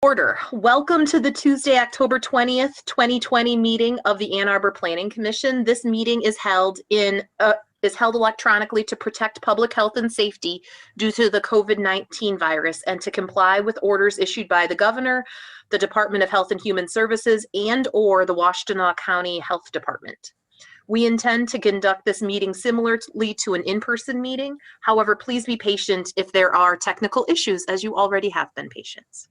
Order. Welcome to the Tuesday, October 20th, 2020 meeting of the Ann Arbor Planning Commission. This meeting is held electronically to protect public health and safety due to the COVID-19 virus and to comply with orders issued by the governor, the Department of Health and Human Services, and/or the Washtenaw County Health Department. We intend to conduct this meeting similarly to an in-person meeting. However, please be patient if there are technical issues, as you already have been patient.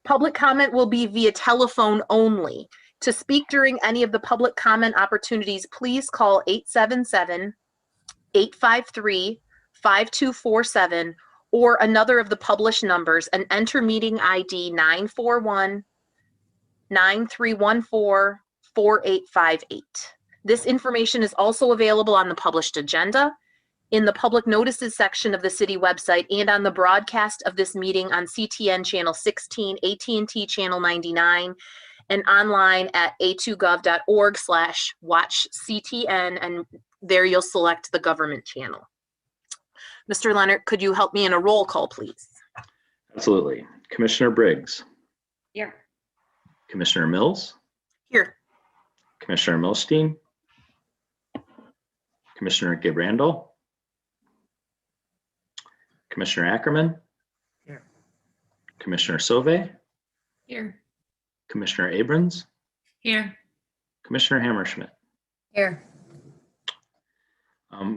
Public comment will be via telephone only. To speak during any of the public comment opportunities, please call 877-853-5247 or another of the published numbers and enter meeting ID 941-9314-4858. This information is also available on the published agenda, in the public notices section of the city website, and on the broadcast of this meeting on CTN channel 16, AT&T channel 99, and online at a2gov.org/watchctn, and there you'll select the government channel. Mr. Leonard, could you help me in a roll call, please? Absolutely. Commissioner Briggs. Here. Commissioner Mills. Here. Commissioner Milstein. Commissioner Gibrandal. Commissioner Ackerman. Here. Commissioner Sauvé. Here. Commissioner Abrams. Here. Commissioner Hammerschmidt. Here.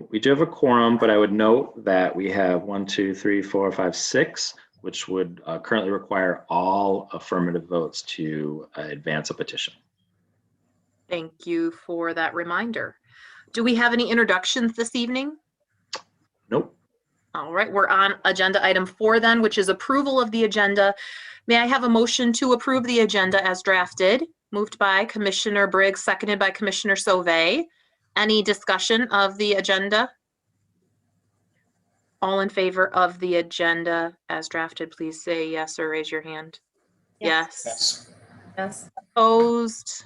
We do have a quorum, but I would note that we have 1, 2, 3, 4, 5, 6, which would currently require all affirmative votes to advance a petition. Thank you for that reminder. Do we have any introductions this evening? Nope. All right, we're on agenda item 4 then, which is approval of the agenda. May I have a motion to approve the agenda as drafted? Moved by Commissioner Briggs, seconded by Commissioner Sauvé. Any discussion of the agenda? All in favor of the agenda as drafted, please say yes or raise your hand. Yes. Yes. Opposed?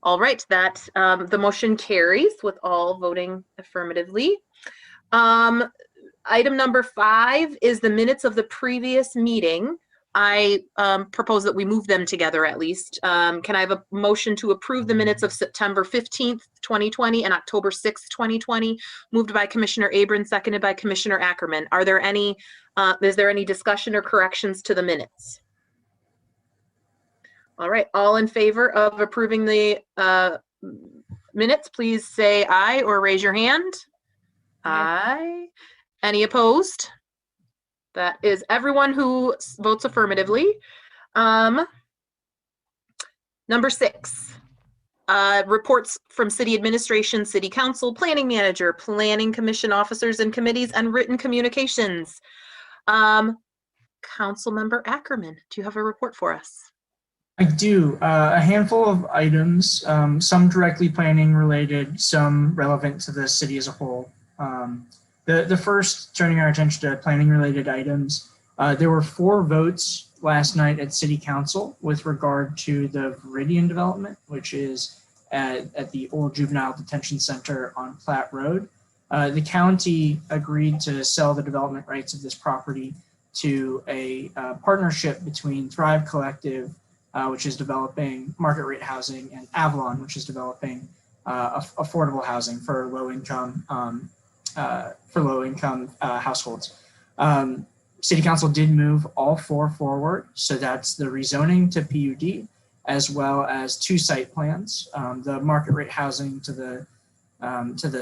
All right, that the motion carries with all voting affirmatively. Item number 5 is the minutes of the previous meeting. I propose that we move them together at least. Can I have a motion to approve the minutes of September 15th, 2020 and October 6th, 2020, moved by Commissioner Abrams, seconded by Commissioner Ackerman. Is there any discussion or corrections to the minutes? All right, all in favor of approving the minutes, please say aye or raise your hand. Aye. Any opposed? That is everyone who votes affirmatively. Number 6, reports from city administration, city council, planning manager, planning commission officers and committees, and written communications. Councilmember Ackerman, do you have a report for us? I do. A handful of items, some directly planning related, some relevant to the city as a whole. The first, turning our attention to planning related items, there were 4 votes last night at City Council with regard to the Viridian development, which is at the old juvenile detention center on Platte Road. The county agreed to sell the development rights of this property to a partnership between Thrive Collective, which is developing market rate housing, and Avalon, which is developing affordable housing for low-income households. City Council did move all 4 forward, so that's the rezoning to PUD, as well as 2 site plans, the market rate housing to the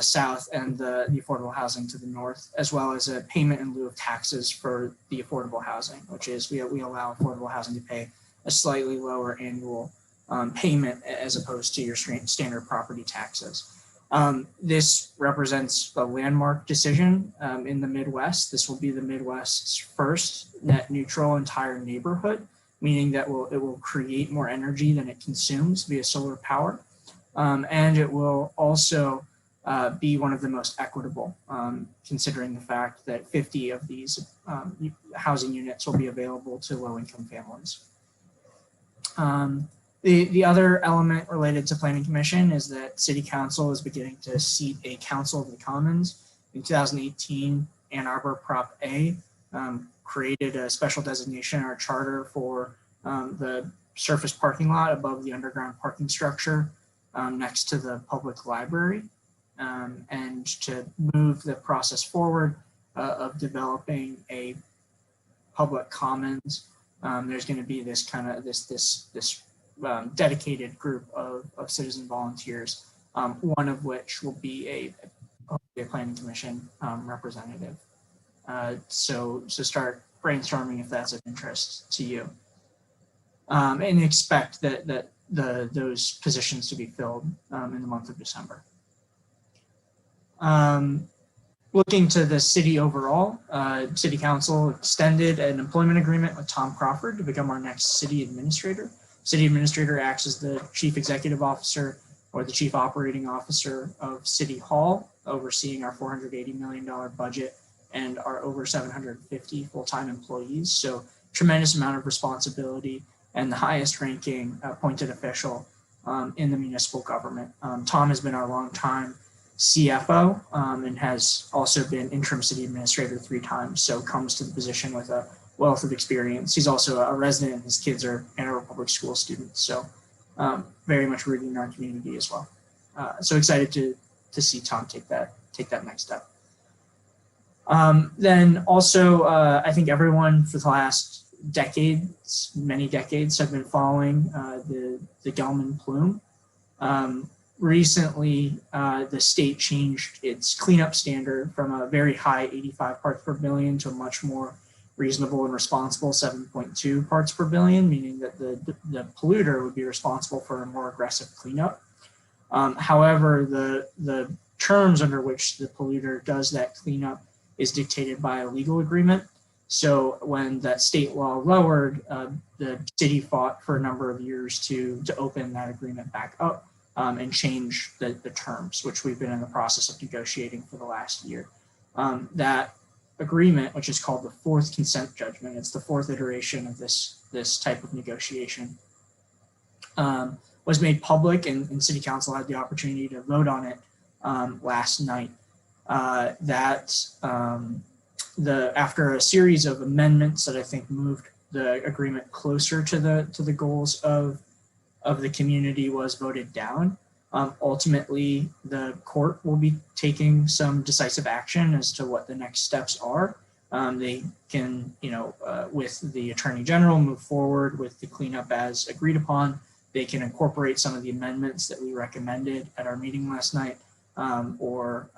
south and the affordable housing to the north, as well as a payment in lieu of taxes for the affordable housing, which is we allow affordable housing to pay a slightly lower annual payment as opposed to your standard property taxes. This represents a landmark decision in the Midwest. This will be the Midwest's first net neutral entire neighborhood, meaning that it will create more energy than it consumes via solar power. And it will also be one of the most equitable, considering the fact that 50 of these housing units will be available to low-income families. The other element related to Planning Commission is that City Council is beginning to seat a Council of the Commons. In 2018, Ann Arbor Prop A created a special designation in our charter for the surface parking lot above the underground parking structure next to the public library, and to move the process forward of developing a public commons. There's going to be this kind of this dedicated group of citizen volunteers, one of which will be a planning commission representative. So start brainstorming if that's of interest to you, and expect that those positions to be filled in the month of December. Looking to the city overall, City Council extended an employment agreement with Tom Crawford to become our next city administrator. City administrator acts as the chief executive officer or the chief operating officer of City Hall, overseeing our $480 million budget and our over 750 full-time employees. So tremendous amount of responsibility and the highest ranking appointed official in the municipal government. Tom has been our longtime CFO and has also been interim city administrator 3 times, so comes to the position with a wealth of experience. He's also a resident, and his kids are Ann Arbor Public School students, so very much rooted in our community as well. So excited to see Tom take that next step. Then also, I think everyone for the last decades, many decades, have been following the Gelman plume. Recently, the state changed its cleanup standard from a very high 85 parts per billion to a much more reasonable and responsible 7.2 parts per billion, meaning that the polluter would be responsible for a more aggressive cleanup. However, the terms under which the polluter does that cleanup is dictated by a legal agreement. So when that state law lowered, the city fought for a number of years to open that agreement back up. And change the terms, which we've been in the process of negotiating for the last year. That agreement, which is called the 4th consent judgment, it's the 4th iteration of this type of negotiation, was made public, and City Council had the opportunity to vote on it last night. After a series of amendments that I think moved the agreement closer to the goals of the community was voted down. Ultimately, the court will be taking some decisive action as to what the next steps are. They can, with the Attorney General, move forward with the cleanup as agreed upon. They can incorporate some of the amendments that we recommended at our meeting last night, or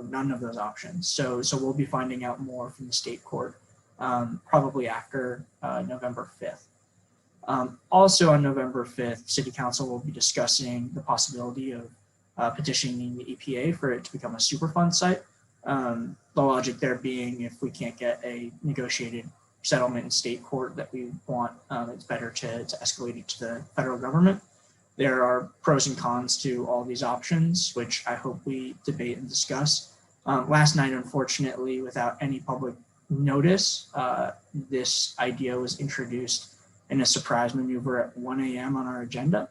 none of those options. So we'll be finding out more from the state court probably after November 5th. Also on November 5th, City Council will be discussing the possibility of petitioning the EPA for it to become a Superfund site. The logic there being, if we can't get a negotiated settlement in state court that we want, it's better to escalate it to the federal government. There are pros and cons to all these options, which I hope we debate and discuss. Last night, unfortunately, without any public notice, this idea was introduced in a surprise maneuver at 1 a.m. on our agenda.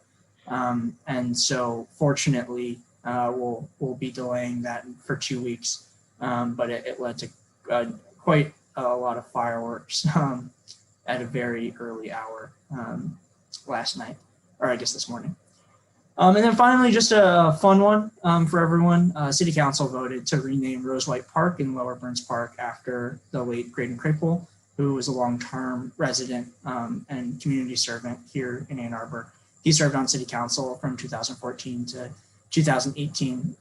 And so fortunately, we'll be delaying that for 2 weeks, but it led to quite a lot of fireworks at a very early hour last night, or I guess this morning. And then finally, just a fun one for everyone. City Council voted to rename Rose White Park in Lower Burns Park after the late Graydon Crapel, who was a long-term resident and community servant here in Ann Arbor. He served on City Council from 2014 to 2018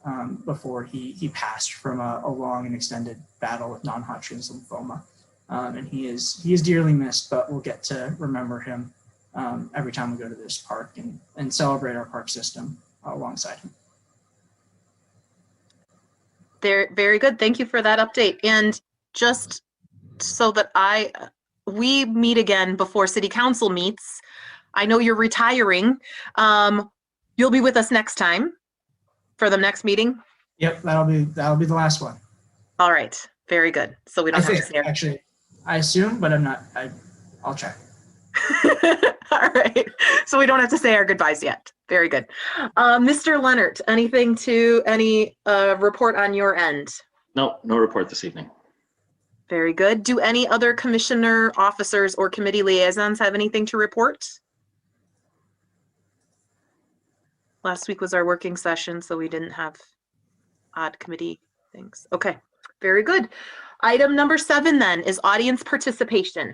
before he passed from a long and extended battle with non-Hodgkin's lymphoma. And he is dearly missed, but we'll get to remember him every time we go to this park and celebrate our park system alongside him. Very good. Thank you for that update. And just so that we meet again before City Council meets. I know you're retiring. You'll be with us next time for the next meeting. Yep, that'll be the last one. All right, very good. So we don't have to say. Actually, I assume, but I'm not. I'll check. All right, so we don't have to say our goodbyes yet. Very good. Mr. Leonard, any report on your end? No report this evening. Very good. Do any other commissioner, officers, or committee liaisons have anything to report? Last week was our working session, so we didn't have odd committee things. Okay, very good. Item number 7 then is audience participation.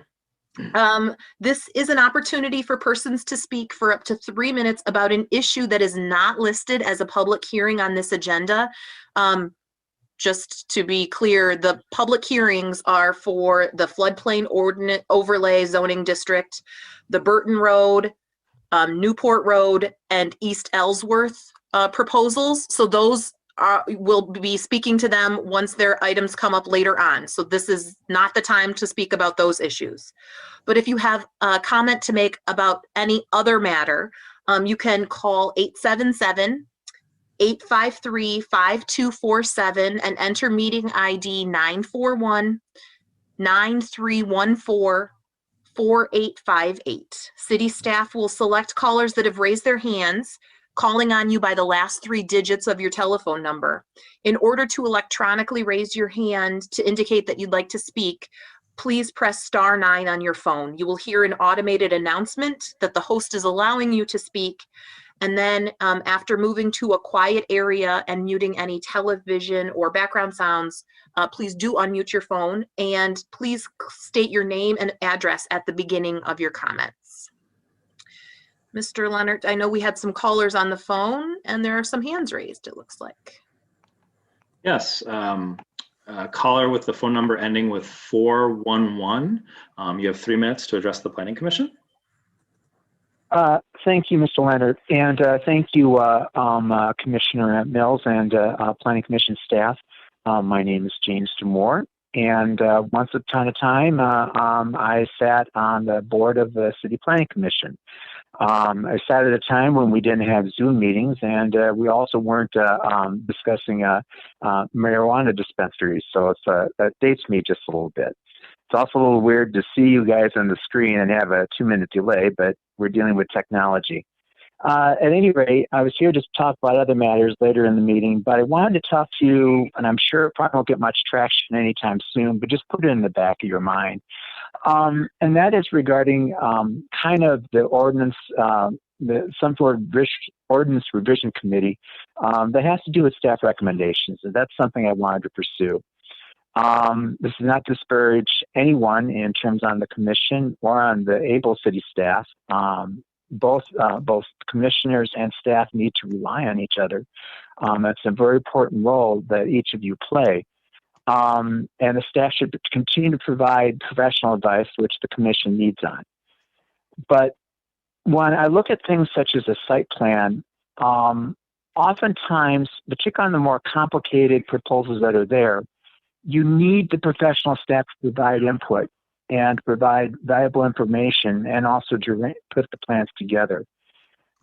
This is an opportunity for persons to speak for up to 3 minutes about an issue that is not listed as a public hearing on this agenda. Just to be clear, the public hearings are for the floodplain ordinance overlay zoning district, the Burton Road, Newport Road, and East Ellsworth proposals. So those we'll be speaking to them once their items come up later on. So this is not the time to speak about those issues. But if you have a comment to make about any other matter, you can call 877-853-5247 and enter meeting ID 941-9314-4858. City staff will select callers that have raised their hands, calling on you by the last 3 digits of your telephone number. In order to electronically raise your hand to indicate that you'd like to speak, please press *9 on your phone. You will hear an automated announcement that the host is allowing you to speak. And then after moving to a quiet area and muting any television or background sounds, please do unmute your phone, and please state your name and address at the beginning of your comments. Mr. Leonard, I know we had some callers on the phone and there are some hands raised, it looks like. Yes, caller with the phone number ending with 411. You have 3 minutes to address the Planning Commission. Thank you, Mr. Leonard, and thank you, Commissioner Mills and Planning Commission staff. My name is James DeMoore, and once upon a time, I sat on the board of the City Planning Commission. I sat at a time when we didn't have Zoom meetings, and we also weren't discussing marijuana dispensaries, so that dates me just a little bit. It's also a little weird to see you guys on the screen and have a 2-minute delay, but we're dealing with technology. At any rate, I was here to talk about other matters later in the meeting, but I wanted to talk to you, and I'm sure it probably won't get much traction anytime soon, but just put it in the back of your mind. And that is regarding kind of the ordinance, some sort of ordinance revision committee that has to do with staff recommendations, and that's something I wanted to pursue. This does not disparage anyone in terms on the commission or on the able city staff. Both commissioners and staff need to rely on each other. That's a very important role that each of you play. And the staff should continue to provide professional advice, which the commission needs on. But when I look at things such as a site plan, oftentimes, particularly on the more complicated proposals that are there, you need the professional staff to provide input and provide valuable information and also to put the plans together.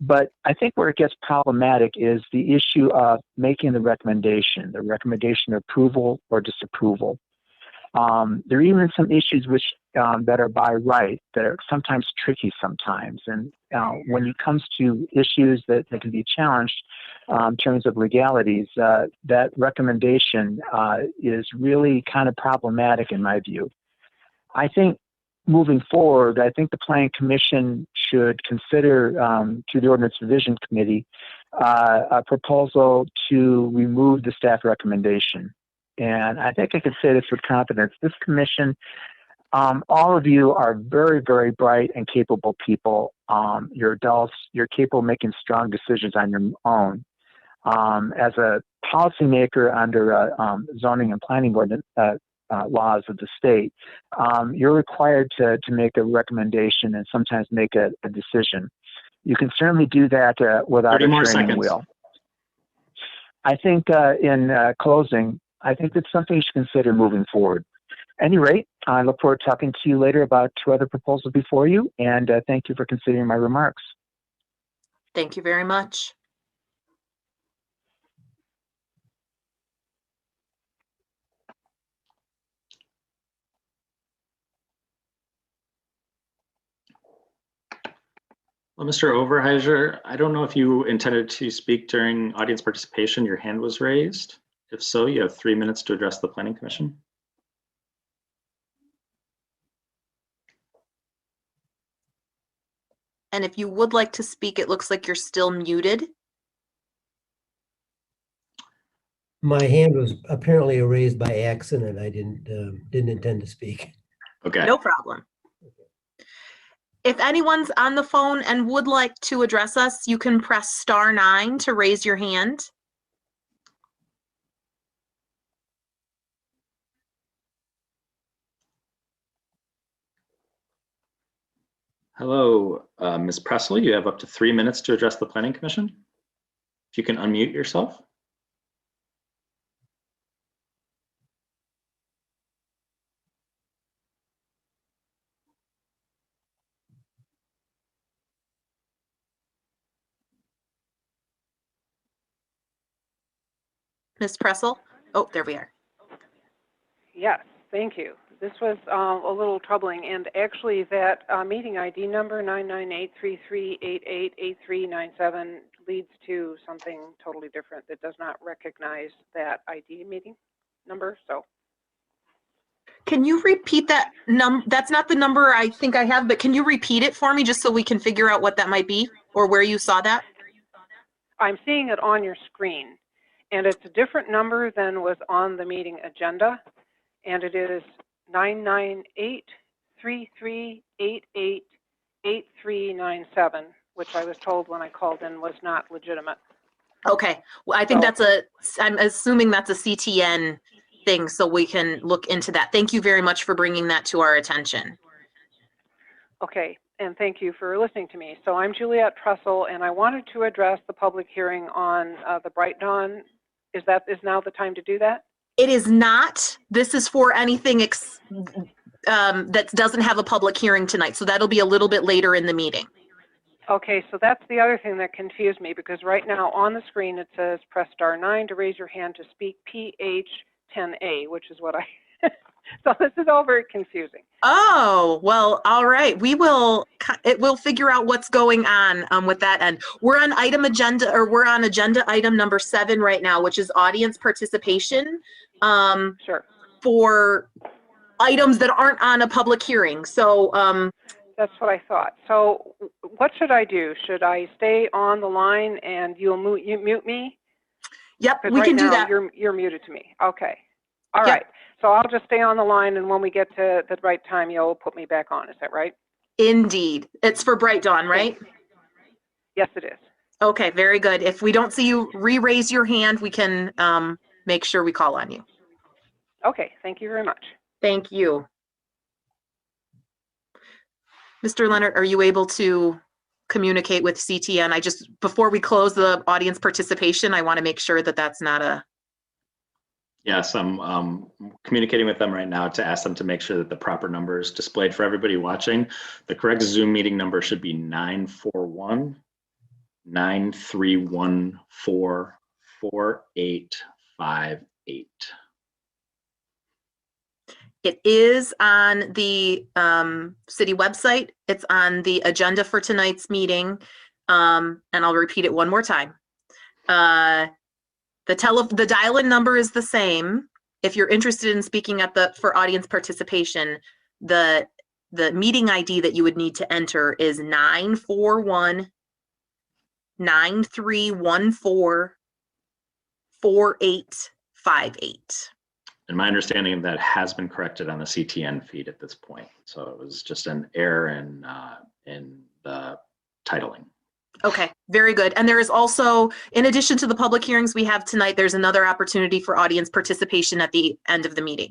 But I think where it gets problematic is the issue of making the recommendation of approval or disapproval. There are even some issues which that are by right that are sometimes tricky sometimes. And when it comes to issues that can be challenged in terms of legalities, that recommendation is really kind of problematic in my view. I think moving forward, I think the Planning Commission should consider through the Ordinance Revision Committee a proposal to remove the staff recommendation. And I think I can say this with confidence. This commission, all of you are very, very bright and capable people. You're adults. You're capable of making strong decisions on your own. As a policymaker under zoning and planning ordinance laws of the state, you're required to make a recommendation and sometimes make a decision. You can certainly do that without a training wheel. I think in closing, I think that's something you should consider moving forward. At any rate, I look forward to talking to you later about 2 other proposals before you, and thank you for considering my remarks. Thank you very much. Well, Mr. Overheiser, I don't know if you intended to speak during audience participation. Your hand was raised. If so, you have 3 minutes to address the Planning Commission. And if you would like to speak, it looks like you're still muted. My hand was apparently raised by accident. I didn't intend to speak. Okay. No problem. If anyone's on the phone and would like to address us, you can press *9 to raise your hand. Hello, Ms. Presley. You have up to 3 minutes to address the Planning Commission. If you can unmute yourself. Ms. Pressel? Oh, there we are. Yes, thank you. This was a little troubling, and actually that meeting ID number 99833888397 leads to something totally different that does not recognize that ID meeting number. So Can you repeat that number? That's not the number I think I have, but can you repeat it for me just so we can figure out what that might be or where you saw that? I'm seeing it on your screen, and it's a different number than was on the meeting agenda, and it is 99833888397, which I was told when I called in was not legitimate. Okay, well, I think So- I'm assuming that's a CTN thing, so we can look into that. Thank you very much for bringing that to our attention. Okay, and thank you for listening to me. So I'm Juliet Trussell, and I wanted to address the public hearing on the Bright Dawn. Is now the time to do that? It is not. This is for anything that doesn't have a public hearing tonight, so that'll be a little bit later in the meeting. Okay, so that's the other thing that confused me, because right now on the screen it says press *9 to raise your hand to speak PH10A, which is what I, so this is all very confusing. Oh, well, all right. We'll figure out what's going on with that end. We're on agenda item number 7 right now, which is audience participation Sure. for items that aren't on a public hearing. So, That's what I thought. So what should I do? Should I stay on the line and you mute me? yep, 'Cause we right can do now that. You're muted to me. Okay. All Yep. right. So I'll just stay on the line, and when we get to the right time, you'll put me back on. Is that right? Indeed. It's for Bright Dawn, right? Yes, it is. Okay, very good. If we don't see you re-raise your hand, we can make sure we call on you. Okay. Thank you very much. Thank you. Mr. Leonard, are you able to communicate with CTN? Before we close the audience participation, I want to make sure that that's not a... Yes, I'm communicating with them right now to ask them to make sure that the proper number is displayed for everybody watching. The correct Zoom meeting number should be 941-9314-4858. It is on the city website. It's on the agenda for tonight's meeting. And I'll repeat it one more time. The dial-in number is the same. If you're interested in speaking for audience participation, the meeting ID that you would need to enter is 941-9314-4858. And my understanding of that has been corrected on the CTN feed at this point. So it was just an error in the titling. Okay, very good. And there is also, in addition to the public hearings we have tonight, there's another opportunity for audience participation at the end of the meeting.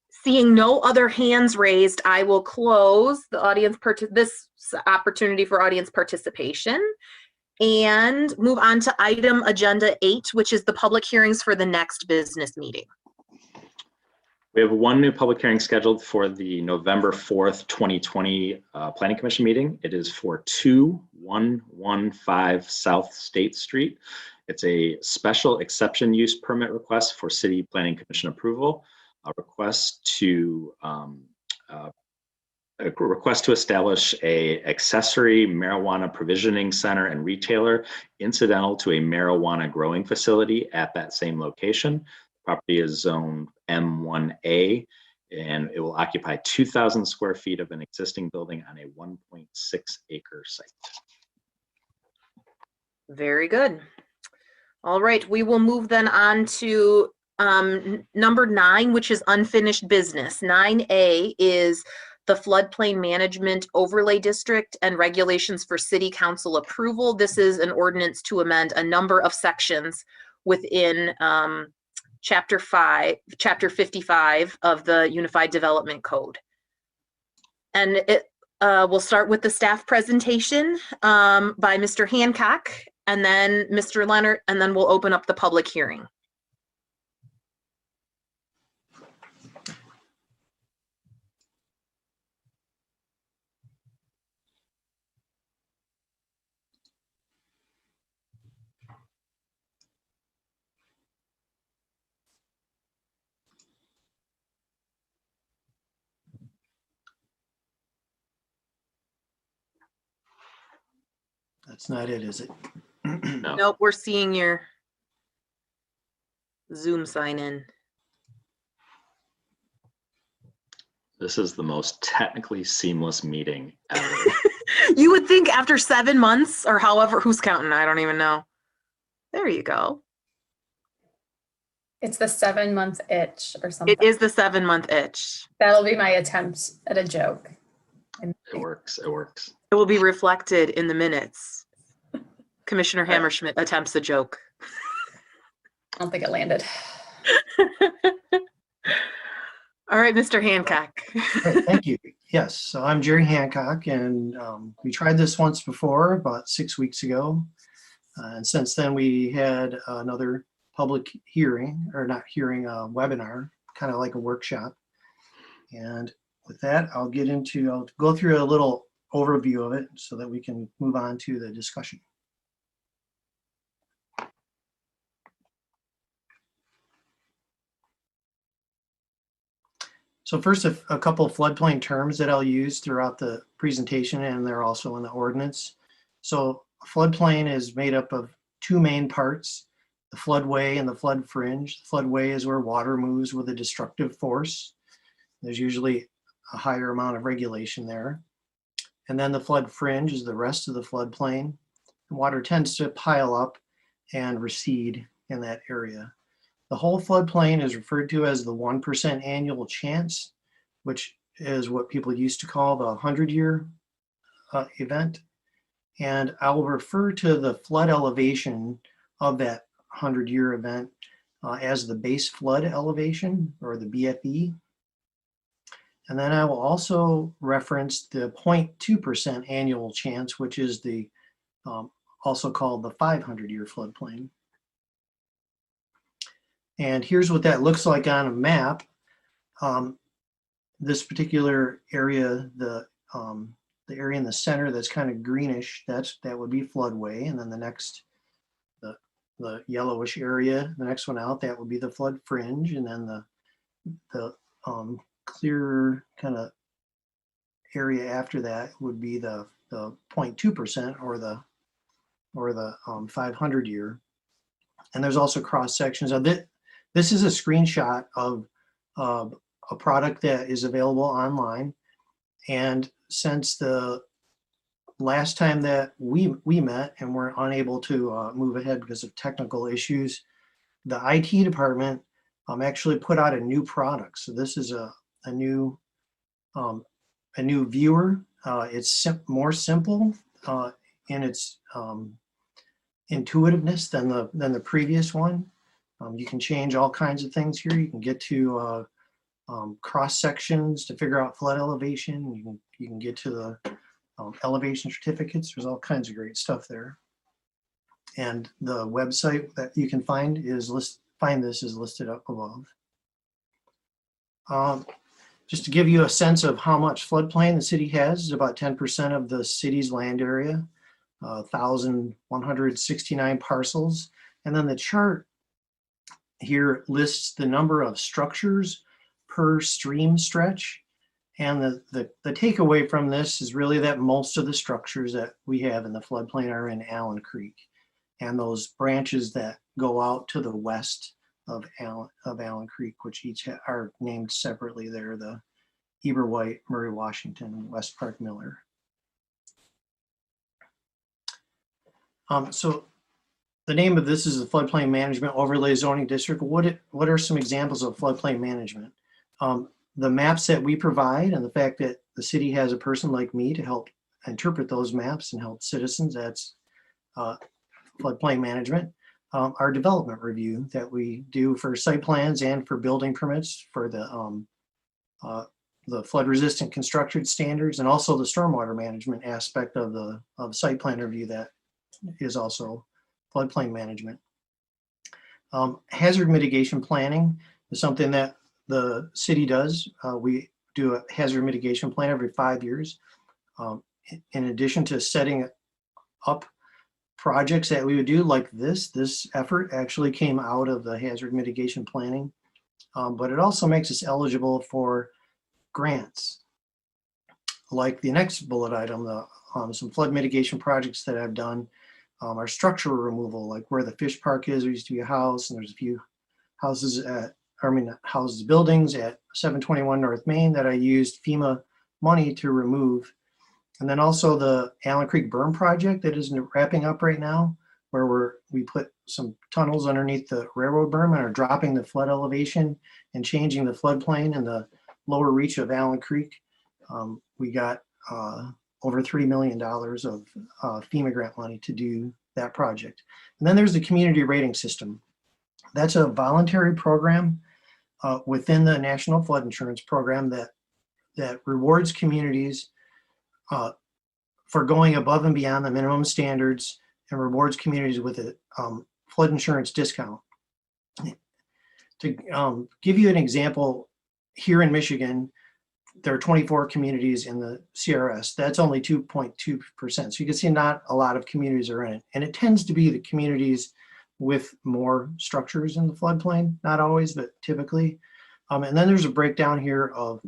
Seeing no other hands raised, I will close the this opportunity for audience participation and move on to item agenda 8, which is the public hearings for the next business meeting. We have one new public hearing scheduled for the November 4th, 2020 Planning Commission meeting. It is for 2115 South State Street. It's a special exception use permit request for City Planning Commission approval. A request to establish a accessory marijuana provisioning center and retailer incidental to a marijuana growing facility at that same location. Property is zoned M1A. and it will occupy 2,000 square feet of an existing building on a 1.6 acre site. Very good. All right, we will move then on to number 9, which is unfinished business. 9A is the Floodplain Management Overlay District and regulations for City Council approval. This is an ordinance to amend a number of sections within Chapter 55 of the Unified Development Code. And we'll start with the staff presentation by Mr. Hancock, and then Mr. Leonard, and then we'll open up the public hearing. That's not it, is it? No. Nope, we're seeing your Zoom sign in. This is the most technically seamless meeting ever. You would think after 7 months, or however, who's counting? I don't even know. There you go. It's the 7-month itch or something. It is the 7-month itch. That'll be my attempt at a joke. It works. It works. It will be reflected in the minutes. Commissioner Hammerschmidt attempts a joke. I don't think it landed. All right, Mr. Hancock. Right, thank you. Yes, so I'm Jerry Hancock, and we tried this once before, about 6 weeks ago. And since then, we had another public hearing, or not hearing, a webinar, kind of like a workshop. And with that, I'll go through a little overview of it so that we can move on to the discussion. So first, a couple of floodplain terms that I'll use throughout the presentation, and they're also in the ordinance. So floodplain is made up of 2 main parts, the floodway and the flood fringe. The floodway is where water moves with a destructive force. There's usually a higher amount of regulation there. And then the flood fringe is the rest of the floodplain. Water tends to pile up and recede in that area. The whole floodplain is referred to as the 1% annual chance, which is what people used to call the 100-year event. And I will refer to the flood elevation of that 100-year event as the base flood elevation, or the BFE. And then I will also reference the 0.2% annual chance, which is the also called the 500-year floodplain. And here's what that looks like on a map. This particular area, the area in the center that's kind of greenish, that would be floodway. And then the next, the yellowish area, the next one out, that would be the flood fringe. And then the clearer kind of area after that would be the 0.2% or the 500-year. And there's also cross sections of it. This is a screenshot of a product that is available online. And since the last time that we met and were unable to move ahead because of technical issues, the IT department actually put out a new product. So this is a new viewer. It's more simple in its intuitiveness than the previous one. You can change all kinds of things here. You can get to cross sections to figure out flood elevation. You can get to the elevation certificates. There's all kinds of great stuff there. And the website that you can find is listed up above. Just to give you a sense of how much floodplain the city has, is about 10% of the city's land area, 1,169 parcels. And then the chart here lists the number of structures per stream stretch. And the takeaway from this is really that most of the structures that we have in the floodplain are in Allen Creek. And those branches that go out to the west of Allen Creek, which each are named separately there, the Eber White, Murray Washington, and West Park Miller. So the name of this is the Floodplain Management Overlay Zoning District. What are some examples of floodplain management? The maps that we provide and the fact that the city has a person like me to help interpret those maps and help citizens, that's floodplain management. Our development review that we do for site plans and for building permits for the flood resistant construction standards, and also the stormwater management aspect of the site plan review that is also floodplain management. Hazard mitigation planning is something that the city does. We do a hazard mitigation plan every 5 years. In addition to setting up projects that we would do like this effort actually came out of the hazard mitigation planning, but it also makes us eligible for grants. Like the next bullet item, some flood mitigation projects that I've done are structural removal, like where the fish park is. There used to be a house, and there's a few houses buildings at 721 North Main that I used FEMA money to remove. And then also the Allen Creek Berm project that is wrapping up right now, where we put some tunnels underneath the railroad berm and are dropping the flood elevation and changing the floodplain in the lower reach of Allen Creek. We got over $3 million of FEMA grant money to do that project. And then there's the community rating system. That's a voluntary program within the National Flood Insurance Program that rewards communities for going above and beyond the minimum standards and rewards communities with a flood insurance discount. To give you an example, here in Michigan, there are 24 communities in the CRS. That's only 2.2%. So you can see not a lot of communities are in it. And it tends to be the communities with more structures in the floodplain, not always, but typically. And then there's a breakdown here of,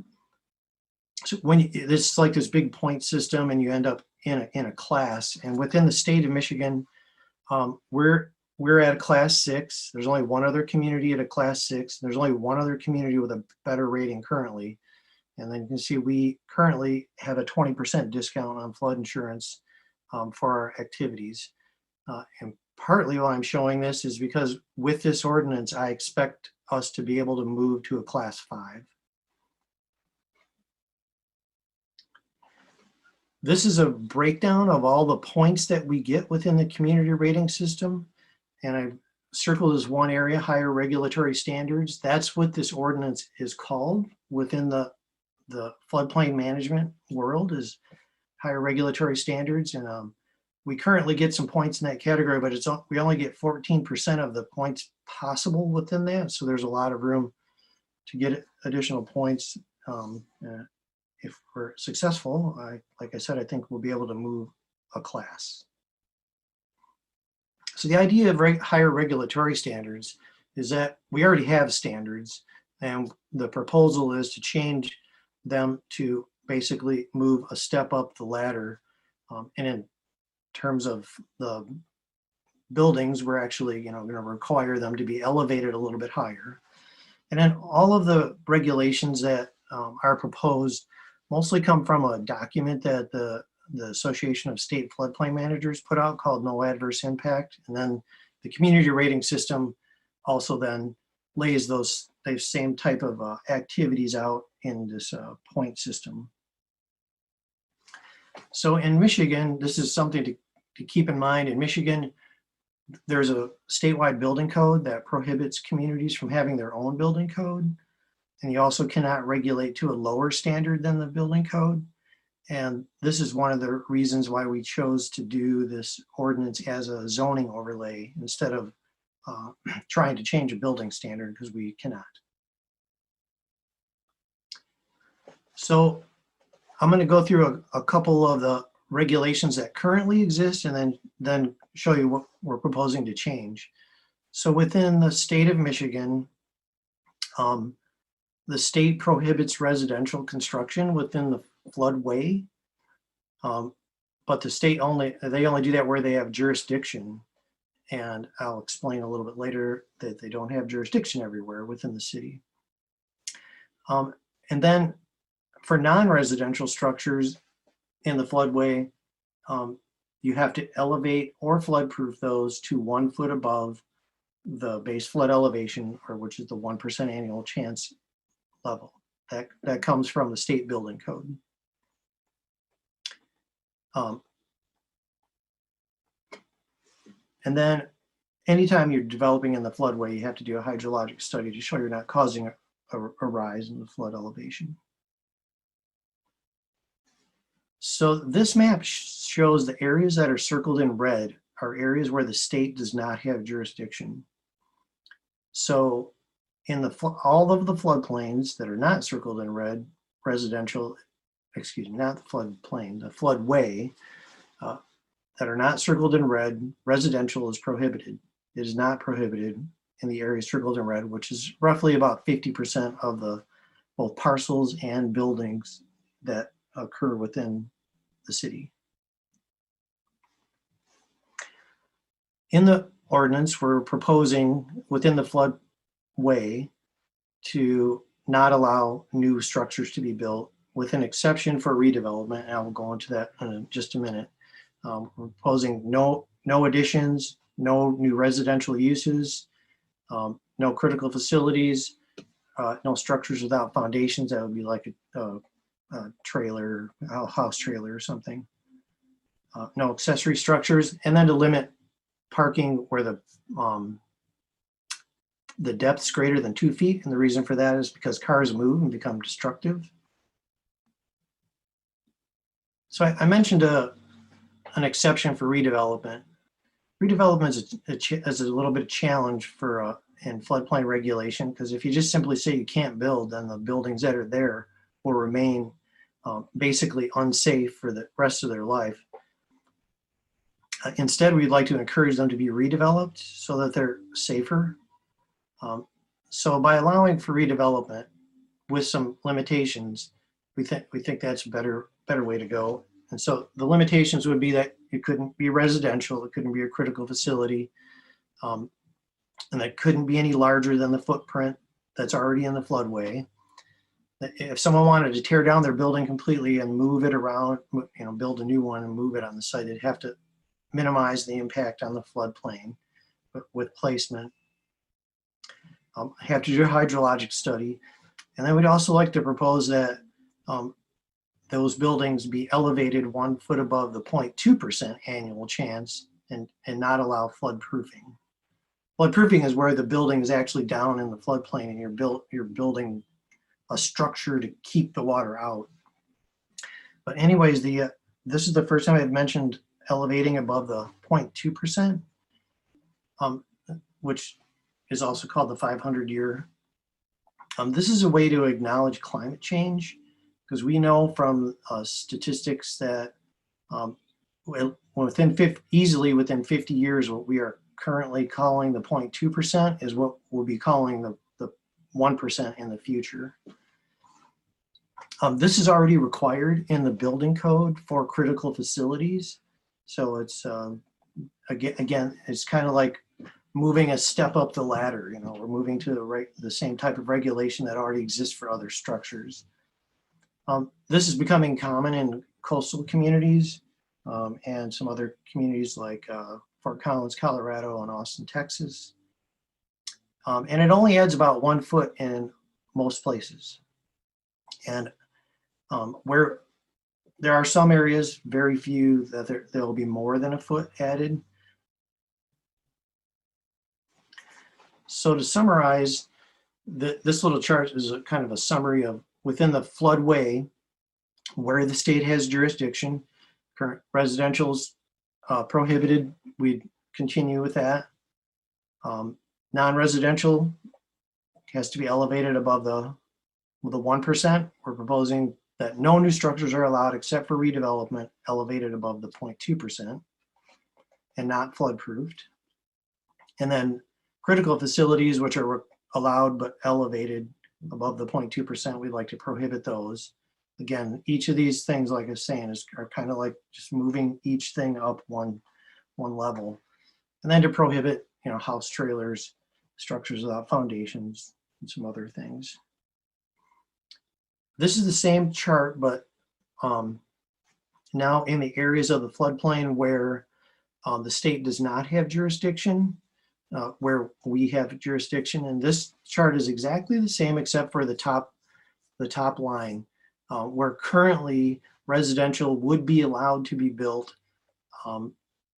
so when this is like this big point system and you end up in a class, and within the state of Michigan, we're at a class 6. There's only one other community at a class 6. There's only one other community with a better rating currently. And then you can see we currently have a 20% discount on flood insurance for our activities. And partly why I'm showing this is because with this ordinance, I expect us to be able to move to a class 5. This is a breakdown of all the points that we get within the community rating system. And I've circled as one area, higher regulatory standards. That's what this ordinance is called within the floodplain management world, is higher regulatory standards. And we currently get some points in that category, but we only get 14% of the points possible within that. So there's a lot of room to get additional points. If we're successful, like I said, I think we'll be able to move a class. So the idea of higher regulatory standards is that we already have standards, and the proposal is to change them to basically move a step up the ladder. And in terms of the buildings, we're actually going to require them to be elevated a little bit higher. And then all of the regulations that are proposed mostly come from a document that the Association of State Floodplain Managers put out called No Adverse Impact. And then the community rating system also then lays those same type of activities out in this point system. So in Michigan, this is something to keep in mind. In Michigan, there's a statewide building code that prohibits communities from having their own building code. And you also cannot regulate to a lower standard than the building code. And this is one of the reasons why we chose to do this ordinance as a zoning overlay instead of trying to change a building standard, because we cannot. So I'm going to go through a couple of the regulations that currently exist and then show you what we're proposing to change. So within the state of Michigan, the state prohibits residential construction within the floodway, but the state only do that where they have jurisdiction. And I'll explain a little bit later that they don't have jurisdiction everywhere within the city. And then for non-residential structures in the floodway, you have to elevate or floodproof those to 1 foot above the base flood elevation, or which is the 1% annual chance level. That comes from the state building code. And then anytime you're developing in the floodway, you have to do a hydrologic study to show you're not causing a rise in the flood elevation. So this map shows the areas that are circled in red are areas where the state does not have jurisdiction. So in all of the floodplains that are not circled in red, residential, excuse me, not the floodplain, the floodway, that are not circled in red, residential is prohibited. It is not prohibited in the areas circled in red, which is roughly about 50% of the both parcels and buildings that occur within the city. In the ordinance, we're proposing within the floodway to not allow new structures to be built, with an exception for redevelopment, and I will go into that in just a minute. We're proposing no additions, no new residential uses, no critical facilities, no structures without foundations. That would be like a trailer, a house trailer or something. No accessory structures, and then to limit parking where the depth's greater than 2 feet. And the reason for that is because cars move and become destructive. So I mentioned an exception for redevelopment. Redevelopment is a little bit of challenge for in floodplain regulation, because if you just simply say you can't build, then the buildings that are there will remain basically unsafe for the rest of their life. Instead, we'd like to encourage them to be redeveloped so that they're safer. So by allowing for redevelopment with some limitations, we think that's a better way to go. And so the limitations would be that it couldn't be residential, it couldn't be a critical facility, and that couldn't be any larger than the footprint that's already in the floodway. If someone wanted to tear down their building completely and move it around, build a new one and move it on the site, they'd have to minimize the impact on the floodplain with placement. Have to do a hydrologic study. And then we'd also like to propose that those buildings be elevated 1 foot above the 0.2% annual chance and not allow flood proofing. Flood proofing is where the building is actually down in the floodplain and you're building a structure to keep the water out. But anyways, this is the first time I've mentioned elevating above the 0.2%, which is also called the 500-year. This is a way to acknowledge climate change, because we know from statistics that easily within 50 years, what we are currently calling the 0.2% is what we'll be calling the 1% in the future. This is already required in the building code for critical facilities. So it's, again, it's kind of like moving a step up the ladder. We're moving to the same type of regulation that already exists for other structures. This is becoming common in coastal communities and some other communities like Fort Collins, Colorado, and Austin, Texas. And it only adds about 1 foot in most places. And where there are some areas, very few, that there will be more than 1 foot added. So to summarize, this little chart is a kind of a summary of within the floodway where the state has jurisdiction. Current residential's prohibited. We'd continue with that. Non-residential has to be elevated above the 1%. We're proposing that no new structures are allowed except for redevelopment elevated above the 0.2% and not flood proofed. And then critical facilities, which are allowed but elevated above the 0.2%, we'd like to prohibit those. Again, each of these things, like I was saying, are kind of like just moving each thing up one level. And then to prohibit, house trailers, structures without foundations, and some other things. This is the same chart, but now in the areas of the floodplain where the state does not have jurisdiction, where we have jurisdiction. And this chart is exactly the same except for the top line, where currently residential would be allowed to be built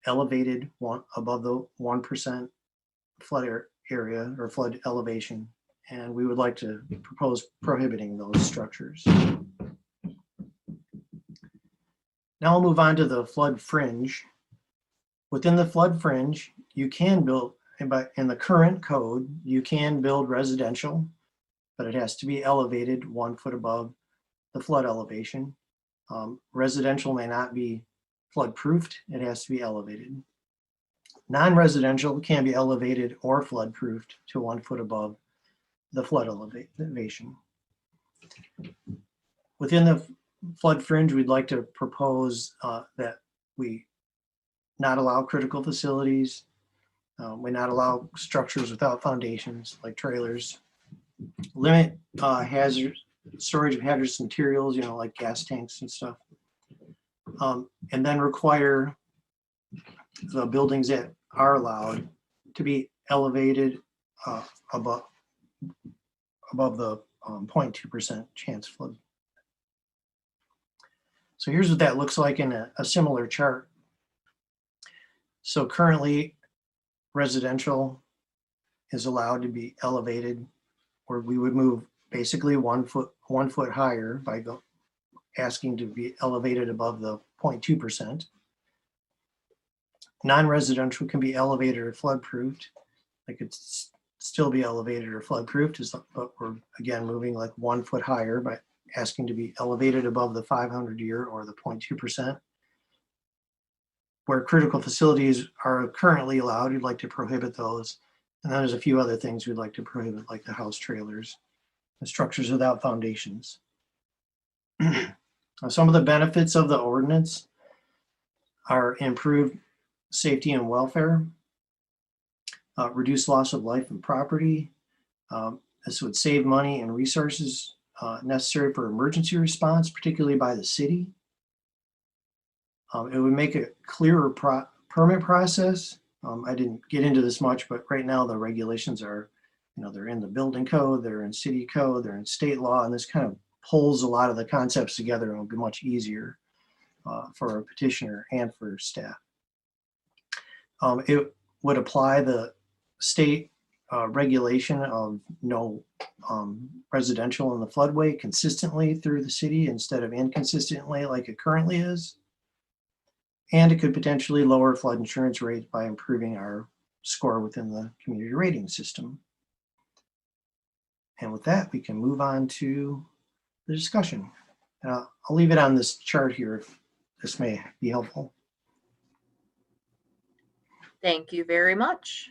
elevated above the 1% flood area or flood elevation. And we would like to propose prohibiting those structures. Now I'll move on to the flood fringe. Within the flood fringe, you can build, in the current code, you can build residential, but it has to be elevated 1 foot above the flood elevation. Residential may not be flood proofed, it has to be elevated. Non-residential can be elevated or flood proofed to 1 foot above the flood elevation. Within the flood fringe, we'd like to propose that we not allow critical facilities, we not allow structures without foundations like trailers, limit storage of hazardous materials, like gas tanks and stuff, and then require the buildings that are allowed to be elevated above the 0.2% chance flood. So here's what that looks like in a similar chart. So currently, residential is allowed to be elevated, or we would move basically 1 foot higher by asking to be elevated above the 0.2%. Non-residential can be elevated or flood proofed. They could still be elevated or flood proofed, but we're again moving like 1 foot higher by asking to be elevated above the 500-year or the 0.2%. Where critical facilities are currently allowed, we'd like to prohibit those. And then there's a few other things we'd like to prohibit, like the house trailers, the structures without foundations. Some of the benefits of the ordinance are improved safety and welfare, reduced loss of life and property. This would save money and resources necessary for emergency response, particularly by the city. It would make a clearer permit process. I didn't get into this much, but right now the regulations are, they're in the building code, they're in city code, they're in state law, and this kind of pulls a lot of the concepts together and will be much easier for a petitioner and for staff. It would apply the state regulation of no residential in the floodway consistently through the city instead of inconsistently like it currently is. And it could potentially lower flood insurance rates by improving our score within the community rating system. And with that, we can move on to the discussion. I'll leave it on this chart here if this may be helpful. Thank you very much.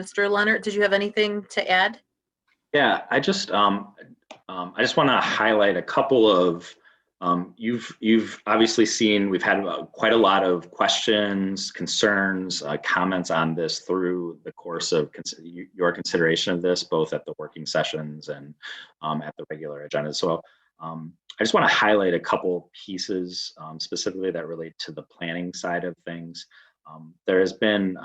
Mr. Leonard, did you have anything to add? Yeah, I just want to highlight a couple of you've obviously seen we've had quite a lot of questions, concerns, comments on this through the course of your consideration of this, both at the working sessions and at the regular agenda. So I just want to highlight a couple pieces specifically that relate to the planning side of things. There has been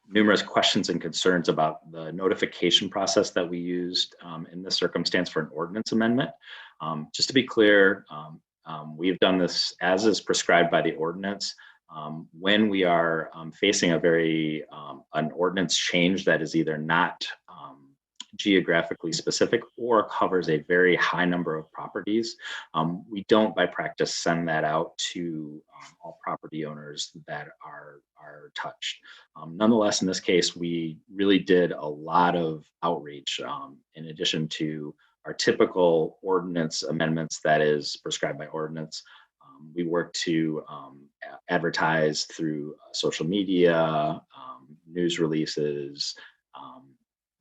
numerous questions and concerns about the notification process that we used in this circumstance for an ordinance amendment. Just to be clear, we've done this as is prescribed by the ordinance. When we are facing an ordinance change that is either not geographically specific or covers a very high number of properties, we don't by practice send that out to all property owners that are touched. Nonetheless, in this case, we really did a lot of outreach in addition to our typical ordinance amendments that is prescribed by ordinance. We work to advertise through social media, news releases,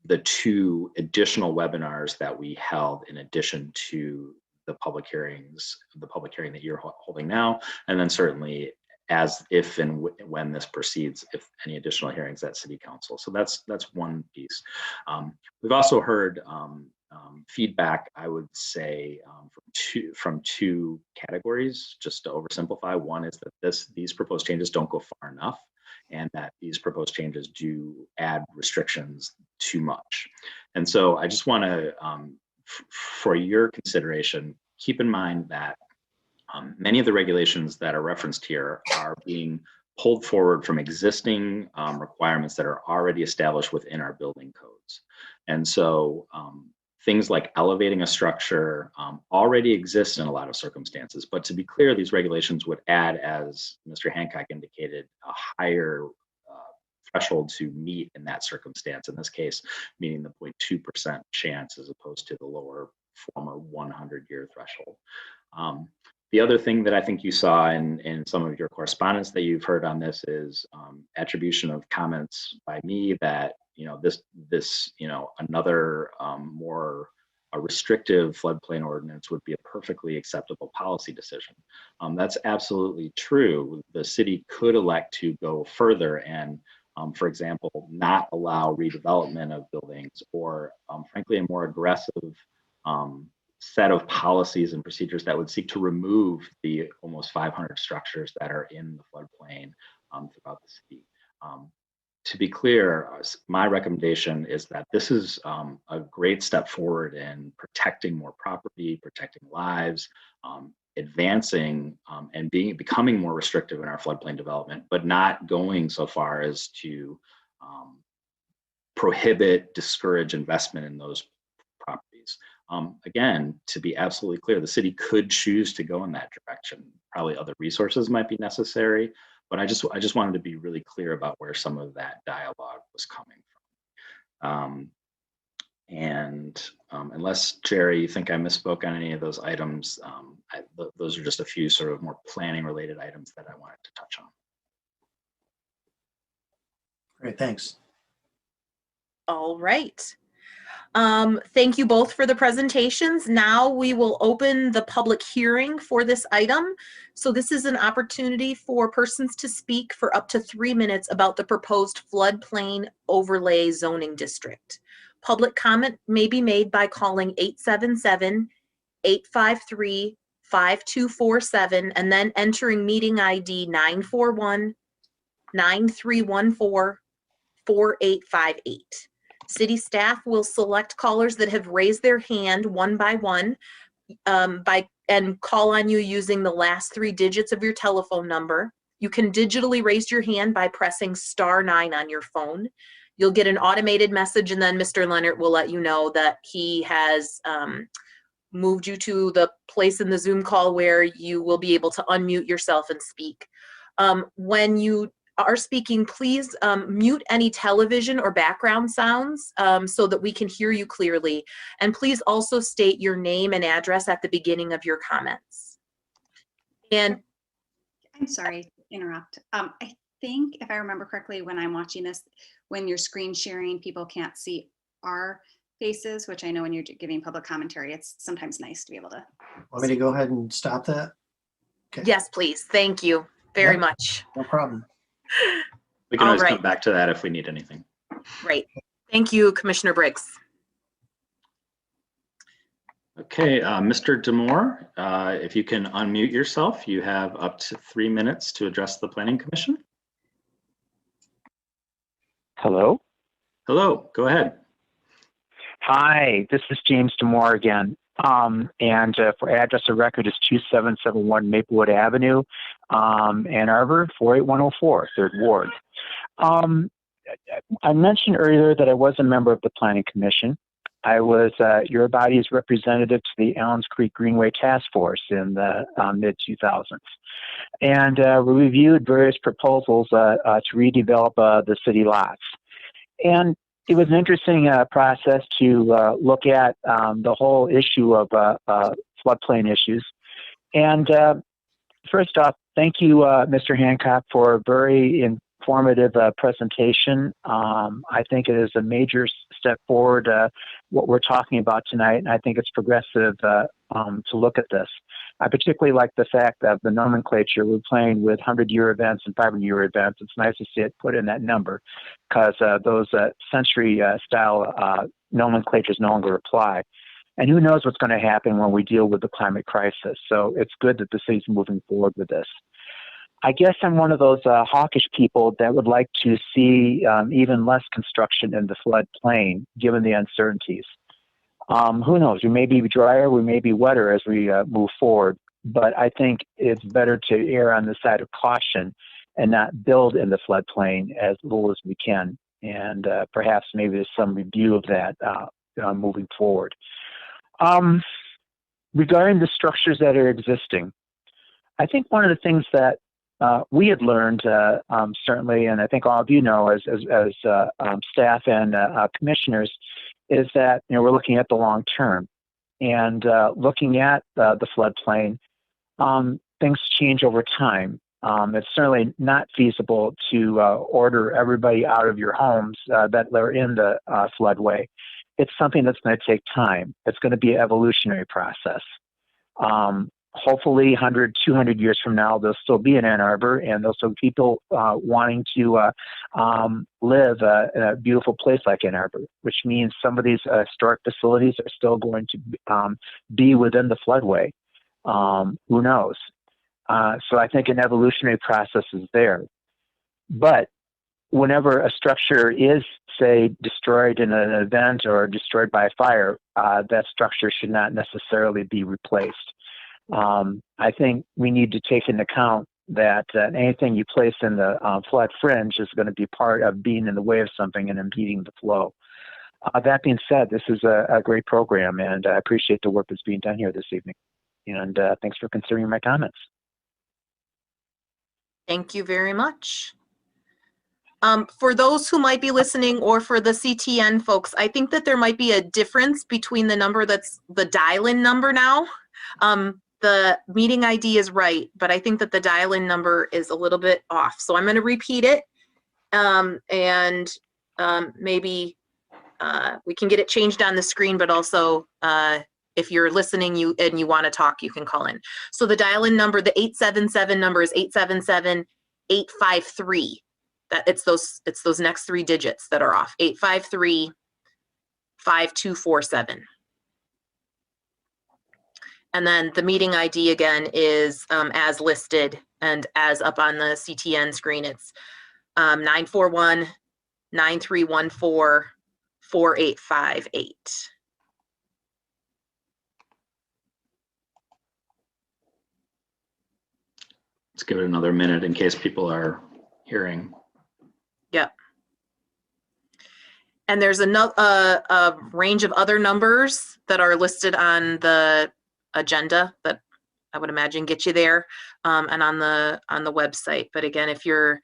the 2 additional webinars that we held in addition to the public hearing that you're holding now, and then certainly as if and when this proceeds, if any additional hearings at City Council. So that's one piece. We've also heard feedback, I would say, from two categories, just to oversimplify. One is that these proposed changes don't go far enough, and that these proposed changes do add restrictions too much. And so I just want to, for your consideration, keep in mind that many of the regulations that are referenced here are being pulled forward from existing requirements that are already established within our building codes. And so things like elevating a structure already exist in a lot of circumstances. But to be clear, these regulations would add, as Mr. Hancock indicated, a higher threshold to meet in that circumstance. In this case, meaning the 0.2% chance as opposed to the lower former 100-year threshold. The other thing that I think you saw in some of your correspondence that you've heard on this is attribution of comments by me that another more restrictive floodplain ordinance would be a perfectly acceptable policy decision. That's absolutely true. The city could elect to go further and, for example, not allow redevelopment of buildings, or frankly, a more aggressive set of policies and procedures that would seek to remove the almost 500 structures that are in the floodplain throughout the city. To be clear, my recommendation is that this is a great step forward in protecting more property, protecting lives, advancing and becoming more restrictive in our floodplain development, but not going so far as to prohibit, discourage investment in those properties. Again, to be absolutely clear, the city could choose to go in that direction. Probably other resources might be necessary, but I just wanted to be really clear about where some of that dialogue was coming from. Unless, Jerry, you think I misspoke on any of those items, those are just a few sort of more planning related items that I wanted to touch on. Great, thanks. All right. Thank you both for the presentations. Now we will open the public hearing for this item. So this is an opportunity for persons to speak for up to 3 minutes about the proposed floodplain overlay zoning district. Public comment may be made by calling 877-853-5247 and then entering meeting ID 941-9314-4858. City staff will select callers that have raised their hand one by one and call on you using the last 3 digits of your telephone number. You can digitally raise your hand by pressing *9 on your phone. You'll get an automated message, and then Mr. Leonard will let you know that he has moved you to the place in the Zoom call where you will be able to unmute yourself and speak. When you are speaking, please mute any television or background sounds so that we can hear you clearly. And please also state your name and address at the beginning of your comments. And I'm sorry to interrupt. I think if I remember correctly, when I'm watching this, when you're screen sharing, people can't see our faces, which I know when you're giving public commentary, it's sometimes nice to be able to. Want me to go ahead and stop that? Okay. yes, please. Thank you very much. No problem. We can always All right. come back to that if we need anything. Great. Thank you, Commissioner Briggs. Okay, Mr. Demore, if you can unmute yourself, you have up to 3 minutes to address the Planning Commission. Hello. Hello, go ahead. Hi, this is James Demore again. And for address of record is 2771 Maplewood Avenue, Ann Arbor, 48104, 3rd Ward. I mentioned earlier that I was a member of the Planning Commission. I was your body's representative to the Allens Creek Greenway Task Force in the mid-2000s. And we reviewed various proposals to redevelop the city lots. And it was an interesting process to look at the whole issue of floodplain issues. And first off, thank you, Mr. Hancock, for a very informative presentation. I think it is a major step forward, what we're talking about tonight, and I think it's progressive to look at this. I particularly like the fact that the nomenclature, we're playing with 100-year events and 500-year events. It's nice to see it put in that number because those century-style nomenclatures no longer apply. And who knows what's going to happen when we deal with the climate crisis. So it's good that the city's moving forward with this. I guess I'm one of those hawkish people that would like to see even less construction in the floodplain, given the uncertainties. Who knows? We may be drier, we may be wetter as we move forward, but I think it's better to err on the side of caution and not build in the floodplain as little as we can. And perhaps maybe there's some review of that moving forward. Regarding the structures that are existing, I think one of the things that we had learned, certainly, and I think all of you know as staff and commissioners, is that we're looking at the long term, and looking at the floodplain. Things change over time. It's certainly not feasible to order everybody out of your homes that are in the floodway. It's something that's going to take time. It's going to be an evolutionary process. Hopefully 100, 200 years from now, there'll still be in Ann Arbor, and there'll still be people wanting to live in a beautiful place like Ann Arbor, which means some of these historic facilities are still going to be within the floodway. Who knows? So I think an evolutionary process is there. But whenever a structure is, say, destroyed in an event or destroyed by a fire, that structure should not necessarily be replaced. I think we need to take into account that anything you place in the flood fringe is going to be part of being in the way of something and impeding the flow. That being said, this is a great program, and I appreciate the work that's being done here this evening. And thanks for considering my comments. Thank you very much. For those who might be listening, or for the CTN folks, I think that there might be a difference between the number that's the dial-in number now. The meeting ID is right, but I think that the dial-in number is a little bit off. So I'm going to repeat it, and maybe we can get it changed on the screen, but also if you're listening and you want to talk, you can call in. So the dial-in number, the 877 number is 877-853. It's those next three digits that are off. 853-5247. And then the meeting ID again is as listed and as up on the CTN screen. It's 941-9314-4858. Let's give it another minute in case people are hearing. Yep. And there's a range of other numbers that are listed on the agenda that I would imagine get you there, and on the website. But again, if you're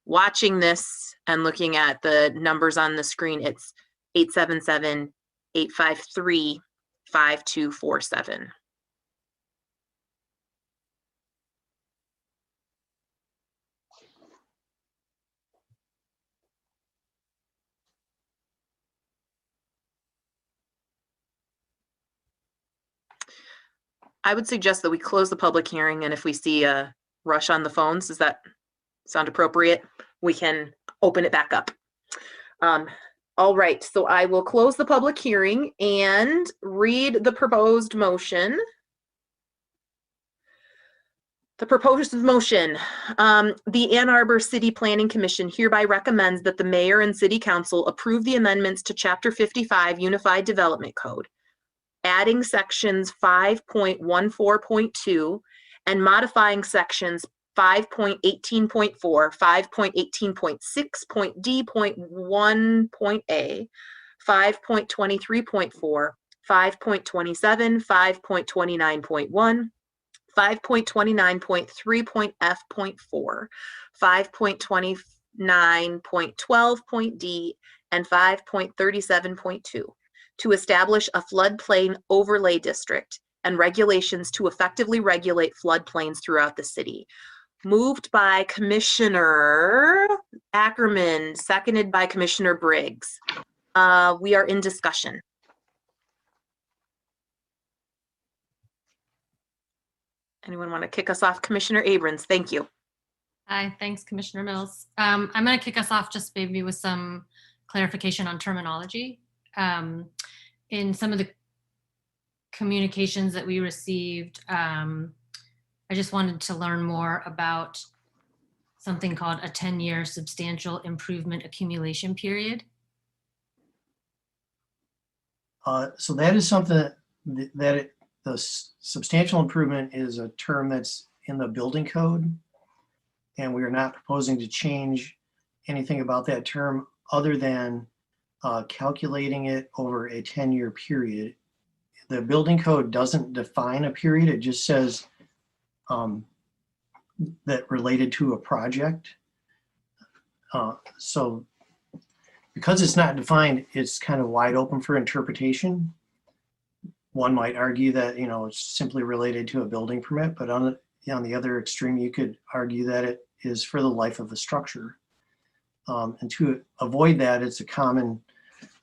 watching this and looking at the numbers on the screen, it's 877-853-5247. I would suggest that we close the public hearing, and if we see a rush on the phones, does that sound appropriate? We can open it back up. All right, so I will close the public hearing and read the proposed motion. The proposed motion, the Ann Arbor City Planning Commission hereby recommends that the mayor and city council approve the amendments to Chapter 55 Unified Development Code, adding sections 5.14.2 and modifying sections 5.18.4, 5.18.6.d.1.a, 5.23.4, 5.27, 5.29.1, 5.29.3.f.4, 5.29.12.d, and 5.37.2 to establish a floodplain overlay district and regulations to effectively regulate floodplains throughout the city. Moved by Commissioner Ackerman, seconded by Commissioner Briggs. We are in discussion. Anyone want to kick us off? Commissioner Abrams, thank you. Hi, thanks, Commissioner Mills. I'm going to kick us off just maybe with some clarification on terminology. In some of the communications that we received, I just wanted to learn more about something called a 10-year substantial improvement accumulation period. So that is something the substantial improvement is a term that's in the building code. And we are not proposing to change anything about that term other than calculating it over a 10-year period. The building code doesn't define a period. It just says that related to a project. So because it's not defined, it's kind of wide open for interpretation. One might argue that, you know, it's simply related to a building permit, but on the other extreme, you could argue that it is for the life of a structure. And to avoid that, it's a common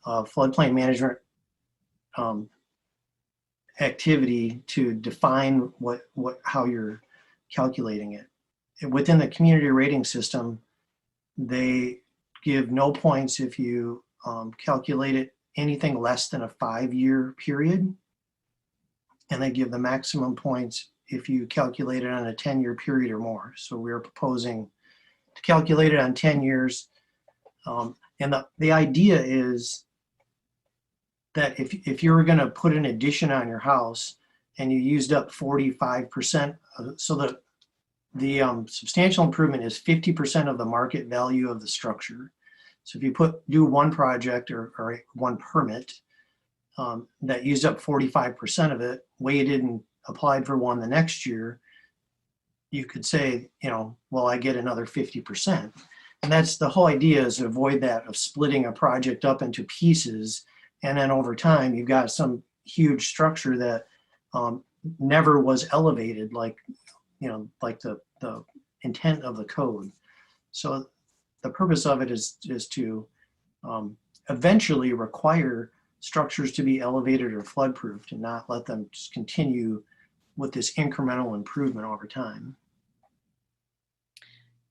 floodplain management activity to define how you're calculating it. Within the community rating system, they give no points if you calculate it anything less than a 5-year period. And they give the maximum points if you calculate it on a 10-year period or more. So we're proposing to calculate it on 10 years. And the idea is that if you were going to put an addition on your house and you used up 45%, so that the substantial improvement is 50% of the market value of the structure. So if you do one project or one permit that used up 45% of it, waited and applied for one the next year, you could say, you know, well, I get another 50%. And that's the whole idea, is to avoid that of splitting a project up into pieces. And then over time, you've got some huge structure that never was elevated, like, you know, like the intent of the code. So the purpose of it is to eventually require structures to be elevated or flood proofed and not let them just continue with this incremental improvement over time.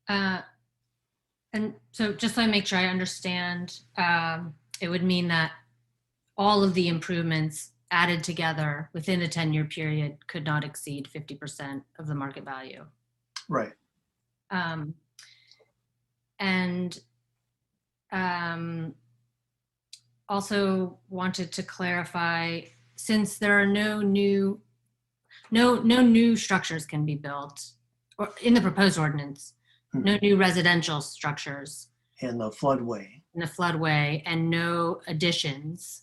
And so just so I make sure I understand, it would mean that all of the improvements added together within a 10-year period could not exceed 50% of the market value. Right. Also wanted to clarify, since there are no new structures can be built, or in the proposed ordinance, no new residential structures. In the floodway. In the floodway, and no additions.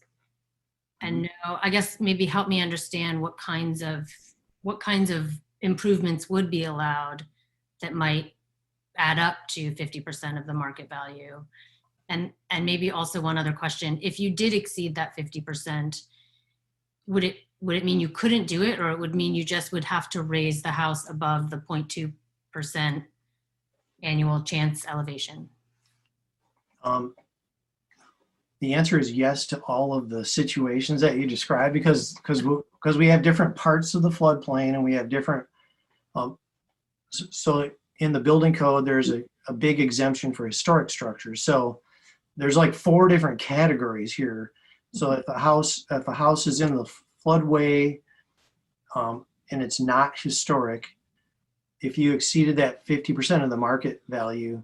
And no, I guess maybe help me understand what kinds of improvements would be allowed that might add up to 50% of the market value. And maybe also one other question, if you did exceed that 50%, would it mean you couldn't do it, or it would mean you just would have to raise the house above the 0.2% annual chance elevation? The answer is yes to all of the situations that you described, because we have different parts of the floodplain and we have different, so in the building code, there's a big exemption for historic structures. So there's like 4 different categories here. So if a house is in the floodway and it's not historic, if you exceeded that 50% of the market value,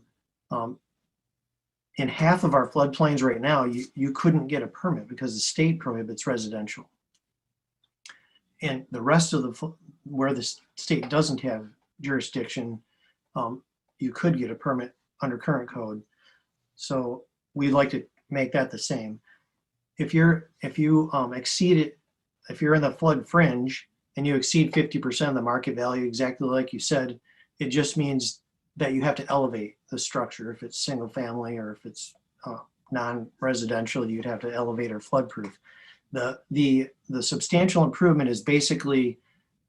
in half of our floodplains right now, you couldn't get a permit because the state prohibits residential. And the rest of where the state doesn't have jurisdiction, you could get a permit under current code. So we'd like to make that the same. If you exceed it, if you're in the flood fringe and you exceed 50% of the market value, exactly like you said, it just means that you have to elevate the structure. If it's single family or if it's non-residential, you'd have to elevate or flood proof. The substantial improvement is basically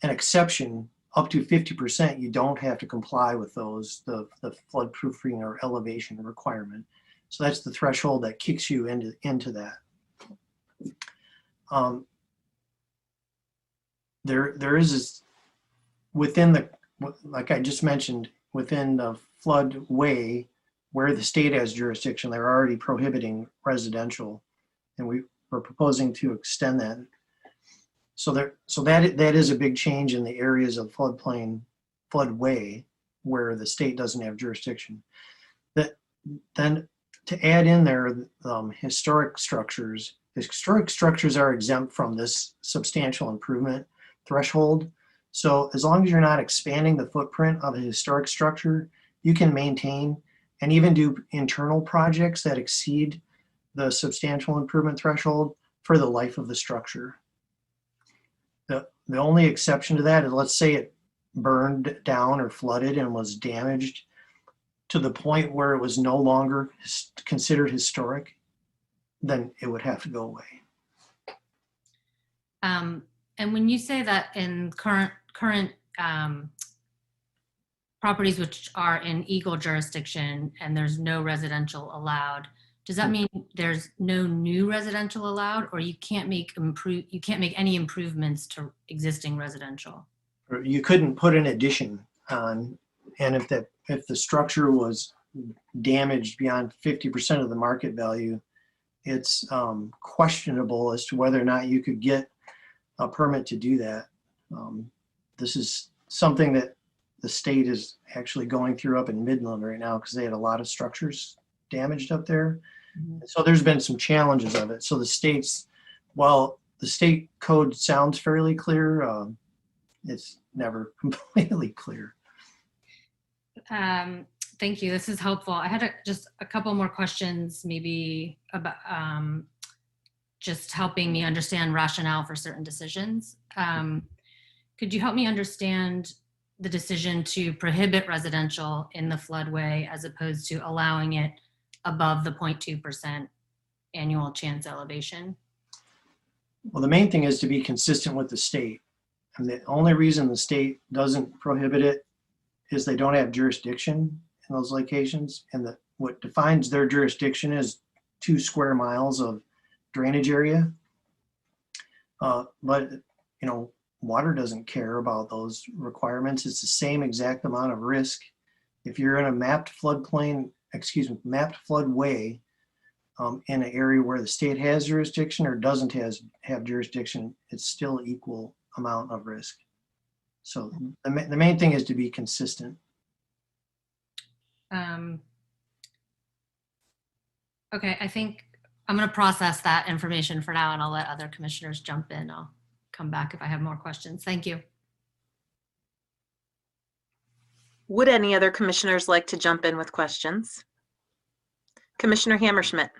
an exception. Up to 50%, you don't have to comply with those, the flood proofing or elevation requirement. So that's the threshold that kicks you into that. There is within the, like I just mentioned, within the floodway where the state has jurisdiction, they're already prohibiting residential, and we're proposing to extend that. So that is a big change in the areas of floodway where the state doesn't have jurisdiction. Then to add in there, historic structures. Historic structures are exempt from this substantial improvement threshold. So as long as you're not expanding the footprint of a historic structure, you can maintain and even do internal projects that exceed the substantial improvement threshold for the life of the structure. The only exception to that is, let's say it burned down or flooded and was damaged to the point where it was no longer considered historic, then it would have to go away. And when you say that in current properties which are in Eagle jurisdiction and there's no residential allowed, does that mean there's no new residential allowed, or you can't make any improvements to existing residential? You couldn't put an addition on, and if the structure was damaged beyond 50% of the market value, it's questionable as to whether or not you could get a permit to do that. This is something that the state is actually going through up in Midland right now, because they had a lot of structures damaged up there. So there's been some challenges of it. So the state's, while the state code sounds fairly clear, it's never completely clear. Thank you. This is helpful. I had just a couple more questions, maybe about just helping me understand rationale for certain decisions. Could you help me understand the decision to prohibit residential in the floodway as opposed to allowing it above the 0.2% annual chance elevation? Well, the main thing is to be consistent with the state. And the only reason the state doesn't prohibit it is they don't have jurisdiction in those locations. And what defines their jurisdiction is 2 square miles of drainage area. But, water doesn't care about those requirements. It's the same exact amount of risk. If you're in a mapped floodway in an area where the state has jurisdiction or doesn't have jurisdiction, it's still equal amount of risk. So the main thing is to be consistent. Okay, I think I'm going to process that information for now, and I'll let other commissioners jump in. I'll come back if I have more questions. Thank you. Would any other commissioners like to jump in with questions? Commissioner Hammerschmidt.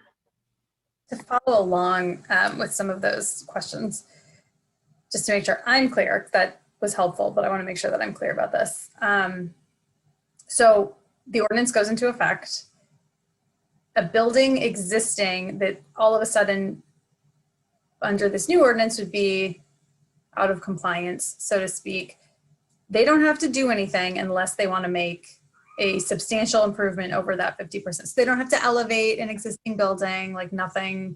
To follow along with some of those questions, just to make sure I'm clear, that was helpful, but I want to make sure that I'm clear about this. So the ordinance goes into effect. A building existing that all of a sudden under this new ordinance would be out of compliance, so to speak. They don't have to do anything unless they want to make a substantial improvement over that 50%. So they don't have to elevate an existing building, like nothing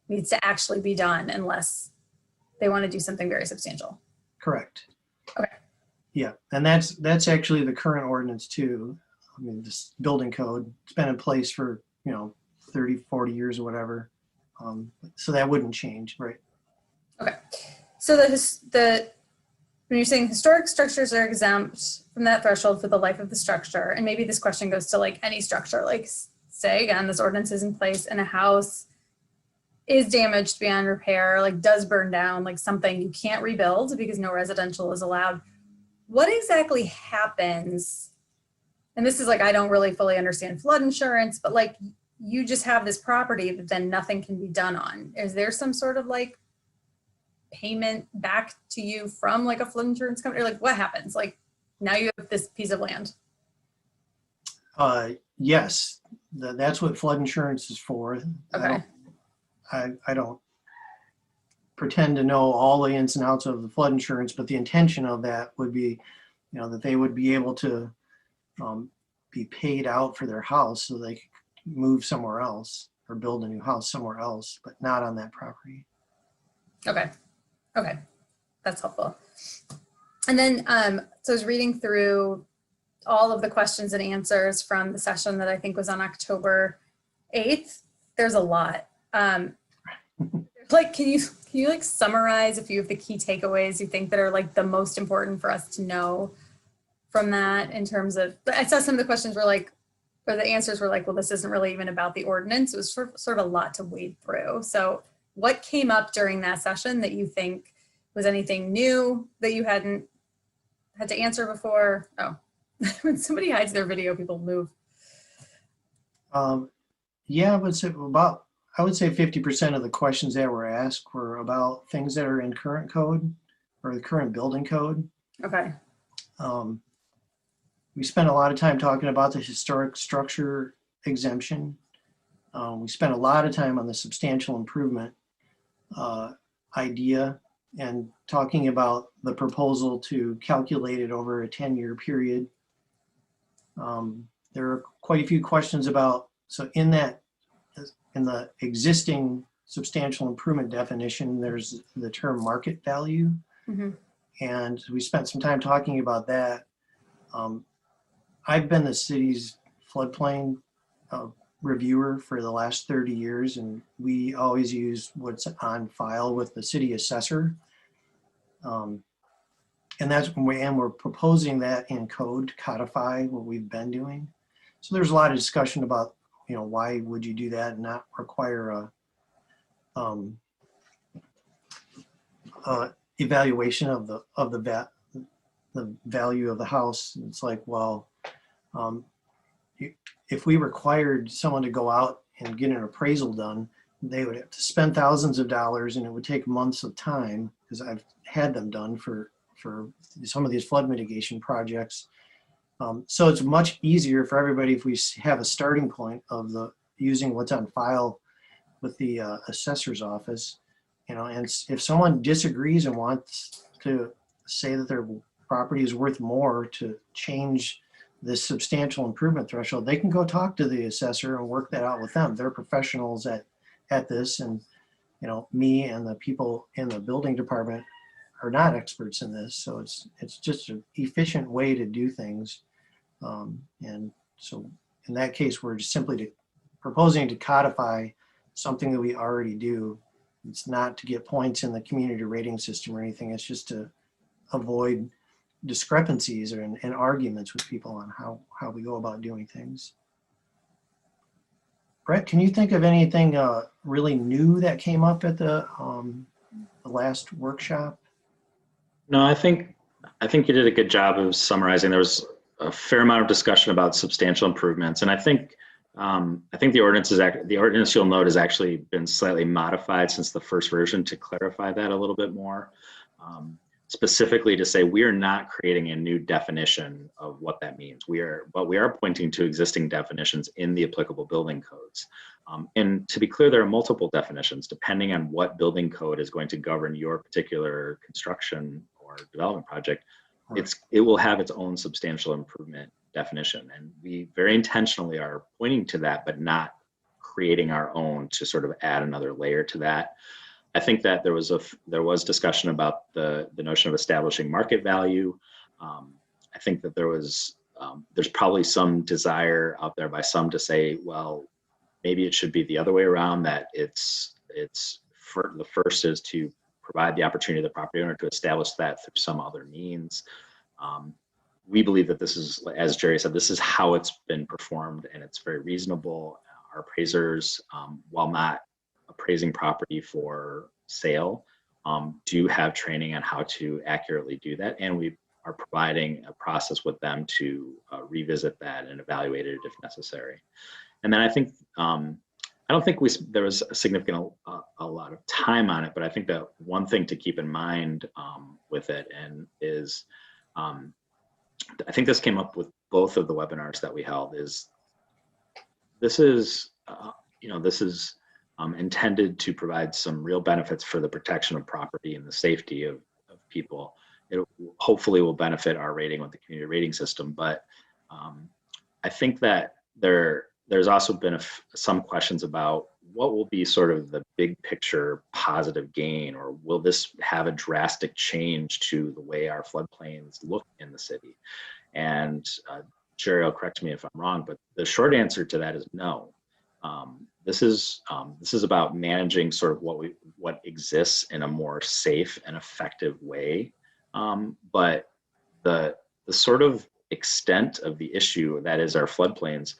needs to actually be done unless they want to do something very substantial. Correct. Okay. Yeah, and that's actually the current ordinance too. I mean, this building code, it's been in place for 30, 40 years or whatever. So that wouldn't change, right? Okay. So when you're saying historic structures are exempt from that threshold for the life of the structure, and maybe this question goes to like any structure, like say again, this ordinance is in place and a house is damaged beyond repair, like does burn down, like something you can't rebuild because no residential is allowed. What exactly happens? And this is like, I don't really fully understand flood insurance, but like you just have this property that then nothing can be done on. Is there some sort of like payment back to you from like a flood insurance company? Or like what happens? Like now you have this piece of land. Yes, that's what flood insurance is for. Okay. I don't pretend to know all the ins and outs of the flood insurance, but the intention of that would be, that they would be able to be paid out for their house so they could move somewhere else or build a new house somewhere else, but not on that property. Okay. Okay. That's helpful. And then, so I was reading through all of the questions and answers from the session that I think was on October 8th. There's a lot. Like, can you like summarize a few of the key takeaways you think that are like the most important for us to know from that, in terms of, I saw some of the questions were like, or the answers were like, well, this isn't really even about the ordinance. It was sort of a lot to wade through. So what came up during that session that you think was anything new that you hadn't had to answer before? Oh, when somebody hides their video, people move. Yeah, I would say 50% of the questions that were asked were about things that are in current code or the current building code. Okay. We spent a lot of time talking about the historic structure exemption. We spent a lot of time on the substantial improvement idea and talking about the proposal to calculate it over a 10-year period. There are quite a few questions about, so in the existing substantial improvement definition, there's the term market value. Mm-hmm. And we spent some time talking about that. I've been the city's floodplain reviewer for the last 30 years, and we always use what's on file with the city assessor. And we're proposing that in code to codify what we've been doing. So there's a lot of discussion about, why would you do that and not require a evaluation of the value of the house. It's like, well, if we required someone to go out and get an appraisal done, they would have to spend thousands of dollars, and it would take months of time, because I've had them done for some of these flood mitigation projects. So it's much easier for everybody if we have a starting point of using what's on file with the assessor's office, and if someone disagrees and wants to say that their property is worth more to change this substantial improvement threshold, they can go talk to the assessor and work that out with them. They're professionals at this, and me and the people in the building department are not experts in this, so it's just an efficient way to do things. And so in that case, we're just simply proposing to codify something that we already do. It's not to get points in the community rating system or anything. It's just to avoid discrepancies and arguments with people on how we go about doing things. Brett, can you think of anything really new that came up at the last workshop? No, I think you did a good job of summarizing. There was a fair amount of discussion about substantial improvements, and I think the ordinance you'll note has actually been slightly modified since the first version to clarify that a little bit more, specifically to say we are not creating a new definition of what that means. But we are pointing to existing definitions in the applicable building codes. And to be clear, there are multiple definitions depending on what building code is going to govern your particular construction or development project. Right. It will have its own substantial improvement definition, and we very intentionally are pointing to that, but not creating our own to sort of add another layer to that. I think that there was discussion about the notion of establishing market value. I think that there's probably some desire out there by some to say, well, maybe it should be the other way around, that the first is to provide the opportunity to the property owner to establish that through some other means. We believe that this is, as Jerry said, this is how it's been performed, and it's very reasonable. Our appraisers, while not appraising property for sale, do have training on how to accurately do that, and we are providing a process with them to revisit that and evaluate it if necessary. And then I think I don't think there was a lot of time on it, but I think that one thing to keep in mind with it is I think this came up with both of the webinars that we held, is this is intended to provide some real benefits for the protection of property and the safety of people. It hopefully will benefit our rating with the community rating system, but I think that there's also been some questions about what will be sort of the big picture positive gain, or will this have a drastic change to the way our floodplains look in the city? And Sherry will correct me if I'm wrong, but the short answer to that is no. This is about managing sort of what exists in a more safe and effective way. But the sort of extent of the issue that is our floodplains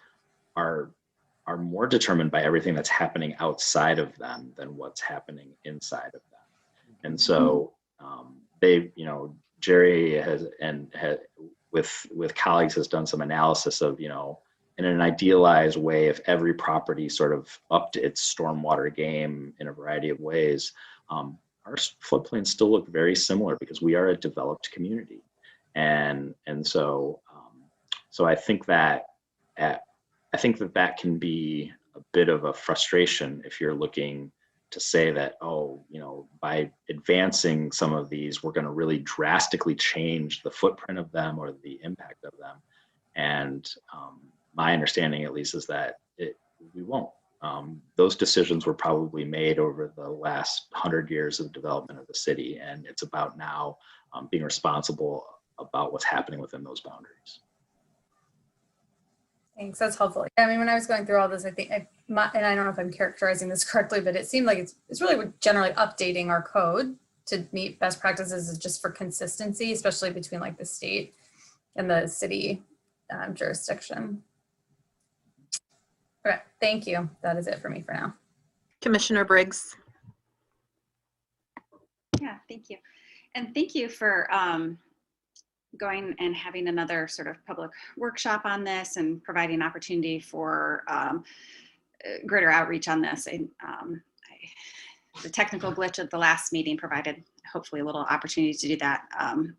are more determined by everything that's happening outside of them than what's happening inside of them. And so Jerry has with colleagues has done some analysis of, in an idealized way, if every property sort of upped its stormwater game in a variety of ways, our floodplains still look very similar because we are a developed community. And so I think that that can be a bit of a frustration if you're looking to say that, by advancing some of these, we're going to really drastically change the footprint of them or the impact of them. And my understanding, at least, is that we won't. Those decisions were probably made over the last 100 years of development of the city, and it's about now being responsible about what's happening within those boundaries. Thanks, that's helpful. I mean, when I was going through all this, I think, and I don't know if I'm characterizing this correctly, but it seemed like it's really generally updating our code to meet best practices just for consistency, especially between like the state and the city jurisdiction. Okay, thank you. That is it for me for now. Commissioner Briggs. Yeah, thank you. And thank you for going and having another sort of public workshop on this and providing an opportunity for greater outreach on this. The technical glitch at the last meeting provided hopefully a little opportunity to do that.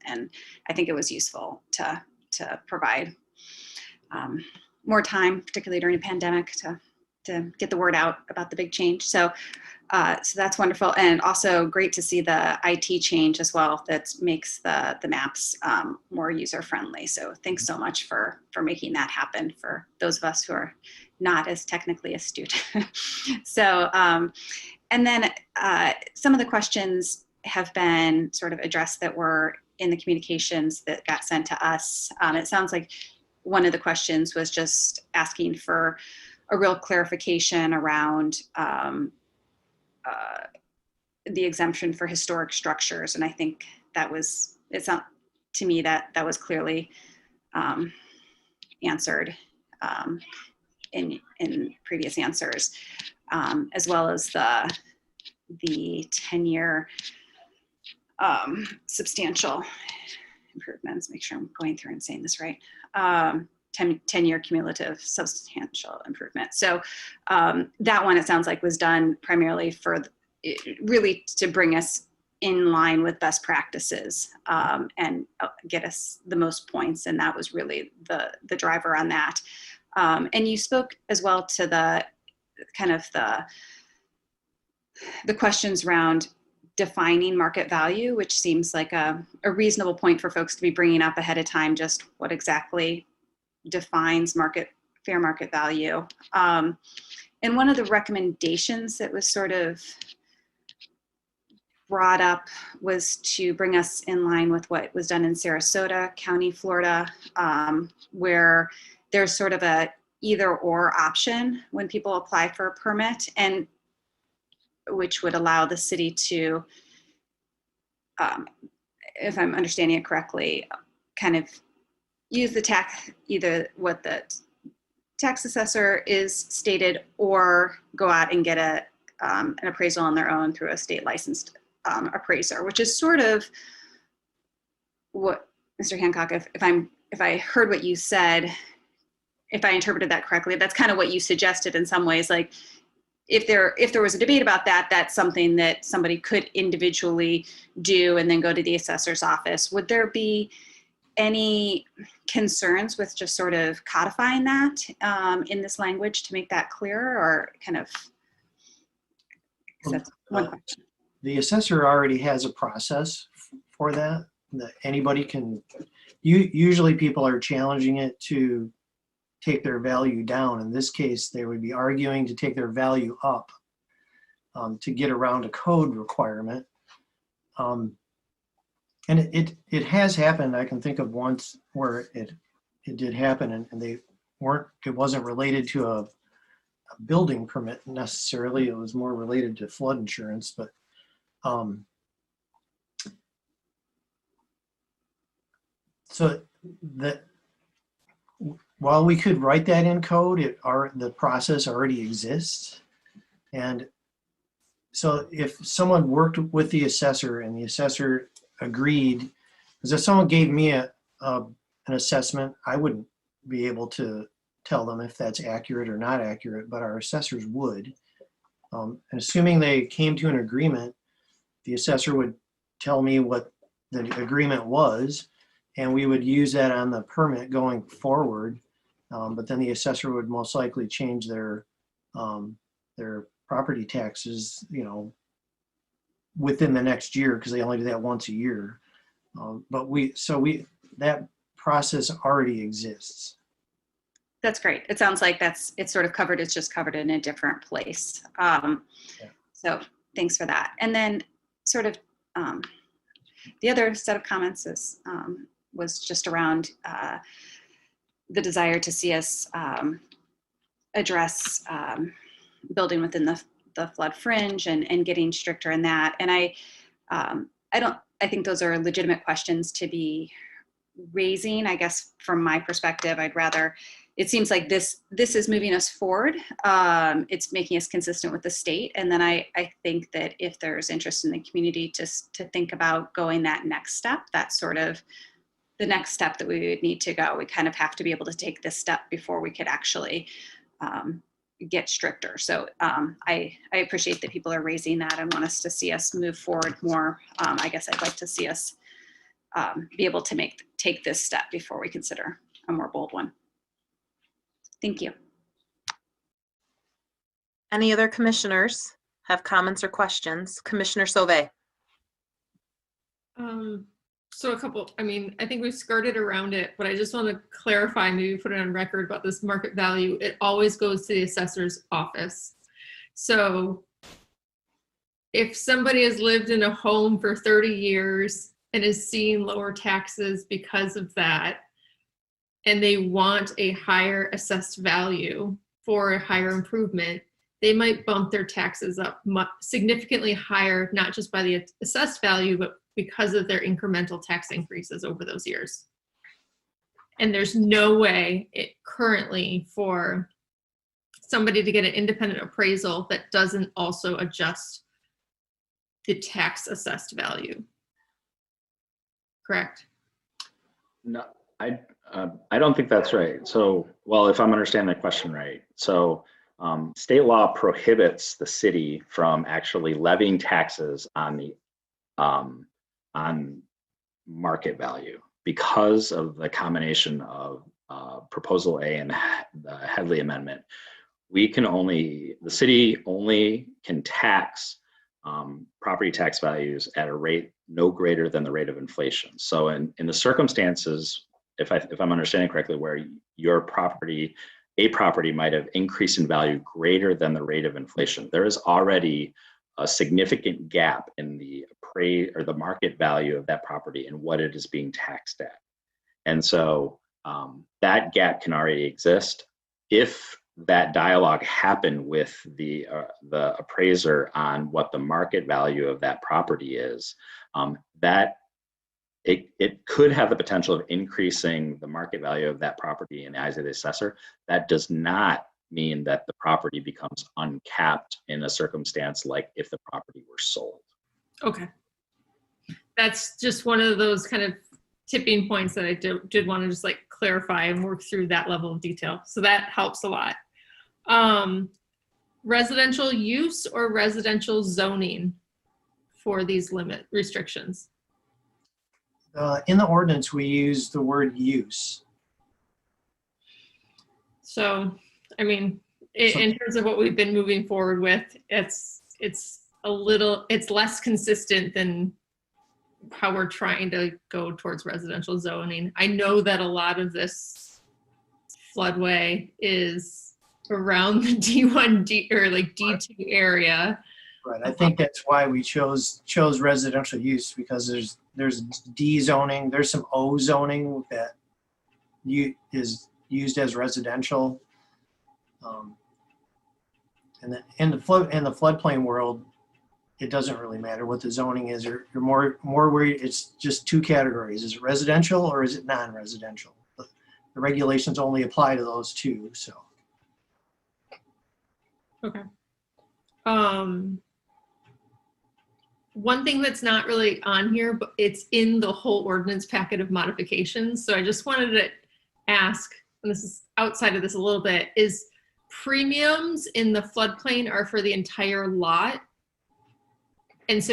And I think it was useful to provide more time, particularly during a pandemic, to get the word out about the big change. So that's wonderful. And also great to see the IT change as well that makes the maps more user-friendly. So thanks so much for making that happen for those of us who are not as technically astute. So, and then some of the questions have been sort of addressed that were in the communications that got sent to us. It sounds like one of the questions was just asking for a real clarification around the exemption for historic structures. And I think it's not to me that was clearly answered in previous answers, as well as the 10-year substantial improvements. Make sure I'm going through and saying this right. 10-year cumulative substantial improvement. So that one, it sounds like, was done primarily for really to bring us in line with best practices and get us the most points. And that was really the driver on that. And you spoke as well to the kind of the questions around defining market value, which seems like a reasonable point for folks to be bringing up ahead of time, just what exactly defines fair market value. And one of the recommendations that was sort of brought up was to bring us in line with what was done in Sarasota County, Florida, where there's sort of a either or option when people apply for a permit, and which would allow the city to, if I'm understanding it correctly, kind of use the tax, either what the tax assessor is stated, or go out and get an appraisal on their own through a state licensed appraiser, which is sort of what, Mr. Hancock, if I heard what you said, if I interpreted that correctly, that's kind of what you suggested in some ways. Like if there was a debate about that, that's something that somebody could individually do and then go to the assessor's office. Would there be any concerns with just sort of codifying that in this language to make that clearer, or kind of? That's one question. The assessor already has a process for that anybody can. Usually people are challenging it to take their value down. In this case, they would be arguing to take their value up. to get around a code requirement. And it has happened. I can think of once where it did happen, and it wasn't related to a building permit necessarily. It was more related to flood insurance, but so that while we could write that in code, the process already exists. And so if someone worked with the assessor and the assessor agreed, because if someone gave me an assessment, I wouldn't be able to tell them if that's accurate or not accurate, but our assessors would. And assuming they came to an agreement, the assessor would tell me what the agreement was, and we would use that on the permit going forward. But then the assessor would most likely change their property taxes, within the next year, because they only do that once a year. But that process already exists. That's great. It sounds like it's sort of covered. It's just covered in a different place. So thanks for that. And then sort of the other set of comments was just around the desire to see us address building within the flood fringe and getting stricter in that. And I think those are legitimate questions to be raising. I guess from my perspective, it seems like this is moving us forward. It's making us consistent with the state. And then I think that if there's interest in the community to think about going that next step, that's sort of the next step that we would need to go. We kind of have to be able to take this step before we could actually get stricter. So I appreciate that people are raising that and want us to see us move forward more. I guess I'd like to see us be able to take this step before we consider a more bold one. Thank you. Any other commissioners have comments or questions? Commissioner Sauvé. So a couple, I think we've skirted around it, but I just want to clarify, maybe put it on record about this market value. It always goes to the assessor's office. So if somebody has lived in a home for 30 years and is seeing lower taxes because of that, and they want a higher assessed value for a higher improvement, they might bump their taxes up significantly higher, not just by the assessed value, but because of their incremental tax increases over those years. And there's no way currently for somebody to get an independent appraisal that doesn't also adjust the tax assessed value. Correct? No, I don't think that's right. So, well, if I'm understanding the question right, so state law prohibits the city from actually levying taxes on the on market value because of the combination of Proposal A and the Headley Amendment. The city only can tax property tax values at a rate no greater than the rate of inflation. So in the circumstances, if I'm understanding correctly, where a property might have increased in value greater than the rate of inflation, there is already a significant gap in the market value of that property and what it is being taxed at. And so that gap can already exist. If that dialogue happened with the appraiser on what the market value of that property is, that it could have the potential of increasing the market value of that property in the eyes of the assessor. That does not mean that the property becomes uncapped in a circumstance like if the property were sold. Okay. That's just one of those kind of tipping points that I did want to just like clarify and work through that level of detail. So that helps a lot. Residential use or residential zoning for these restrictions? In the ordinance, we use the word use. So, in terms of what we've been moving forward with, it's less consistent than how we're trying to go towards residential zoning. I know that a lot of this floodway is around the D1, or like D2 area. Right. I think that's why we chose residential use, because there's D zoning, there's some O zoning that is used as residential. And in the floodplain world, it doesn't really matter what the zoning is. You're more worried. It's just two categories: is it residential or is it non-residential? The regulations only apply to those two. So. Okay. One thing that's not really on here, but it's in the whole ordinance packet of modifications. So I just wanted to ask, and this is outside of this a little bit, is premiums in the floodplain are for the entire lot? And so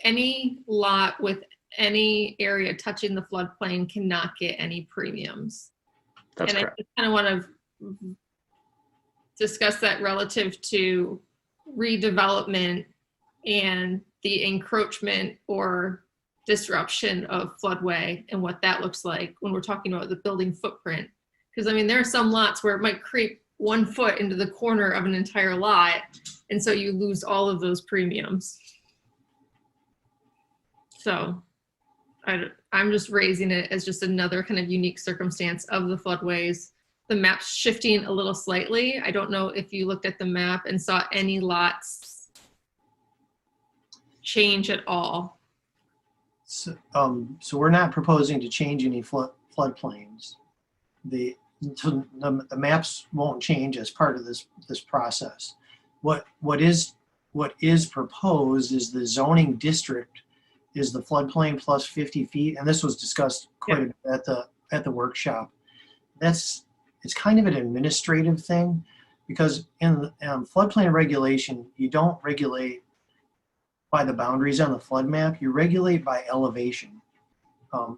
any lot with any area touching the floodplain cannot get any premiums. That's correct. I just kind of want to discuss that relative to redevelopment and the encroachment or disruption of floodway and what that looks like when we're talking about the building footprint. Because I mean, there are some lots where it might creep 1 foot into the corner of an entire lot, and so you lose all of those premiums. So I'm just raising it as just another kind of unique circumstance of the floodways. The map's shifting a little slightly. I don't know if you looked at the map and saw any lots change at all. So we're not proposing to change any floodplains. The maps won't change as part of this process. What is proposed is the zoning district is the floodplain plus 50 feet, and this was discussed quite a bit at the workshop. It's kind of an administrative thing, because in floodplain regulation, you don't regulate by the boundaries on the flood map, you regulate by elevation,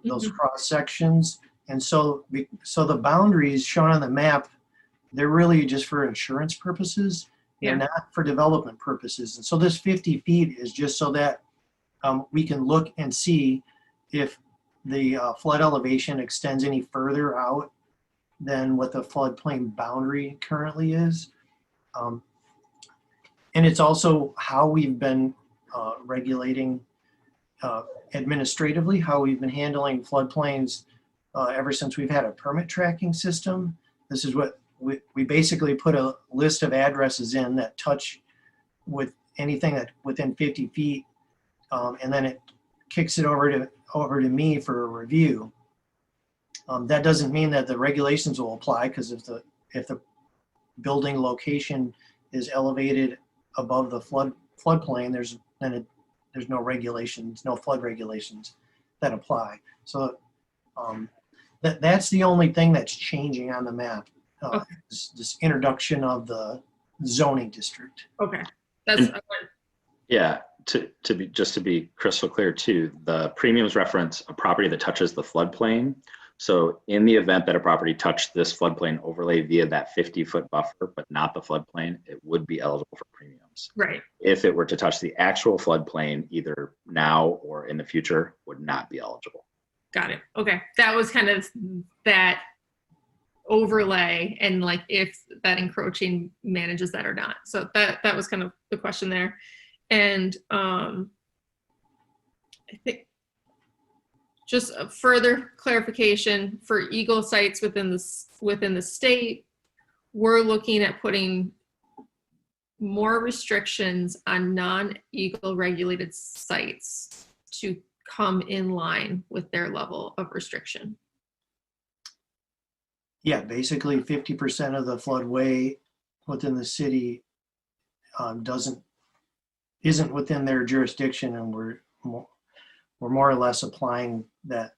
those cross sections. And so the boundaries shown on the map, they're really just for insurance purposes. They're not for development purposes. And so this 50 feet is just so that we can look and see if the flood elevation extends any further out than what the floodplain boundary currently is. And it's also how we've been regulating administratively, how we've been handling floodplains ever since we've had a permit tracking system. This is what we basically put a list of addresses in that touch with anything that within 50 feet, and then it kicks it over to me for a review. That doesn't mean that the regulations will apply, because if the building location is elevated above the floodplain, there's no regulations, no flood regulations that apply. So that's the only thing that's changing on the map. This introduction of the zoning district. Okay, that's to be crystal clear too. The premiums reference a property that touches the floodplain. So in the event that a property touched this floodplain overlay via that 50-foot buffer, but not the floodplain, it would be eligible for premiums. Right. If it were to touch the actual floodplain, either now or in the future, would not be eligible. Got it. Okay. That was kind of that overlay, and like if that encroaching manages that or not. So that was kind of the question there. And I think just a further clarification for Eagle sites within the state, we're looking at putting more restrictions on non-Eagle regulated sites to come in line with their level of restriction. Yeah, basically 50% of the floodway within the city isn't within their jurisdiction, and we're more or less applying that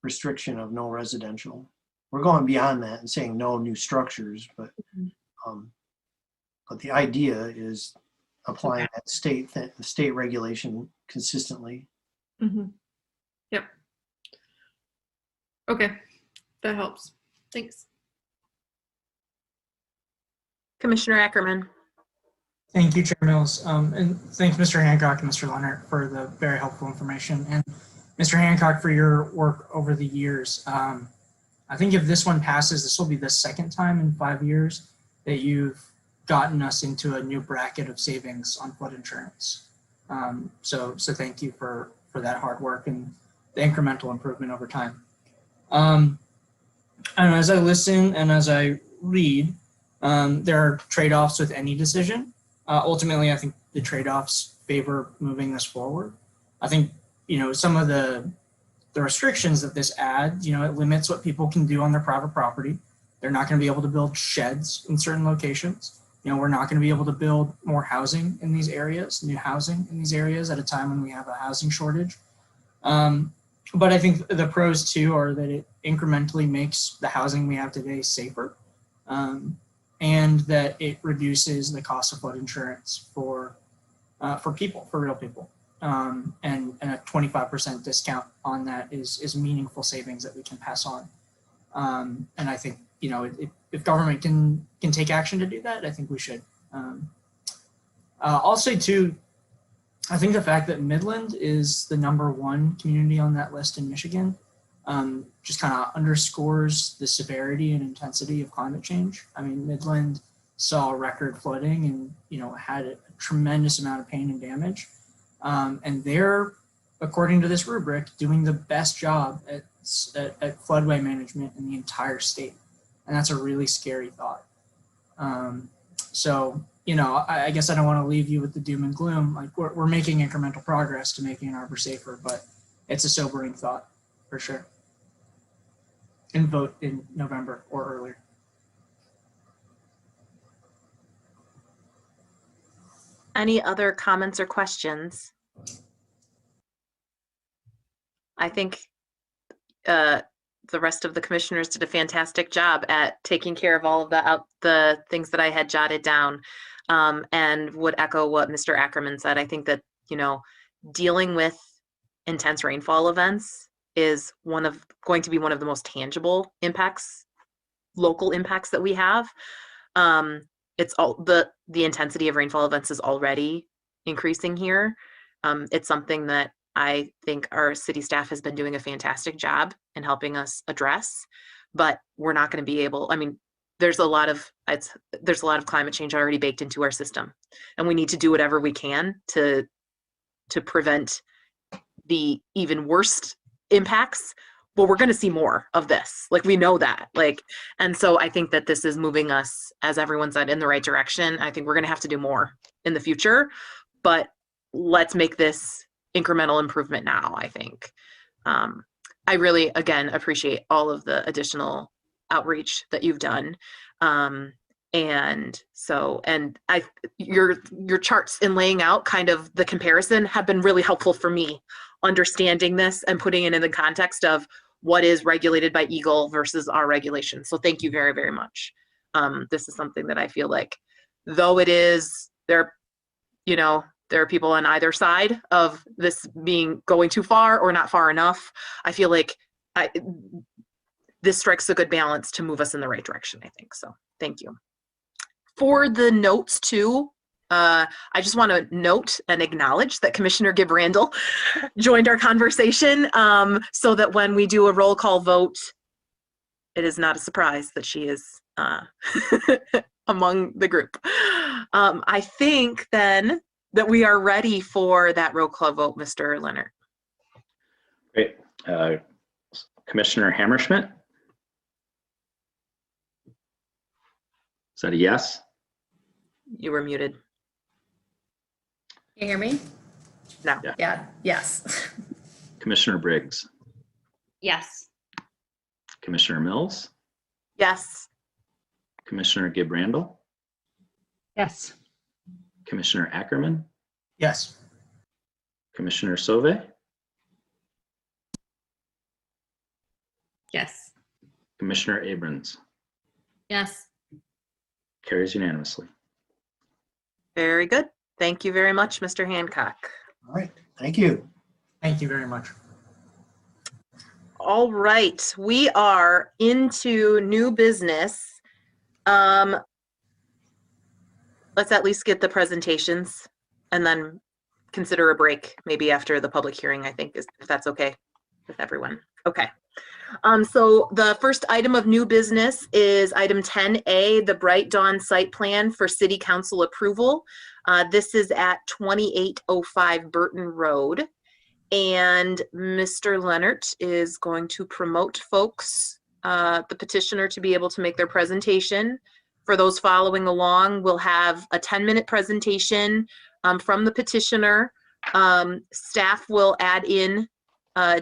restriction of no residential. We're going beyond that and saying no new structures, but the idea is applying that state regulation consistently. Mm-hmm. Yep. Okay, that helps. Thanks. Commissioner Ackerman. Thank you, Chair Mills. And thanks, Mr. Hancock and Mr. Leonard, for the very helpful information. And Mr. Hancock, for your work over the years. I think if this one passes, this will be the second time in 5 years that you've gotten us into a new bracket of savings on flood insurance. So thank you for that hard work and the incremental improvement over time. And as I listen and as I read, there are trade-offs with any decision. Ultimately, I think the trade-offs favor moving this forward. I think, some of the restrictions that this adds, it limits what people can do on their private property. They're not going to be able to build sheds in certain locations. We're not going to be able to build more housing in these areas, new housing in these areas at a time when we have a housing shortage. But I think the pros too are that it incrementally makes the housing we have today safer, and that it reduces the cost of flood insurance for people, for real people. And a 25% discount on that is meaningful savings that we can pass on. And I think, if government can take action to do that, I think we should. I'll say too, I think the fact that Midland is the #1 community on that list in Michigan just kind of underscores the severity and intensity of climate change. I mean, Midland saw record flooding and, had a tremendous amount of pain and damage. And they're, according to this rubric, doing the best job at floodway management in the entire state. And that's a really scary thought. So, I guess I don't want to leave you with the doom and gloom. Like we're making incremental progress to making Ann Arbor safer, but it's a sobering thought for sure. And vote in November or earlier. Any other comments or questions? I think the rest of the commissioners did a fantastic job at taking care of all of the things that I had jotted down, and would echo what Mr. Ackerman said. I think that, dealing with intense rainfall events is going to be one of the most tangible impacts, local impacts that we have. It's all the intensity of rainfall events is already increasing here. It's something that I think our city staff has been doing a fantastic job in helping us address, but we're not going to be able, there's a lot of climate change already baked into our system, and we need to do whatever we can to prevent the even worst impacts. But we're going to see more of this. We know that. And so I think that this is moving us, as everyone said, in the right direction. I think we're going to have to do more in the future, but let's make this incremental improvement now, I think. I really, again, appreciate all of the additional outreach that you've done. Your charts in laying out kind of the comparison have been really helpful for me, understanding this and putting it in the context of what is regulated by Eagle versus our regulation. So thank you very, very much. This is something that I feel like, though it is, there are people on either side of this going too far or not far enough. I feel like this strikes a good balance to move us in the right direction, I think. So thank you. For the notes too, I just want to note and acknowledge that Commissioner Gibb Randall joined our conversation, so that when we do a roll call vote, it is not a surprise that she is among the group. I think then that we are ready for that roll call vote, Mr. Leonard. Great. Commissioner Hammerschmidt? Is that a yes? You were muted. Can you hear me? No. Yeah. Yes. Commissioner Briggs? Yes. Commissioner Mills? Yes. Commissioner Gibb Randall? Yes. Commissioner Ackerman? Yes. Commissioner Sauvé? Yes. Commissioner Abrams? Yes. Carries unanimously. Very good. Thank you very much, Mr. Hancock. All right, thank you. Thank you very much. All right, we are into new business. Let's at least get the presentations and then consider a break maybe after the public hearing, I think, if that's okay with everyone. Okay. So the first item of new business is item 10A, the Bright Dawn site plan for city council approval. This is at 2805 Burton Road. And Mr. Leonard is going to promote folks, the petitioner, to be able to make their presentation. For those following along, we'll have a 10-minute presentation from the petitioner. Staff will add in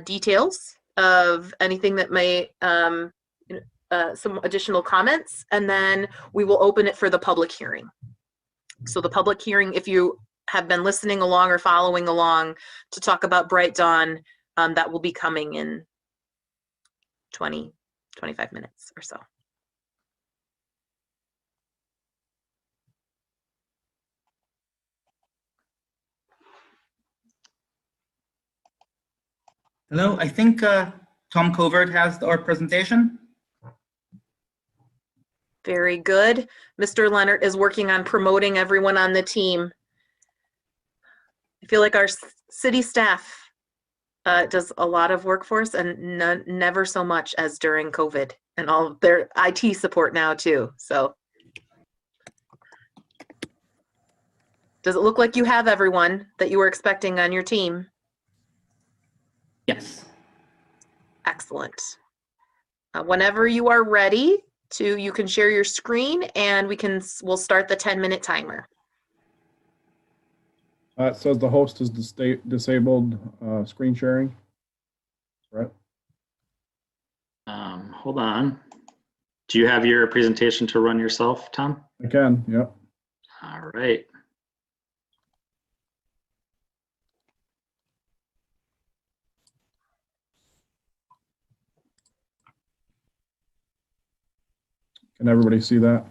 details of anything that may, some additional comments, and then we will open it for the public hearing. So the public hearing, if you have been listening along or following along to talk about Bright Dawn, that will be coming in 20, 25 minutes or so. Hello, I think Tom Covert has our presentation. Very good. Mr. Leonard is working on promoting everyone on the team. I feel like our city staff does a lot of work for us, and never so much as during COVID, and all of their IT support now too. So does it look like you have everyone that you were expecting on your team? Yes. Excellent. Whenever you are ready you can share your screen, and we'll start the 10-minute timer. It says the host is disabled screen sharing. Right. Hold on. Do you have your presentation to run yourself, Tom? I can, yep. All right. Can everybody see that?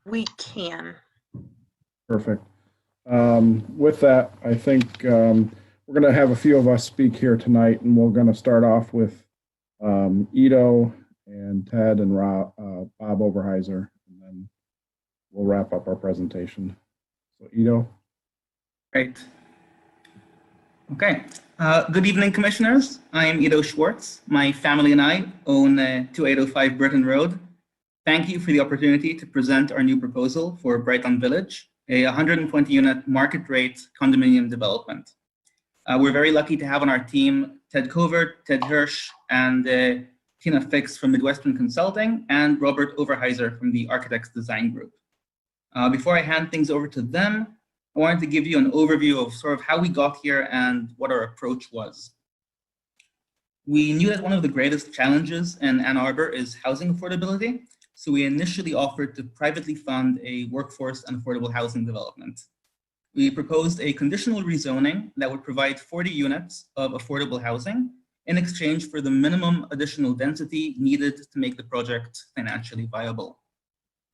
We can. Perfect. With that, I think we're going to have a few of us speak here tonight, and we're going to start off with Ido and Ted and Bob Overheiser, and then we'll wrap up our presentation. So Ido. Great. Okay. Good evening, commissioners. I'm Ido Schwartz. My family and I own 2805 Burton Road. Thank you for the opportunity to present our new proposal for Bright Dawn Village, a 120-unit market rate condominium development. We're very lucky to have on our team Ted Covert, Ted Hirsch, and Tina Fix from Midwestern Consulting, and Robert Overheiser from the Architects Design Group. Before I hand things over to them, I wanted to give you an overview of sort of how we got here and what our approach was. We knew that one of the greatest challenges in Ann Arbor is housing affordability, so we initially offered to privately fund a workforce and affordable housing development. We proposed a conditional rezoning that would provide 40 units of affordable housing in exchange for the minimum additional density needed to make the project financially viable.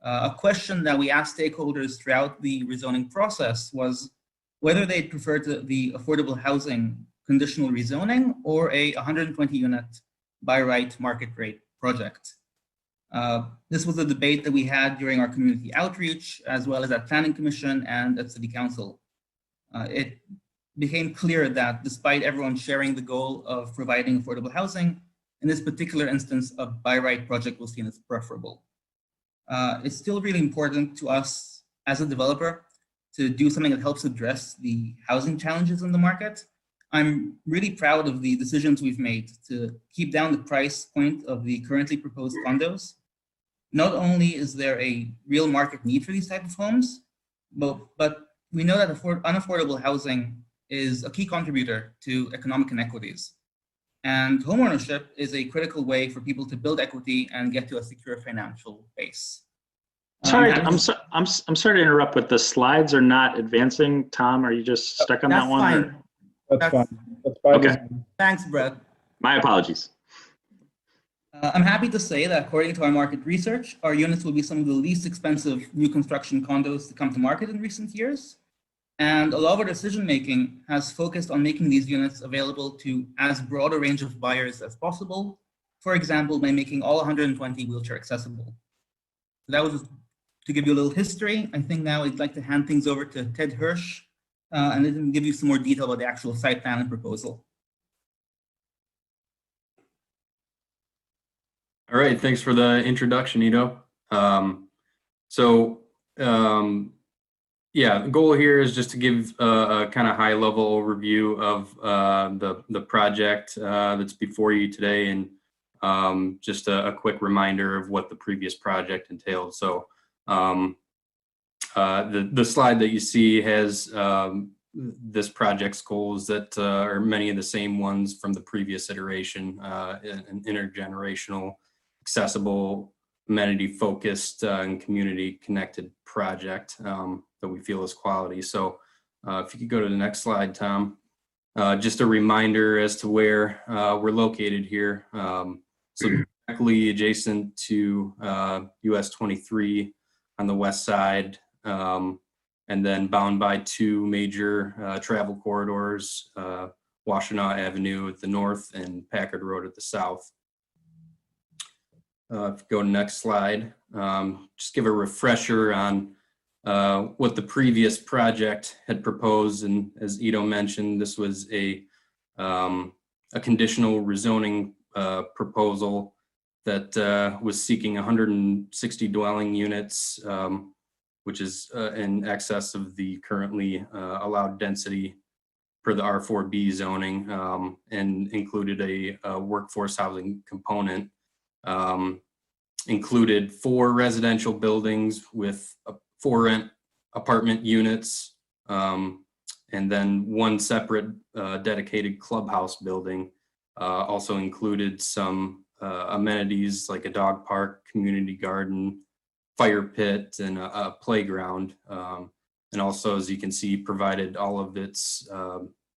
A question that we asked stakeholders throughout the rezoning process was whether they'd prefer the affordable housing conditional rezoning or a 120-unit by right market rate project. This was a debate that we had during our community outreach, as well as at Planning Commission and at City Council. It became clear that despite everyone sharing the goal of providing affordable housing, in this particular instance, a by right project was seen as preferable. It's still really important to us as a developer to do something that helps address the housing challenges in the market. I'm really proud of the decisions we've made to keep down the price point of the currently proposed condos. Not only is there a real market need for these type of homes, but we know that unaffordable housing is a key contributor to economic inequities. And homeownership is a critical way for people to build equity and get to a secure financial base. Sorry, I'm sorry to interrupt, but the slides are not advancing. Tom, are you just stuck on that one? Fine. That's fine. That's fine. Okay. Thanks, Brett. My apologies. I'm happy to say that according to our market research, our units will be some of the least expensive new construction condos to come to market in recent years. And a lot of our decision-making has focused on making these units available to as broad a range of buyers as possible. For example, by making all 120 wheelchair accessible. So that was to give you a little history. I think now I'd like to hand things over to Ted Hirsch and then give you some more detail about the actual site plan and proposal. All right, thanks for the introduction, Ido. Yeah, the goal here is just to give a kind of high level overview of the project that's before you today, and just a quick reminder of what the previous project entailed. So the slide that you see has this project's goals that are many of the same ones from the previous iteration, an intergenerational, accessible, amenity focused and community connected project that we feel is quality. So if you could go to the next slide, Tom. Just a reminder as to where we're located here. So directly adjacent to US 23 on the west side, and then bound by two major travel corridors, Washtenaw Avenue at the north and Packard Road at the south. If you go to the next slide, just give a refresher on what the previous project had proposed. And as Ido mentioned, this was a conditional rezoning proposal that was seeking 160 dwelling units, which is in excess of the currently allowed density per the R4B zoning, and included a workforce housing component. Included 4 residential buildings with 4 rent apartment units, and then 1 separate dedicated clubhouse building. Also included some amenities like a dog park, community garden, fire pit, and a playground. And also, as you can see, provided all of its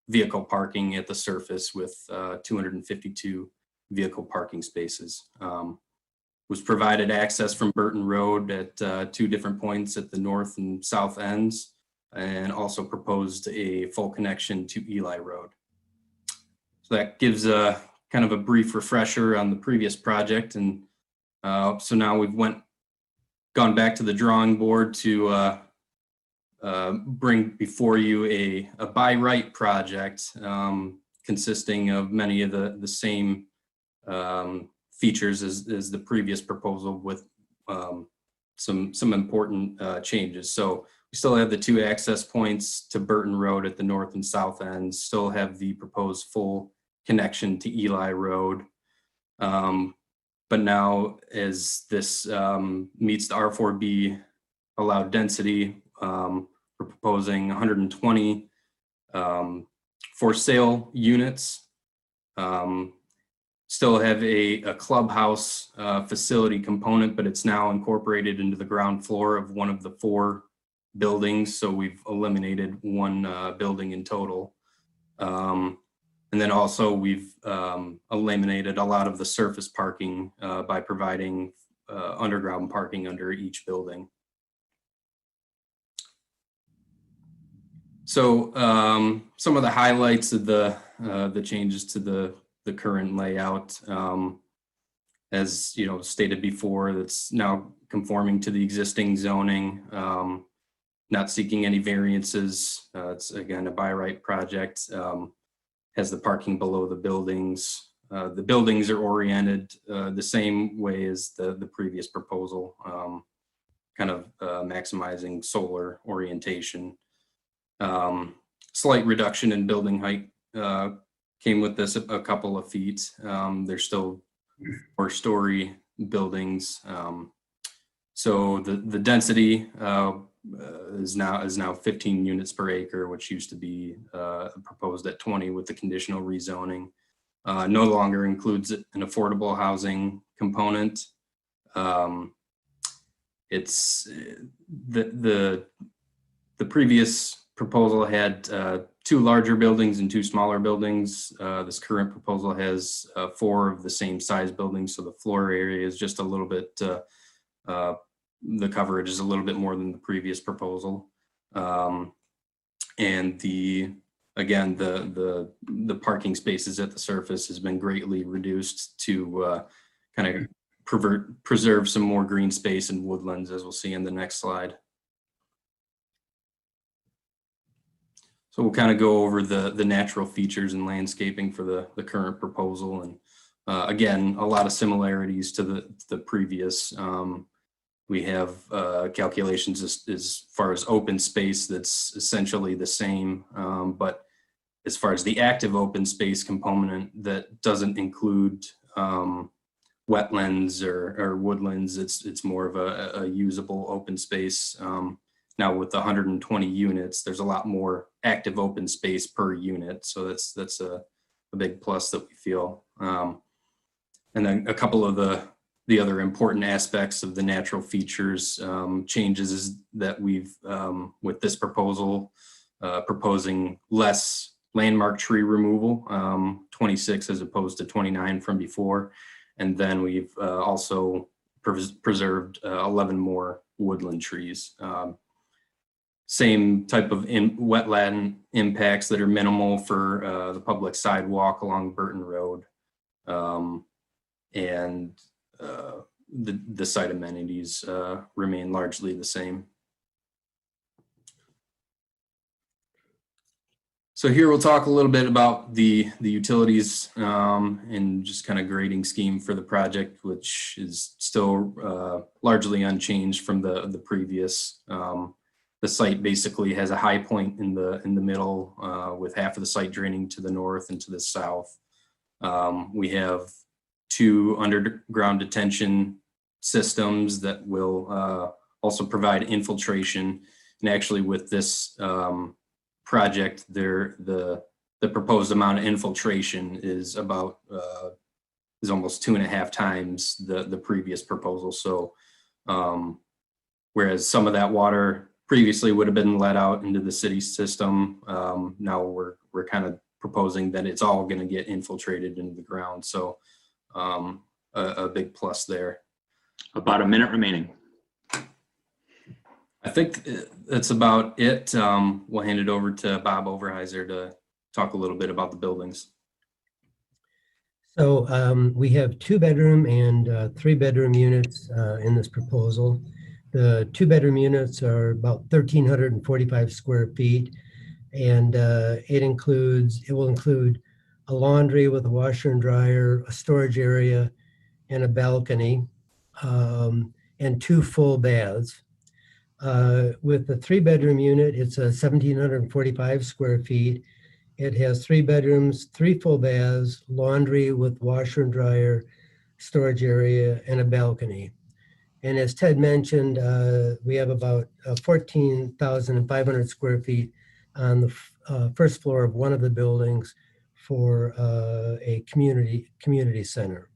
vehicle parking at the surface with 252 vehicle parking spaces. Was provided access from Burton Road at 2 different points at the north and south ends, and also proposed a full connection to Eli Road. So that gives a kind of a brief refresher on the previous project. And so now we've gone back to the drawing board to bring before you a by right project consisting of many of the same features as the previous proposal, with some important changes. So we still have the 2 access points to Burton Road at the north and south ends, still have the proposed full connection to Eli Road. But now, as this meets the R4B allowed density, we're proposing 120 for sale units. Still have a clubhouse facility component, but it's now incorporated into the ground floor of one of the 4 buildings. So we've eliminated 1 building in total. And then also we've eliminated a lot of the surface parking by providing underground parking under each building. So some of the highlights of the changes to the current layout, as you know, stated before, that's now conforming to the existing zoning, not seeking any variances. It's again a by right project. Has the parking below the buildings. The buildings are oriented the same way as the previous proposal, kind of maximizing solar orientation. Slight reduction in building height came with this a couple of feet. They're still 4-story buildings. So the density is now 15 units per acre, which used to be proposed at 20 with the conditional rezoning. No longer includes an affordable housing component. It's the previous proposal had 2 larger buildings and 2 smaller buildings. This current proposal has 4 of the same size buildings, so the floor area is just a little bit, the coverage is a little bit more than the previous proposal. And the parking spaces at the surface has been greatly reduced to kind of preserve some more green space and woodlands, as we'll see in the next slide. So we'll kind of go over the natural features and landscaping for the current proposal, and again, a lot of similarities to the previous. We have calculations as far as open space that's essentially the same, but as far as the active open space component that doesn't include wetlands or woodlands, it's more of a usable open space. Now with the 120 units, there's a lot more active open space per unit, so that's a big plus that we feel. And then a couple of the other important aspects of the natural features changes is that we've, with this proposal, proposing less landmark tree removal, 26 as opposed to 29 from before. And then we've also preserved 11 more woodland trees. Same type of wetland impacts that are minimal for the public sidewalk along Burton Road. And the site amenities remain largely the same. So here we'll talk a little bit about the utilities and just kind of grading scheme for the project, which is still largely unchanged from the previous. The site basically has a high point in the middle with half of the site draining to the north and to the south. We have 2 underground detention systems that will also provide infiltration. And actually with this project, the proposed amount of infiltration is about is almost 2.5 times the previous proposal. So whereas some of that water previously would have been let out into the city system, now we're kind of proposing that it's all going to get infiltrated into the ground. So a big plus there. About a minute remaining. I think that's about it. We'll hand it over to Bob Overheiser to talk a little bit about the buildings. So we have 2-bedroom and 3-bedroom units in this proposal. The 2-bedroom units are about 1,345 square feet, and it will include a laundry with a washer and dryer, a storage area, and a balcony, and 2 full baths. With the 3-bedroom unit, it's 1,745 square feet. It has 3 bedrooms, 3 full baths, laundry with washer and dryer, storage area, and a balcony. And as Ted mentioned, we have about 14,500 square feet on the first floor of one of the buildings for a community center.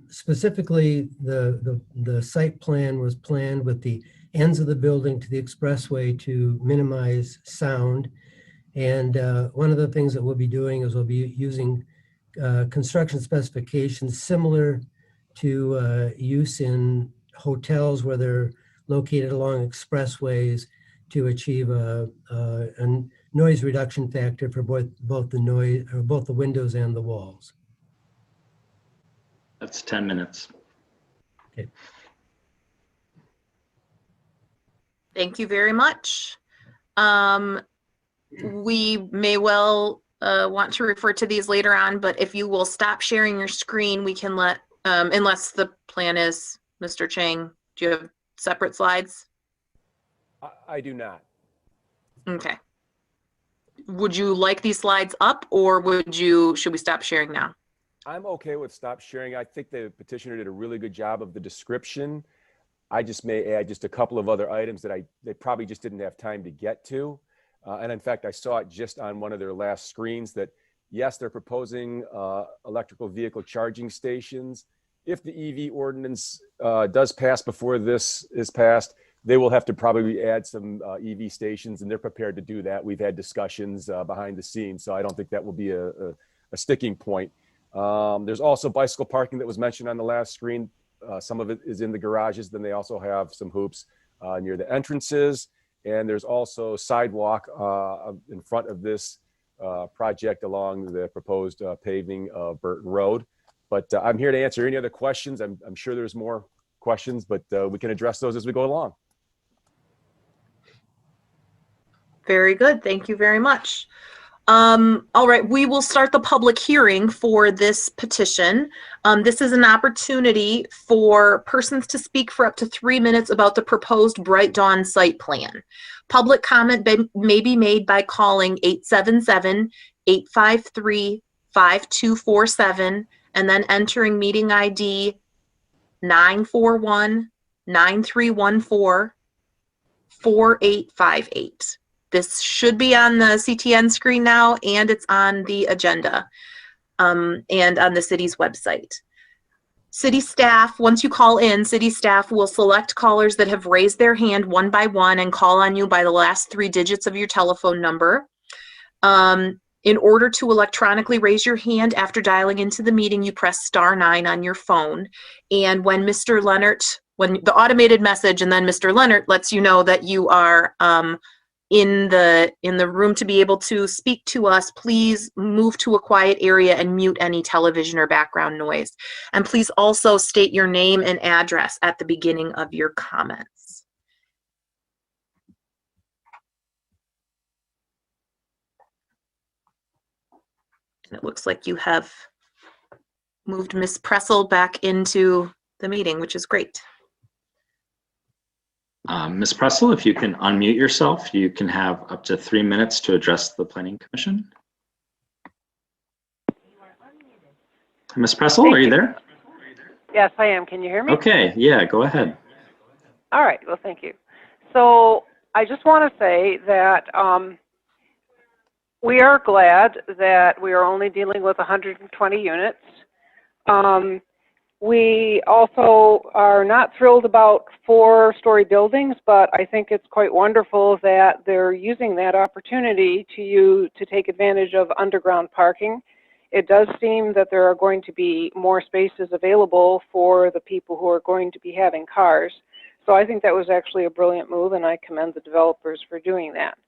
Specifically, the site plan was planned with the ends of the building to the expressway to minimize sound. And one of the things that we'll be doing is we'll be using construction specifications similar to use in hotels where they're located along expressways to achieve a noise reduction factor for both the windows and the walls. That's 10 minutes. Okay. Thank you very much. We may well want to refer to these later on, but if you will stop sharing your screen, we can let, unless the plan is, Mr. Chang, do you have separate slides? I do not. Okay. Would you like these slides up, or should we stop sharing now? I'm okay with stop sharing. I think the petitioner did a really good job of the description. I just may add just a couple of other items that they probably just didn't have time to get to. And in fact, I saw it just on one of their last screens that, yes, they're proposing electrical vehicle charging stations. If the EV ordinance does pass before this is passed, they will have to probably add some EV stations, and they're prepared to do that. We've had discussions behind the scenes, so I don't think that will be a sticking point. There's also bicycle parking that was mentioned on the last screen. Some of it is in the garages. Then they also have some hoops near the entrances. And there's also sidewalk in front of this project along the proposed paving of Burton Road. But I'm here to answer any other questions. I'm sure there's more questions, but we can address those as we go along. Very good. Thank you very much. All right, we will start the public hearing for this petition. This is an opportunity for persons to speak for up to 3 minutes about the proposed Bright Dawn site plan. Public comment may be made by calling 877-853-5247 and then entering meeting ID 941-9314-4858. This should be on the CTN screen now, and it's on the agenda and on the city's website. City staff, once you call in, city staff will select callers that have raised their hand one by one and call on you by the last 3 digits of your telephone number. In order to electronically raise your hand after dialing into the meeting, you press *9 on your phone. And when Mr. Leonard, when the automated message and then Mr. Leonard lets you know that you are in the room to be able to speak to us, please move to a quiet area and mute any television or background noise. And please also state your name and address at the beginning of your comments. And it looks like you have moved Ms. Pressel back into the meeting, which is great. Ms. Pressel, if you can unmute yourself, you can have up to 3 minutes to address the Planning Commission. Ms. Pressel, are you there? Yes, I am. Can you hear me? Okay, yeah, go ahead. All right. Well, thank you. So I just want to say that we are glad that we are only dealing with 120 units. We also are not thrilled about 4-story buildings, but I think it's quite wonderful that they're using that opportunity to take advantage of underground parking. It does seem that there are going to be more spaces available for the people who are going to be having cars. So I think that was actually a brilliant move, and I commend the developers for doing that.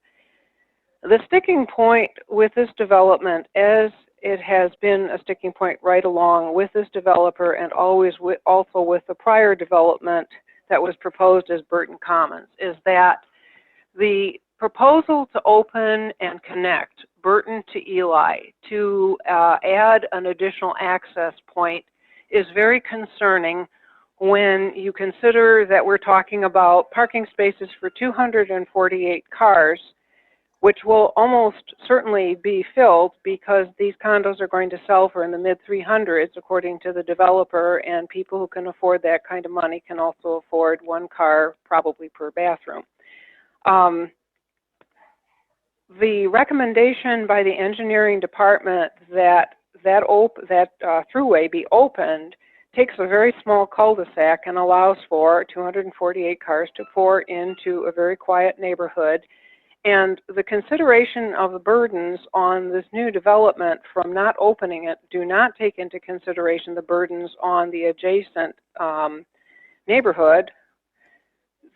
The sticking point with this development, as it has been a sticking point right along with this developer and always also with the prior development that was proposed as Burton Commons, is that the proposal to open and connect Burton to Eli to add an additional access point is very concerning when you consider that we're talking about parking spaces for 248 cars, which will almost certainly be filled because these condos are going to sell for in the mid-300s according to the developer, and people who can afford that kind of money can also afford 1 car probably per bathroom. The recommendation by the engineering department that throughway be opened takes a very small cul-de-sac and allows for 248 cars to pour into a very quiet neighborhood. And the consideration of the burdens on this new development from not opening it do not take into consideration the burdens on the adjacent neighborhood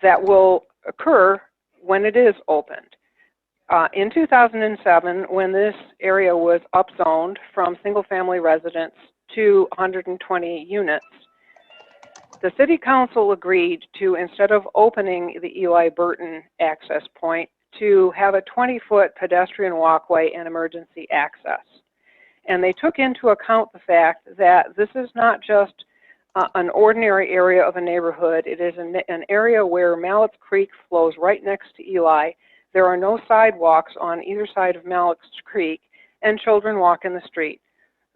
that will occur when it is opened. In 2007, when this area was upzoned from single-family residence to 120 units, the City Council agreed to, instead of opening the Eli Burton access point, to have a 20-foot pedestrian walkway and emergency access. And they took into account the fact that this is not just an ordinary area of a neighborhood. It is an area where Mallett's Creek flows right next to Eli. There are no sidewalks on either side of Mallett's Creek, and children walk in the street.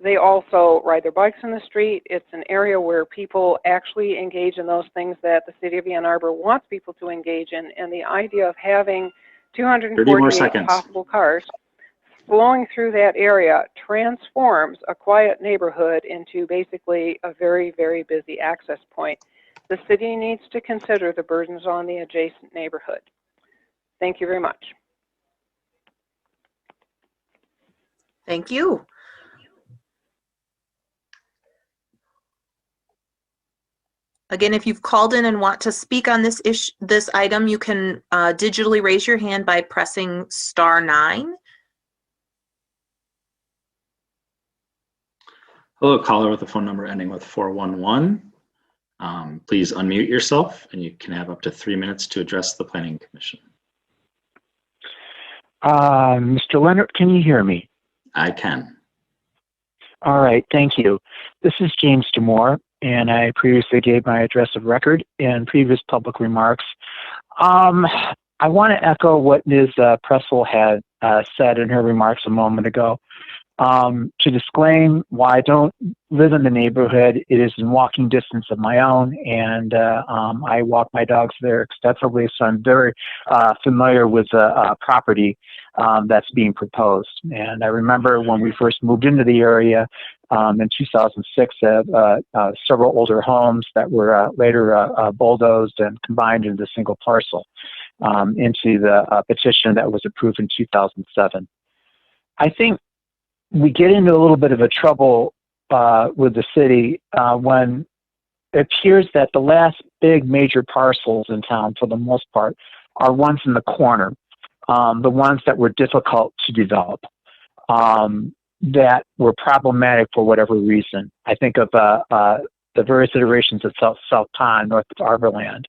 They also ride their bikes in the street. It's an area where people actually engage in those things that the City of Ann Arbor wants people to engage in, and the idea of having 248 possible cars flowing through that area transforms a quiet neighborhood into basically a very, very busy access point. The city needs to consider the burdens on the adjacent neighborhood. Thank you very much. Thank you. Again, if you've called in and want to speak on this item, you can digitally raise your hand by pressing *9. Hello, caller with a phone number ending with 411. Please unmute yourself and you can have up to 3 minutes to address the Planning Commission. Mr. Leonard, can you hear me? I can. All right, thank you. This is James DeMore, and I previously gave my address of record in previous public remarks. I want to echo what Ms. Pressel had said in her remarks a moment ago. To disclaim why I don't live in the neighborhood, it is in walking distance of my own, and I walk my dogs there extensively, so I'm very familiar with the property that's being proposed. And I remember when we first moved into the area in 2006, several older homes that were later bulldozed and combined into a single parcel into the petition that was approved in 2007. I think we get into a little bit of a trouble with the city when it appears that the last big major parcels in town, for the most part, are ones in the corner, the ones that were difficult to develop, that were problematic for whatever reason. I think of the various iterations of South Pond, north of Arborland.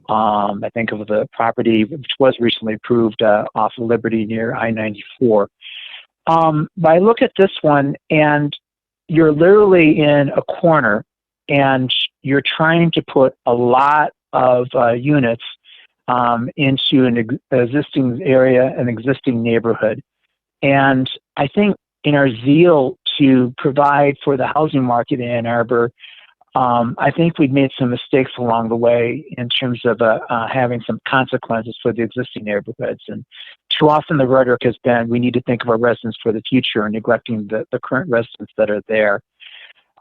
I think of the property which was recently approved off of Liberty near I-94. But I look at this one, and you're literally in a corner, and you're trying to put a lot of units into an existing area, an existing neighborhood. And I think in our zeal to provide for the housing market in Ann Arbor, I think we've made some mistakes along the way in terms of having some consequences for the existing neighborhoods. And too often the rhetoric has been, we need to think of our residents for the future and neglecting the current residents that are there.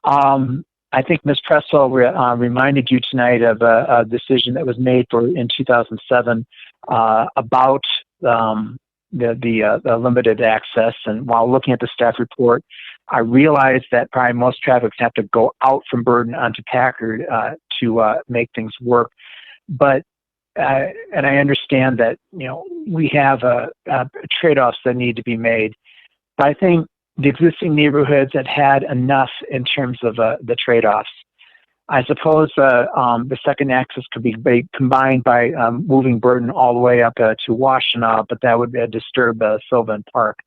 I think Ms. Pressel reminded you tonight of a decision that was made in 2007 about the limited access. And while looking at the staff report, I realized that probably most traffic have to go out from Burden onto Packard to make things work. But and I understand that we have trade-offs that need to be made. But I think the existing neighborhoods have had enough in terms of the trade-offs. I suppose the second axis could be combined by moving Burden all the way up to Washtenaw, but that would disturb Sylvan Park.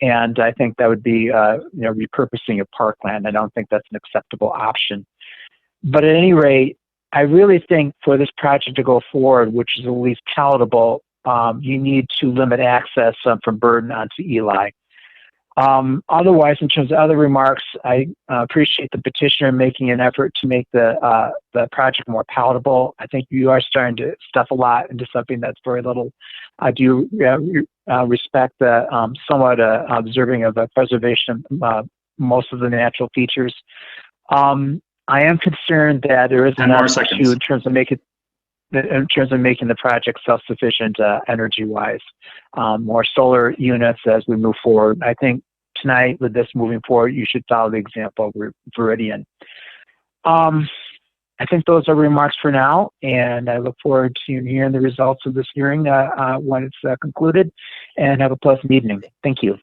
And I think that would be repurposing of parkland. I don't think that's an acceptable option. But at any rate, I really think for this project to go forward, which is at least palatable, you need to limit access from Burden onto Eli. Otherwise, in terms of other remarks, I appreciate the petitioner making an effort to make the project more palatable. I think you are starting to stuff a lot into something that's very little. I do respect the somewhat observing of the preservation of most of the natural features. I am concerned that there is another issue in terms of making the project self-sufficient energy-wise. More solar units as we move forward. I think tonight with this moving forward, you should follow the example of Viridian. I think those are remarks for now, and I look forward to hearing the results of this hearing when it's concluded, and have a pleasant evening. Thank you.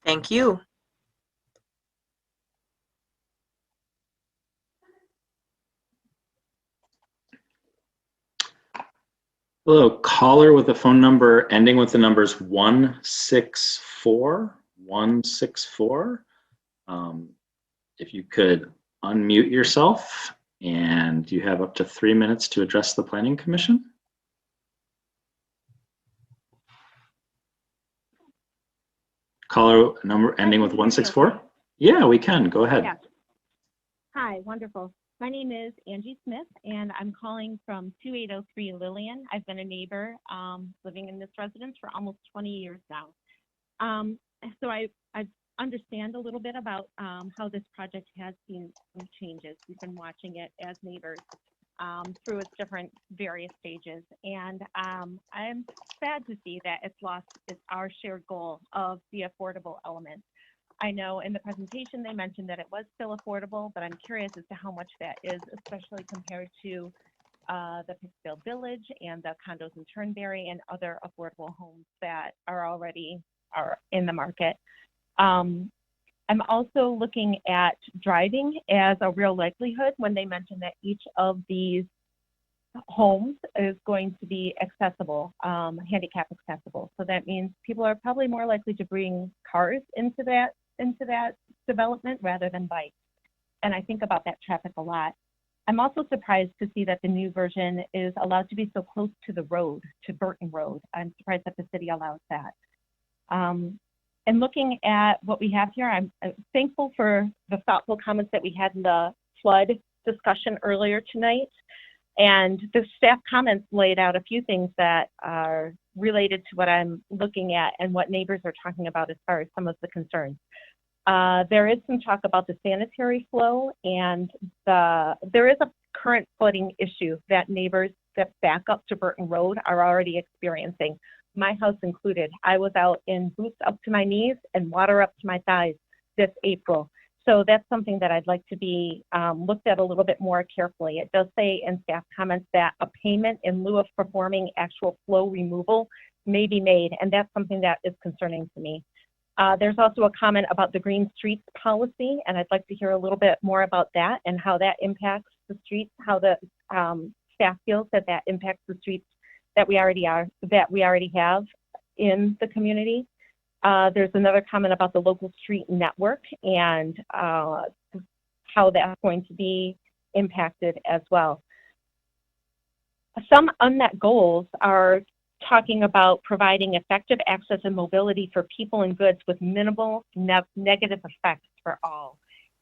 Thank you. Hello, caller with a phone number ending with the numbers 164. 164. If you could unmute yourself, and you have up to 3 minutes to address the Planning Commission. Caller number ending with 164. Yeah, we can. Go ahead. Yeah. Hi, wonderful. My name is Angie Smith, and I'm calling from 2803 Lillian. I've been a neighbor living in this residence for almost 20 years now. So I understand a little bit about how this project has seen some changes. We've been watching it as neighbors through its different various stages. And I'm sad to see that it's lost our shared goal of the affordable element. I know in the presentation they mentioned that it was still affordable, but I'm curious as to how much that is, especially compared to the Pittsfield Village and the condos in Turnberry and other affordable homes that are already in the market. I'm also looking at driving as a real likelihood when they mentioned that each of these homes is going to be accessible, handicap accessible. So that means people are probably more likely to bring cars into that development rather than bikes. And I think about that traffic a lot. I'm also surprised to see that the new version is allowed to be so close to the road, to Burton Road. I'm surprised that the city allows that. And looking at what we have here, I'm thankful for the thoughtful comments that we had in the flood discussion earlier tonight. And the staff comments laid out a few things that are related to what I'm looking at and what neighbors are talking about as far as some of the concerns. There is some talk about the sanitary flow, and there is a current flooding issue that neighbors that back up to Burton Road are already experiencing, my house included. I was out in boots up to my knees and water up to my thighs this April. So that's something that I'd like to be looked at a little bit more carefully. It does say in staff comments that a payment in lieu of performing actual flow removal may be made, and that's something that is concerning to me. There's also a comment about the Green Streets policy, and I'd like to hear a little bit more about that and how that impacts the streets, how the staff feels that that impacts the streets that we already have in the community. There's another comment about the local street network and how that's going to be impacted as well. Some unmet goals are talking about providing effective access and mobility for people and goods with minimal negative effects for all.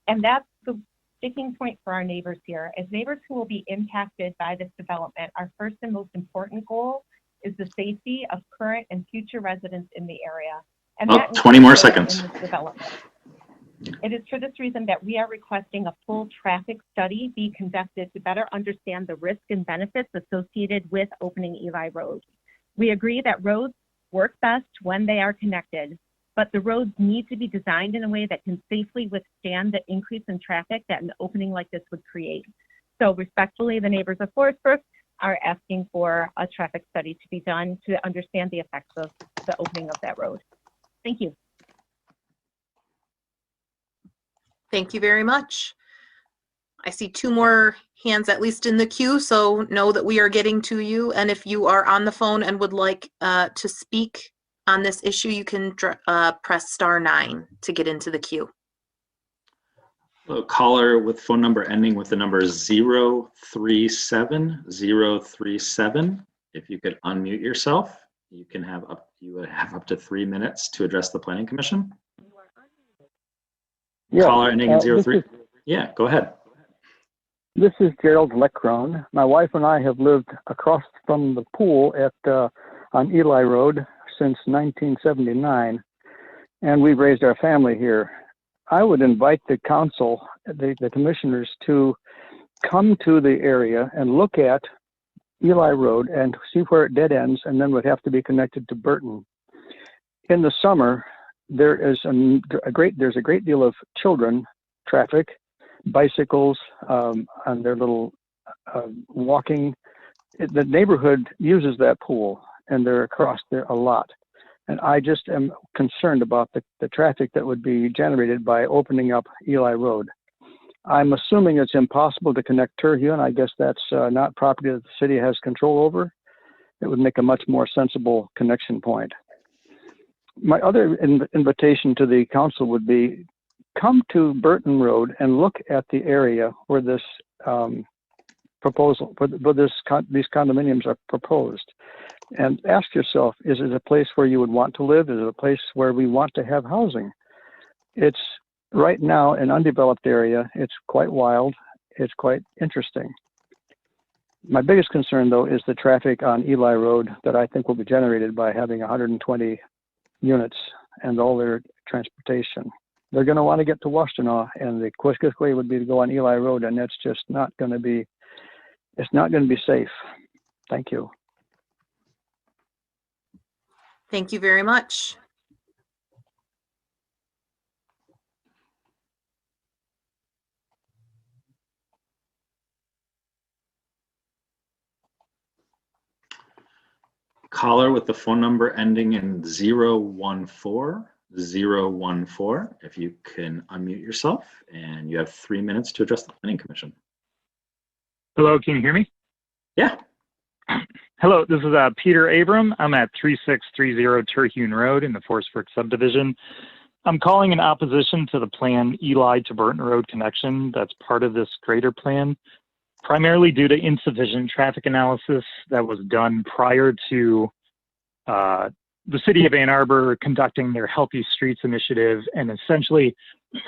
And that's the sticking point for our neighbors here. As neighbors who will be impacted by this development, our first and most important goal is the safety of current and future residents in the area. And that 20 more seconds. in this development. It is for this reason that we are requesting a full traffic study be conducted to better understand the risks and benefits associated with opening Eli Road. We agree that roads work best when they are connected, but the roads need to be designed in a way that can safely withstand the increase in traffic that an opening like this would create. So respectfully, the neighbors of Forestburg are asking for a traffic study to be done to understand the effects of the opening of that road. Thank you. Thank you very much. I see two more hands at least in the queue, so know that we are getting to you. And if you are on the phone and would like to speak on this issue, you can press *9 to get into the queue. A caller with phone number ending with the number 037. If you could unmute yourself, you can have would have up to 3 minutes to address the Planning Commission. Yeah, caller ending in 03. Yeah, go ahead. This is Gerald Leckrone. My wife and I have lived across from the pool on Eli Road since 1979, and we've raised our family here. I would invite the council, the commissioners, to come to the area and look at Eli Road and see where it dead ends, and then would have to be connected to Burton. In the summer, there's a great deal of children traffic, bicycles, on their little walking. The neighborhood uses that pool, and they're across there a lot. And I just am concerned about the traffic that would be generated by opening up Eli Road. I'm assuming it's impossible to connect Terhune. I guess that's not property that the city has control over. It would make a much more sensible connection point. My other invitation to the council would be, come to Burton Road and look at the area where this proposal, where these condominiums are proposed, and ask yourself, is it a place where you would want to live? Is it a place where we want to have housing? It's right now an undeveloped area. It's quite wild. It's quite interesting. My biggest concern, though, is the traffic on Eli Road that I think will be generated by having 120 units and all their transportation. They're going to want to get to Washtenaw, and the quickest way would be to go on Eli Road, and that's just not going to be, it's not going to be safe. Thank you. Thank you very much. Caller with the phone number ending in 014. If you can unmute yourself, and you have 3 minutes to address the Planning Commission. Hello, can you hear me? Yeah. Hello, this is Peter Abram. I'm at 3630 Terhune Road in the Forestburg subdivision. I'm calling in opposition to the planned Eli to Burton Road connection that's part of this greater plan, primarily due to insufficient traffic analysis that was done prior to the city of Ann Arbor conducting their Healthy Streets initiative and essentially,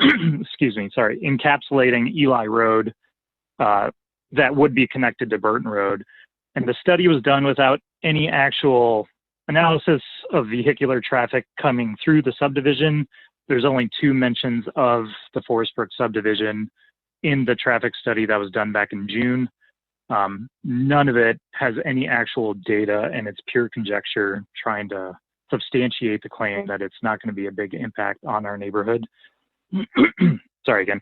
encapsulating Eli Road that would be connected to Burton Road. And the study was done without any actual analysis of vehicular traffic coming through the subdivision. There's only 2 mentions of the Forestburg subdivision in the traffic study that was done back in June. None of it has any actual data, and it's pure conjecture trying to substantiate the claim that it's not going to be a big impact on our neighborhood. Sorry again.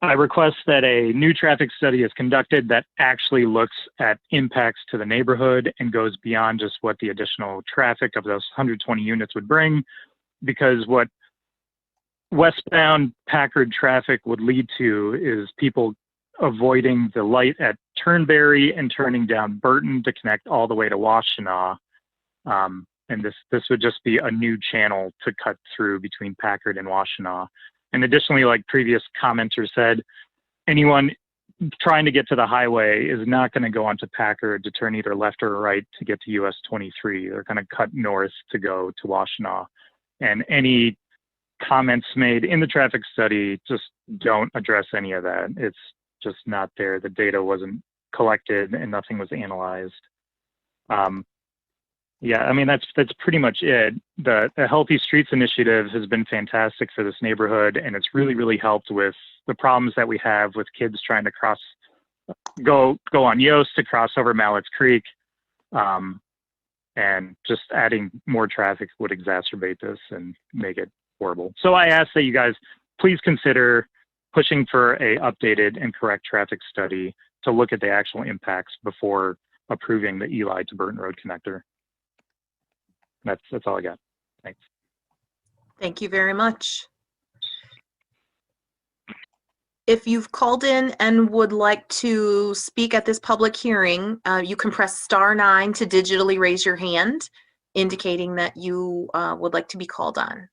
I request that a new traffic study is conducted that actually looks at impacts to the neighborhood and goes beyond just what the additional traffic of those 120 units would bring, because what westbound Packard traffic would lead to is people avoiding the light at Turnberry and turning down Burton to connect all the way to Washtenaw. And this would just be a new channel to cut through between Packard and Washtenaw. And additionally, like previous commenters said, anyone trying to get to the highway is not going to go onto Packard to turn either left or right to get to US 23. They're going to cut north to go to Washtenaw. And any comments made in the traffic study just don't address any of that. It's just not there. The data wasn't collected and nothing was analyzed. Yeah, I mean, that's pretty much it. The Healthy Streets initiative has been fantastic for this neighborhood, and it's really, really helped with the problems that we have with kids trying to go on Yost to cross over Mallett's Creek. And just adding more traffic would exacerbate this and make it horrible. So I ask that you guys please consider pushing for a updated and correct traffic study to look at the actual impacts before approving the Eli to Burton Road connector. That's all I got. Thanks. Thank you very much. If you've called in and would like to speak at this public hearing, you can press *9 to digitally raise your hand, indicating that you would like to be called on.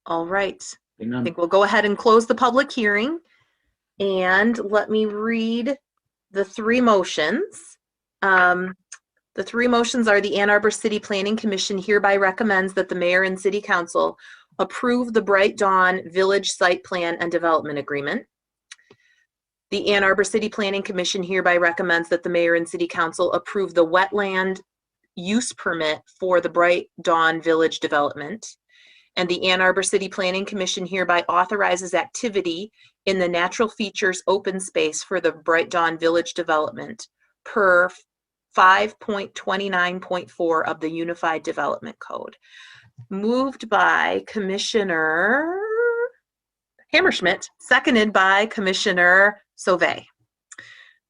All right. I think we'll go ahead and close the public hearing. And let me read the 3 motions. The 3 motions are: the Ann Arbor City Planning Commission hereby recommends that the mayor and city council approve the Bright Dawn Village Site Plan and Development Agreement. The Ann Arbor City Planning Commission hereby recommends that the mayor and city council approve the wetland use permit for the Bright Dawn Village development. And the Ann Arbor City Planning Commission hereby authorizes activity in the natural features open space for the Bright Dawn Village development per 5.29.4 of the Unified Development Code. Moved by Commissioner Hammerschmidt, seconded by Commissioner Sauvé.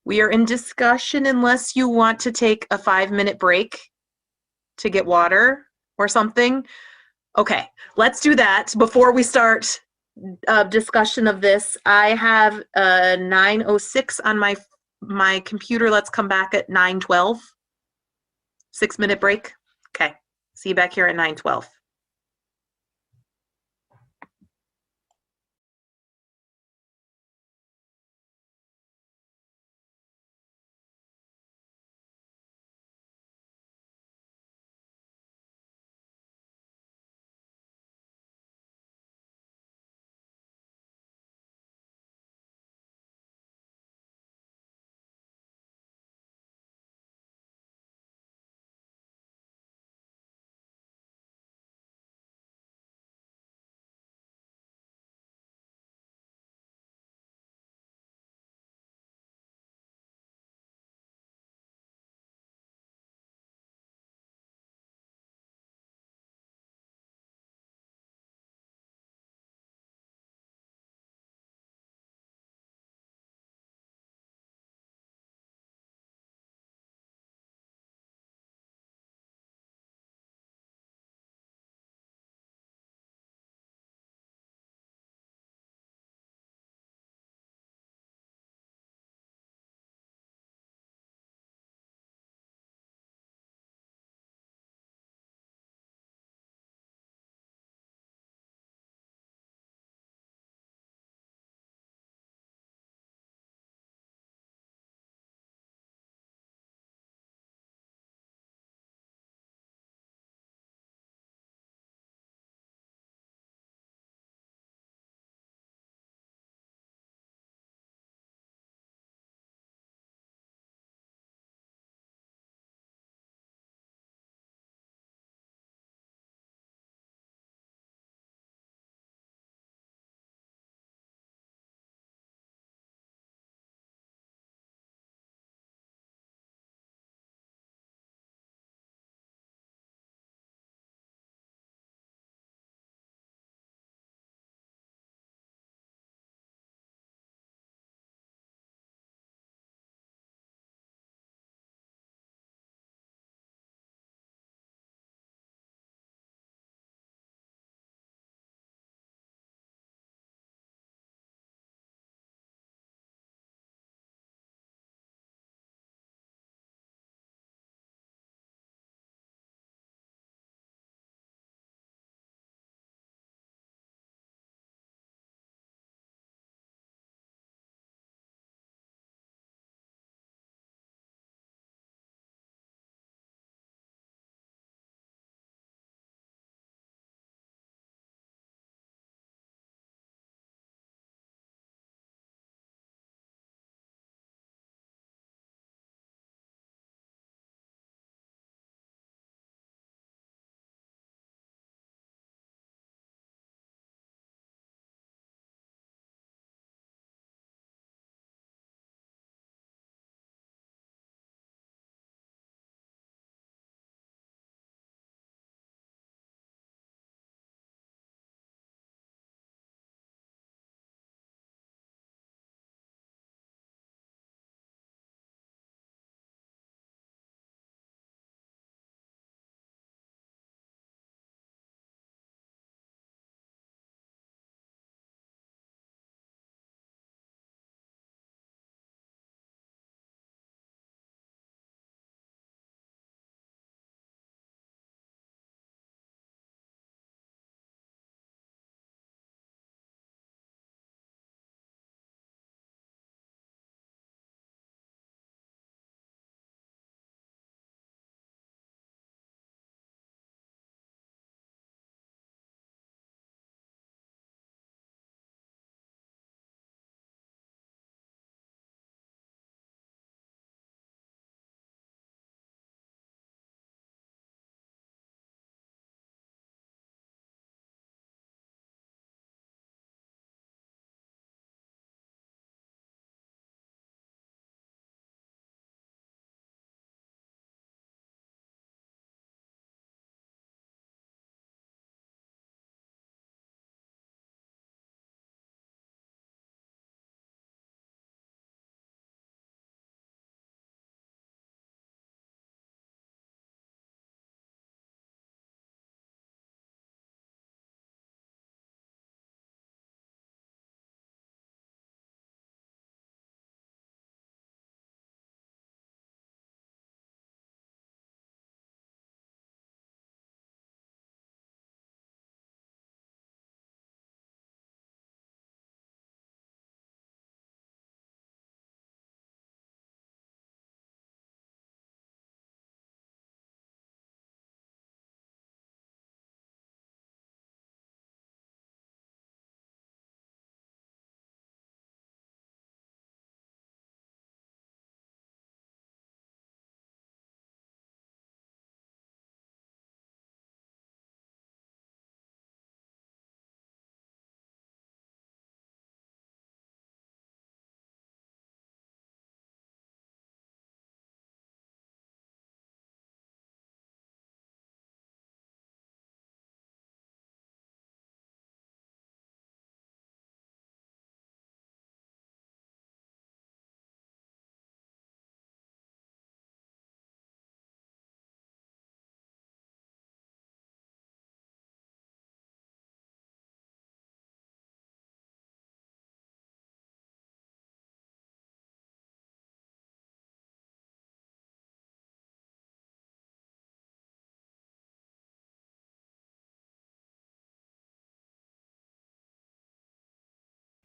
We are in discussion unless you want to take a 5-minute break to get water or something. Okay, let's do that before we start discussion of this. I have 9:06 on my computer. Let's come back at 9:12. 6-minute break. Okay, see you back here at 9:12.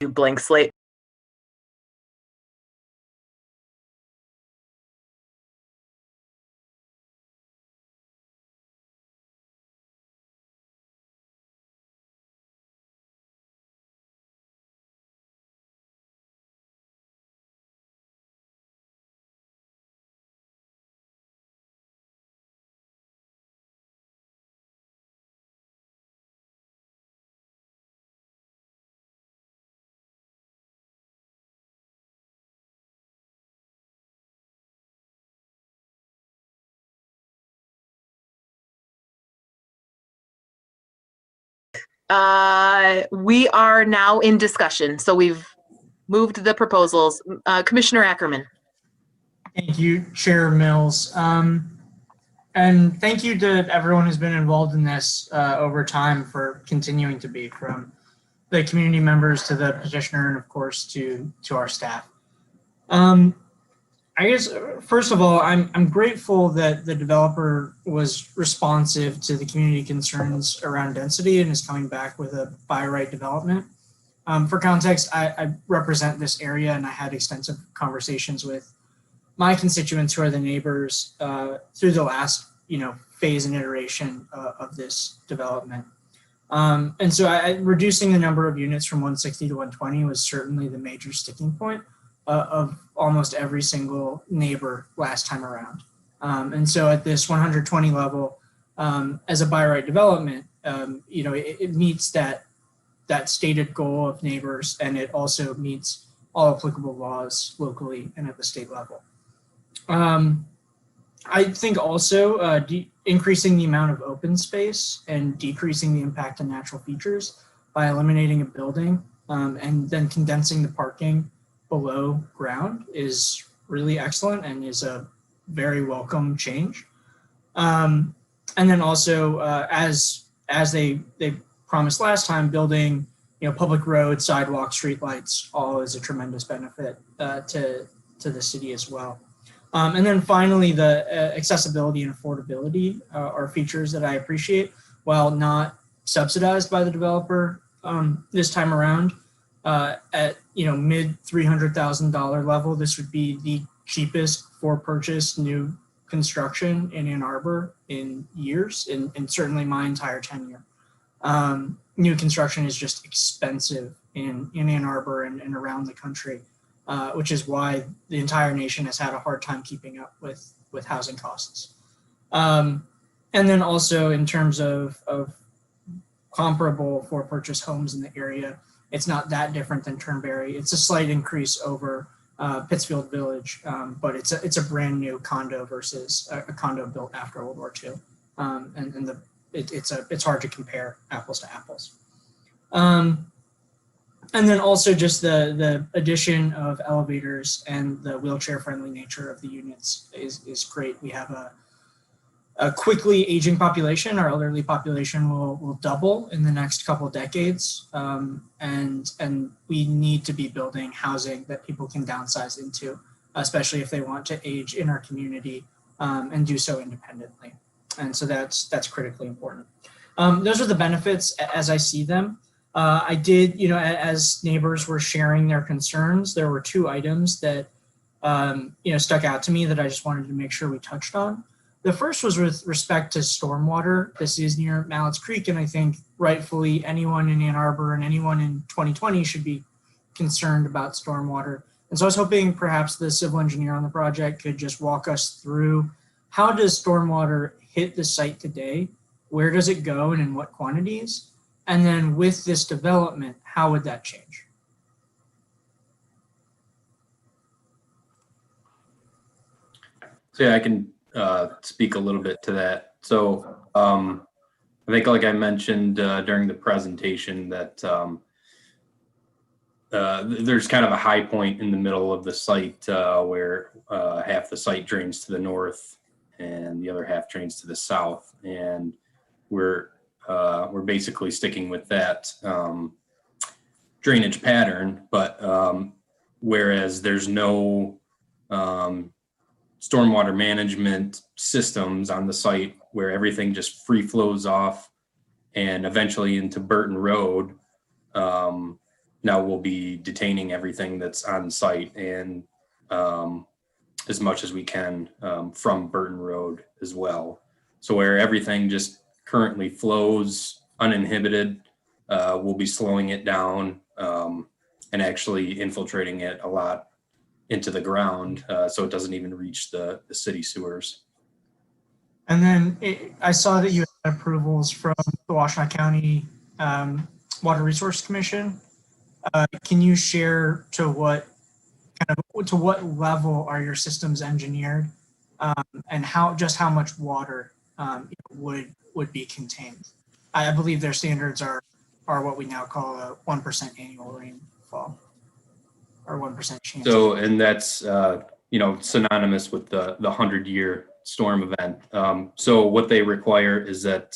Blank slate. We are now in discussion, so we've moved the proposals. Commissioner Ackerman. Thank you, Chair Mills. And thank you to everyone who's been involved in this over time for continuing to be, from the community members to the petitioner and of course to our staff. I guess, first of all, I'm grateful that the developer was responsive to the community concerns around density and is coming back with a by right development. For context, I represent this area and I had extensive conversations with my constituents who are the neighbors through the last phase and iteration of this development. And so reducing the number of units from 160 to 120 was certainly the major sticking point of almost every single neighbor last time around. And so at this 120 level, as a by right development, it meets that stated goal of neighbors, and it also meets all applicable laws locally and at the state level. I think also increasing the amount of open space and decreasing the impact on natural features by eliminating a building and then condensing the parking below ground is really excellent and is a very welcome change. And then also, as they promised last time, building public roads, sidewalks, streetlights, all is a tremendous benefit to the city as well. And then finally, the accessibility and affordability are features that I appreciate, while not subsidized by the developer this time around. At mid $300,000 level, this would be the cheapest for purchase new construction in Ann Arbor in years, and certainly my entire tenure. New construction is just expensive in Ann Arbor and around the country. Which is why the entire nation has had a hard time keeping up with housing costs. And then also in terms of comparable for purchase homes in the area, it's not that different than Turnberry. It's a slight increase over Pittsfield Village, but it's a brand new condo versus a condo built after World War II. And it's hard to compare apples to apples. And then also just the addition of elevators and the wheelchair-friendly nature of the units is great. We have a quickly aging population. Our elderly population will double in the next couple of decades, and we need to be building housing that people can downsize into, especially if they want to age in our community and do so independently. And so that's critically important. Those are the benefits as I see them. I did, as neighbors were sharing their concerns, there were two items that, stuck out to me that I just wanted to make sure we touched on. The first was with respect to stormwater. This is near Mallett's Creek, and I think rightfully anyone in Ann Arbor and anyone in 2020 should be concerned about stormwater. And so I was hoping perhaps the civil engineer on the project could just walk us through how does stormwater hit the site today? Where does it go and in what quantities? And then with this development, how would that change? So yeah, I can speak a little bit to that. So I think, like I mentioned during the presentation, that there's kind of a high point in the middle of the site where half the site drains to the north and the other half drains to the south, and we're basically sticking with that drainage pattern, but whereas there's no stormwater management systems on the site where everything just free flows off and eventually into Burton Road, now we'll be detaining everything that's on site and as much as we can from Burton Road as well. So where everything just currently flows uninhibited, we'll be slowing it down and actually infiltrating it a lot into the ground so it doesn't even reach the city sewers. And then I saw that you had approvals from the Washtenaw County Water Resource Commission. Can you share to what level are your systems engineered, and how much water would be contained? I believe their standards are what we now call a 1% annual rainfall, or 1% chance. So, and that's synonymous with the 100-year storm event. So what they require is that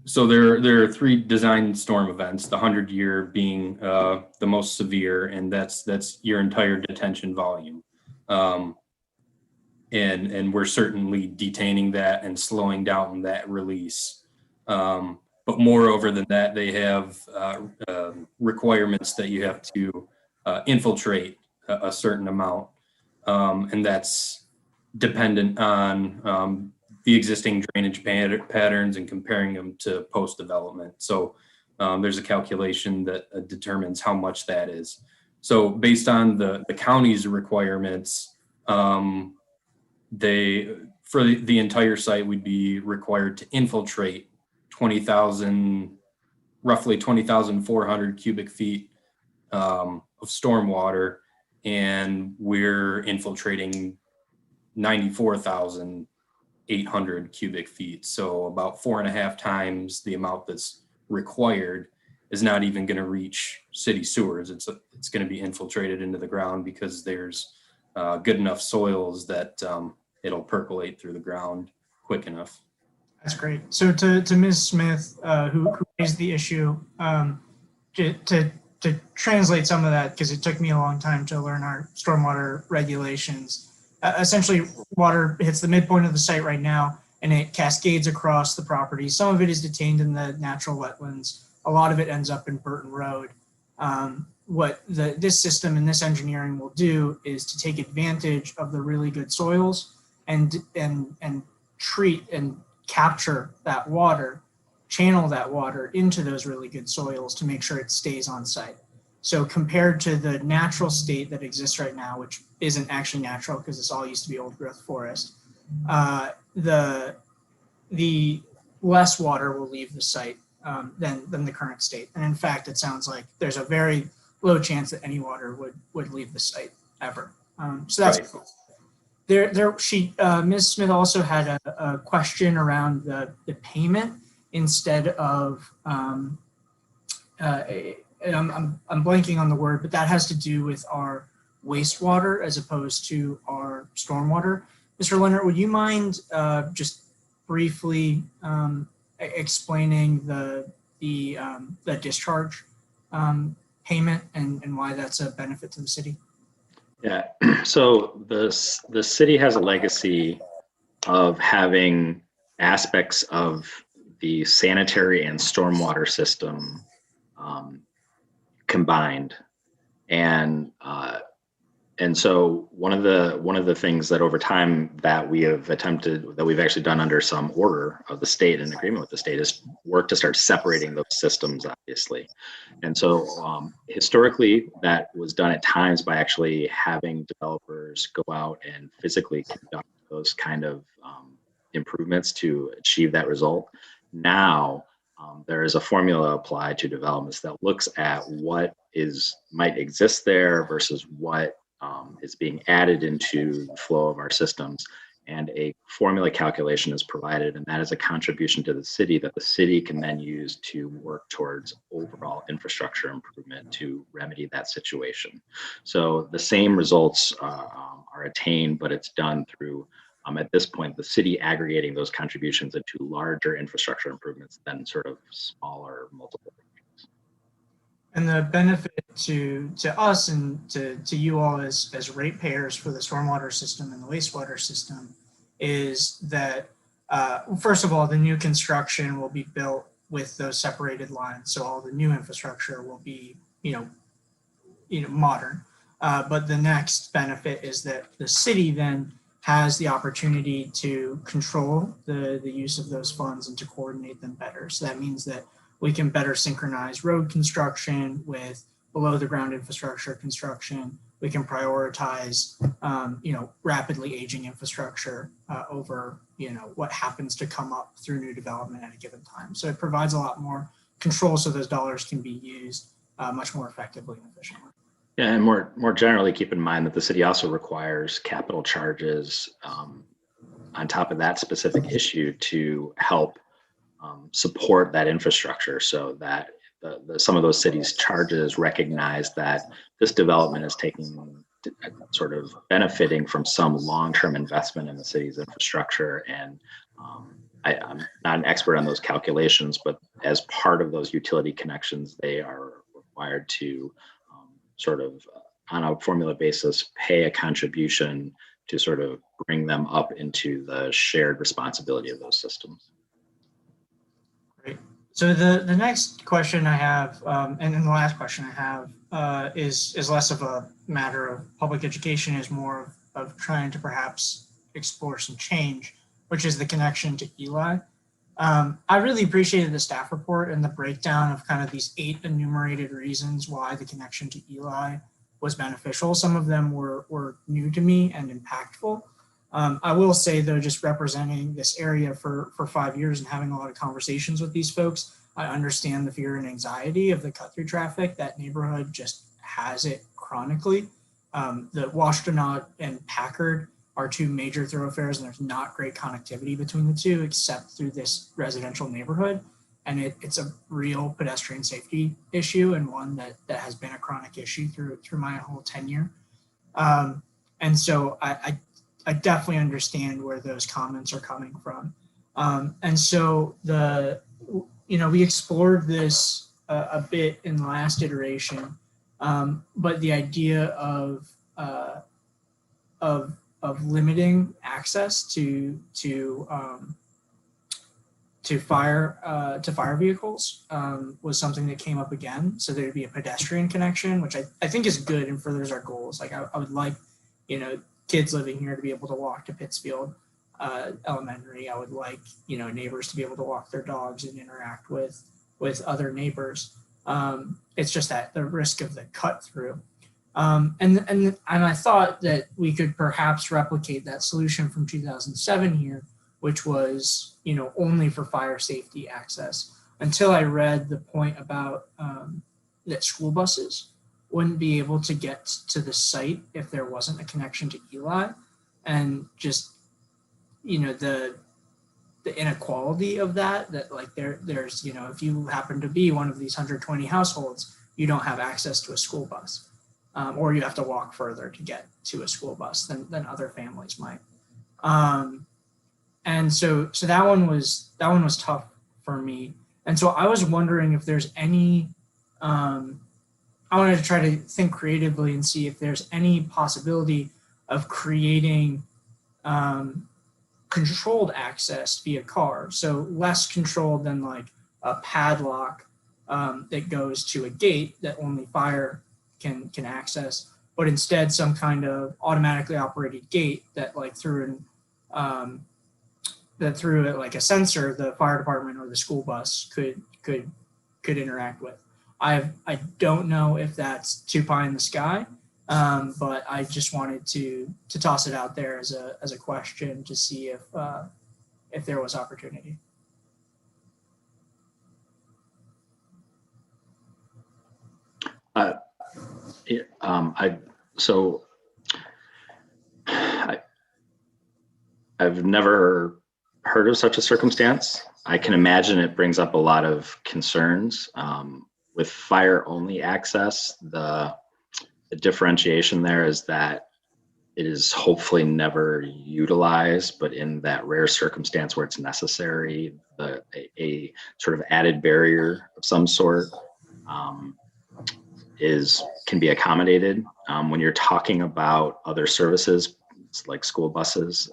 so there are 3 designed storm events, the 100-year being the most severe, and that's your entire detention volume. And we're certainly detaining that and slowing down that release. But moreover than that, they have requirements that you have to infiltrate a certain amount. And that's dependent on the existing drainage patterns and comparing them to post-development. So there's a calculation that determines how much that is. So based on the county's requirements, for the entire site would be required to infiltrate roughly 20,400 cubic feet of stormwater, and we're infiltrating 94,800 cubic feet. So about 4.5 times the amount that's required is not even going to reach city sewers. It's going to be infiltrated into the ground because there's good enough soils that it'll percolate through the ground quick enough. That's great. So to Ms. Smith, who raised the issue, to translate some of that, because it took me a long time to learn our stormwater regulations. Essentially, water hits the midpoint of the site right now, and it cascades across the property. Some of it is detained in the natural wetlands. A lot of it ends up in Burton Road. What this system and this engineering will do is to take advantage of the really good soils and treat and capture that water, channel that water into those really good soils to make sure it stays on site. So compared to the natural state that exists right now, which isn't actually natural because this all used to be old growth forest, the less water will leave the site than the current state. And in fact, it sounds like there's a very low chance that any water would leave the site ever. So that's right. Cool. Ms. Smith also had a question around the payment instead of, I'm blanking on the word, but that has to do with our wastewater as opposed to our stormwater. Mr. Leonard, would you mind just briefly explaining the discharge payment and why that's a benefit to the city? Yeah, so the city has a legacy of having aspects of the sanitary and stormwater system combined, and so one of the things that over time that we've actually done under some order of the state and agreement with the state is work to start separating those systems, obviously. And so historically that was done at times by actually having developers go out and physically conduct those kind of improvements to achieve that result. Now there is a formula applied to developments that looks at what might exist there versus what is being added into the flow of our systems, and a formula calculation is provided, and that is a contribution to the city that the city can then use to work towards overall infrastructure improvement to remedy that situation. So the same results are attained, but it's done through at this point the city aggregating those contributions into larger infrastructure improvements than sort of smaller multiple. And the benefit to us and to you all as ratepayers for the stormwater system and the wastewater system is that, first of all, the new construction will be built with those separated lines. So all the new infrastructure will be, modern. But the next benefit is that the city then has the opportunity to control the use of those funds and to coordinate them better. So that means that we can better synchronize road construction with below the ground infrastructure construction. We can prioritize, rapidly aging infrastructure over, what happens to come up through new development at a given time. So it provides a lot more control so those dollars can be used much more effectively and efficiently. Yeah, and more generally, keep in mind that the city also requires capital charges on top of that specific issue to help support that infrastructure, so that some of those cities' charges recognize that this development is taking sort of benefiting from some long-term investment in the city's infrastructure. And I'm not an expert on those calculations, but as part of those utility connections, they are required to sort of on a formula basis pay a contribution to sort of bring them up into the shared responsibility of those systems. Great. So the next question I have, and then the last question I have is less of a matter of public education, is more of trying to perhaps explore some change, which is the connection to Eli. I really appreciated the staff report and the breakdown of kind of these 8 enumerated reasons why the connection to Eli was beneficial. Some of them were new to me and impactful. I will say, though, just representing this area for 5 years and having a lot of conversations with these folks, I understand the fear and anxiety of the cut-through traffic. That neighborhood just has it chronically. The Washtenaw and Packard are 2 major thoroughfares, and there's not great connectivity between the two except through this residential neighborhood. And it's a real pedestrian safety issue, and one that has been a chronic issue through my whole tenure. And so I definitely understand where those comments are coming from. And so we explored this a bit in the last iteration, but the idea of limiting access to fire vehicles was something that came up again. So there'd be a pedestrian connection, which I think is good and furthers our goals. Like I would like, kids living here to be able to walk to Pittsfield Elementary. I would like, neighbors to be able to walk their dogs and interact with other neighbors. It's just that the risk of the cut through. And I thought that we could perhaps replicate that solution from 2007 here, which was, only for fire safety access, until I read the point about that school buses wouldn't be able to get to the site if there wasn't a connection to Eli, and just, the inequality of that like there's, if you happen to be one of these 120 households, you don't have access to a school bus. Or you have to walk further to get to a school bus than other families might. And so that one was tough for me. And so I was wondering if there's any, I wanted to try to think creatively and see if there's any possibility of creating controlled access via car. So less controlled than like a padlock that goes to a gate that only fire can access, but instead some kind of automatically operated gate that like through like a sensor, the fire department or the school bus could interact with. I don't know if that's too pie in the sky, but I just wanted to toss it out there as a question to see if there was opportunity. I've never heard of such a circumstance. I can imagine it brings up a lot of concerns. With fire-only access, the differentiation there is that it is hopefully never utilized, but in that rare circumstance where it's necessary, a sort of added barrier of some sort can be accommodated. When you're talking about other services like school buses,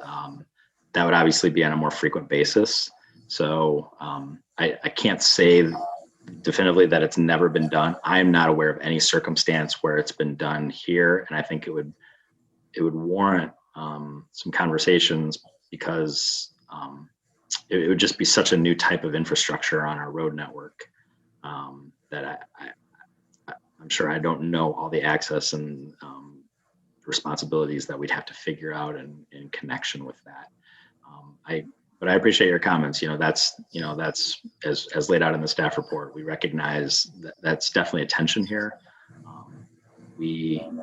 that would obviously be on a more frequent basis. So I can't say definitively that it's never been done. I'm not aware of any circumstance where it's been done here, and I think it would warrant some conversations, because it would just be such a new type of infrastructure on our road network that I'm sure I don't know all the access and responsibilities that we'd have to figure out in connection with that. But I appreciate your comments. That's as laid out in the staff report. We recognize that that's definitely a tension here. And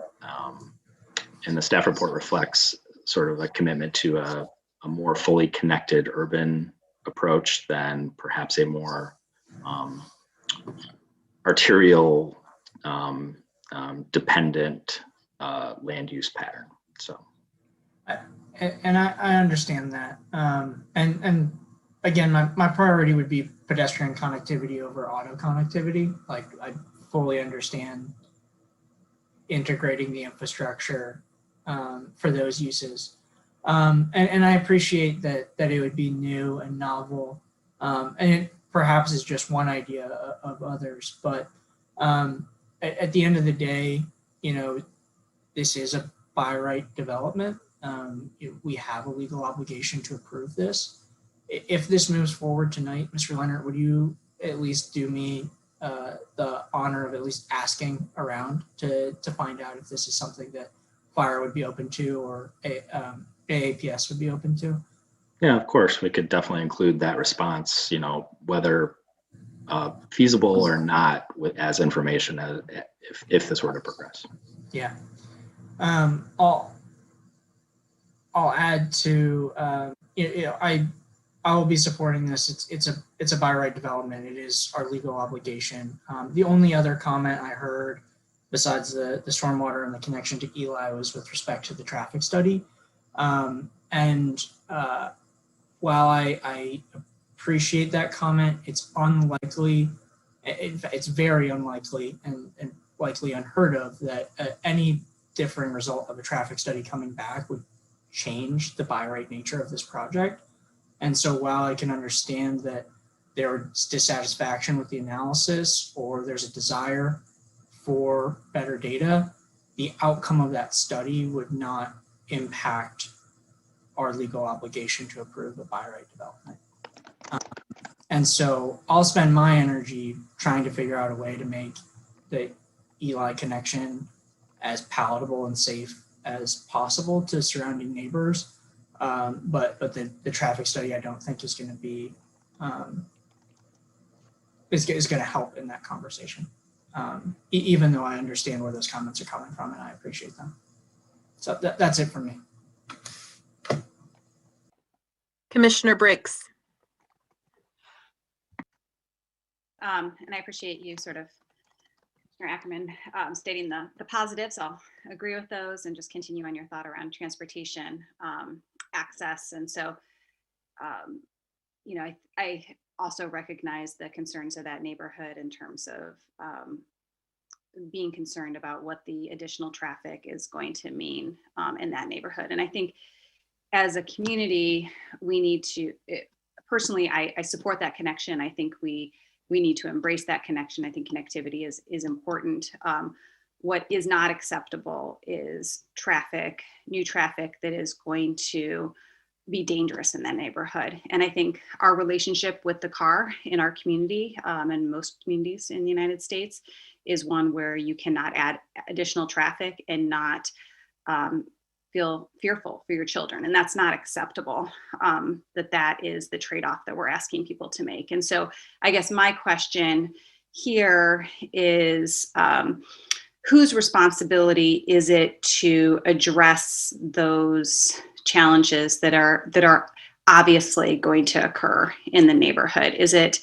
the staff report reflects sort of a commitment to a more fully connected urban approach than perhaps a more arterial dependent land use pattern. So. And I understand that. And again, my priority would be pedestrian connectivity over auto connectivity. Like, I fully understand integrating the infrastructure for those uses. And I appreciate that it would be new and novel. And it perhaps is just one idea of others. But at the end of the day, this is a by right development. We have a legal obligation to approve this. If this moves forward tonight, Mr. Leonard, would you at least do me the honor of at least asking around to find out if this is something that Fire would be open to, or AAPS would be open to? Yeah, of course, we could definitely include that response, whether feasible or not, as information if this were to progress. Yeah. I'll add to, I will be supporting this. It's a by right development. It is our legal obligation. The only other comment I heard besides the stormwater and the connection to Eli was with respect to the traffic study. While I appreciate that comment, it's unlikely, it's very unlikely and likely unheard of that any differing result of a traffic study coming back would change the by right nature of this project. And so while I can understand that there's dissatisfaction with the analysis, or there's a desire for better data, the outcome of that study would not impact our legal obligation to approve a by right development. And so I'll spend my energy trying to figure out a way to make the Eli connection as palatable and safe as possible to surrounding neighbors. But the traffic study, I don't think is going to be is going to help in that conversation. Even though I understand where those comments are coming from and I appreciate them. So that's it for me. Commissioner Briggs. And I appreciate you sort of, Commissioner Ackerman, stating the positives. I'll agree with those and just continue on your thought around transportation access. And so, I also recognize the concerns of that neighborhood in terms of being concerned about what the additional traffic is going to mean in that neighborhood. And I think as a community, we need to, personally, I support that connection. I think we need to embrace that connection. I think connectivity is important. What is not acceptable is new traffic that is going to be dangerous in that neighborhood. And I think our relationship with the car in our community and most communities in the United States is one where you cannot add additional traffic and not feel fearful for your children. And that's not acceptable, that is the trade-off that we're asking people to make. And so I guess my question here is, whose responsibility is it to address those challenges that are obviously going to occur in the neighborhood? Is it,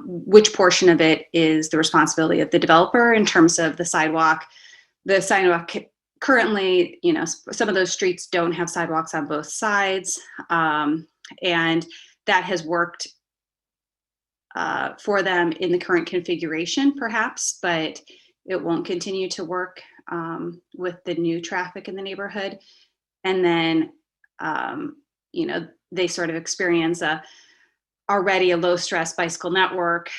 which portion of it is the responsibility of the developer in terms of the sidewalk? The sidewalk currently, some of those streets don't have sidewalks on both sides, and that has worked for them in the current configuration, perhaps, but it won't continue to work with the new traffic in the neighborhood. And then, they sort of experience a already a low stress bicycle network,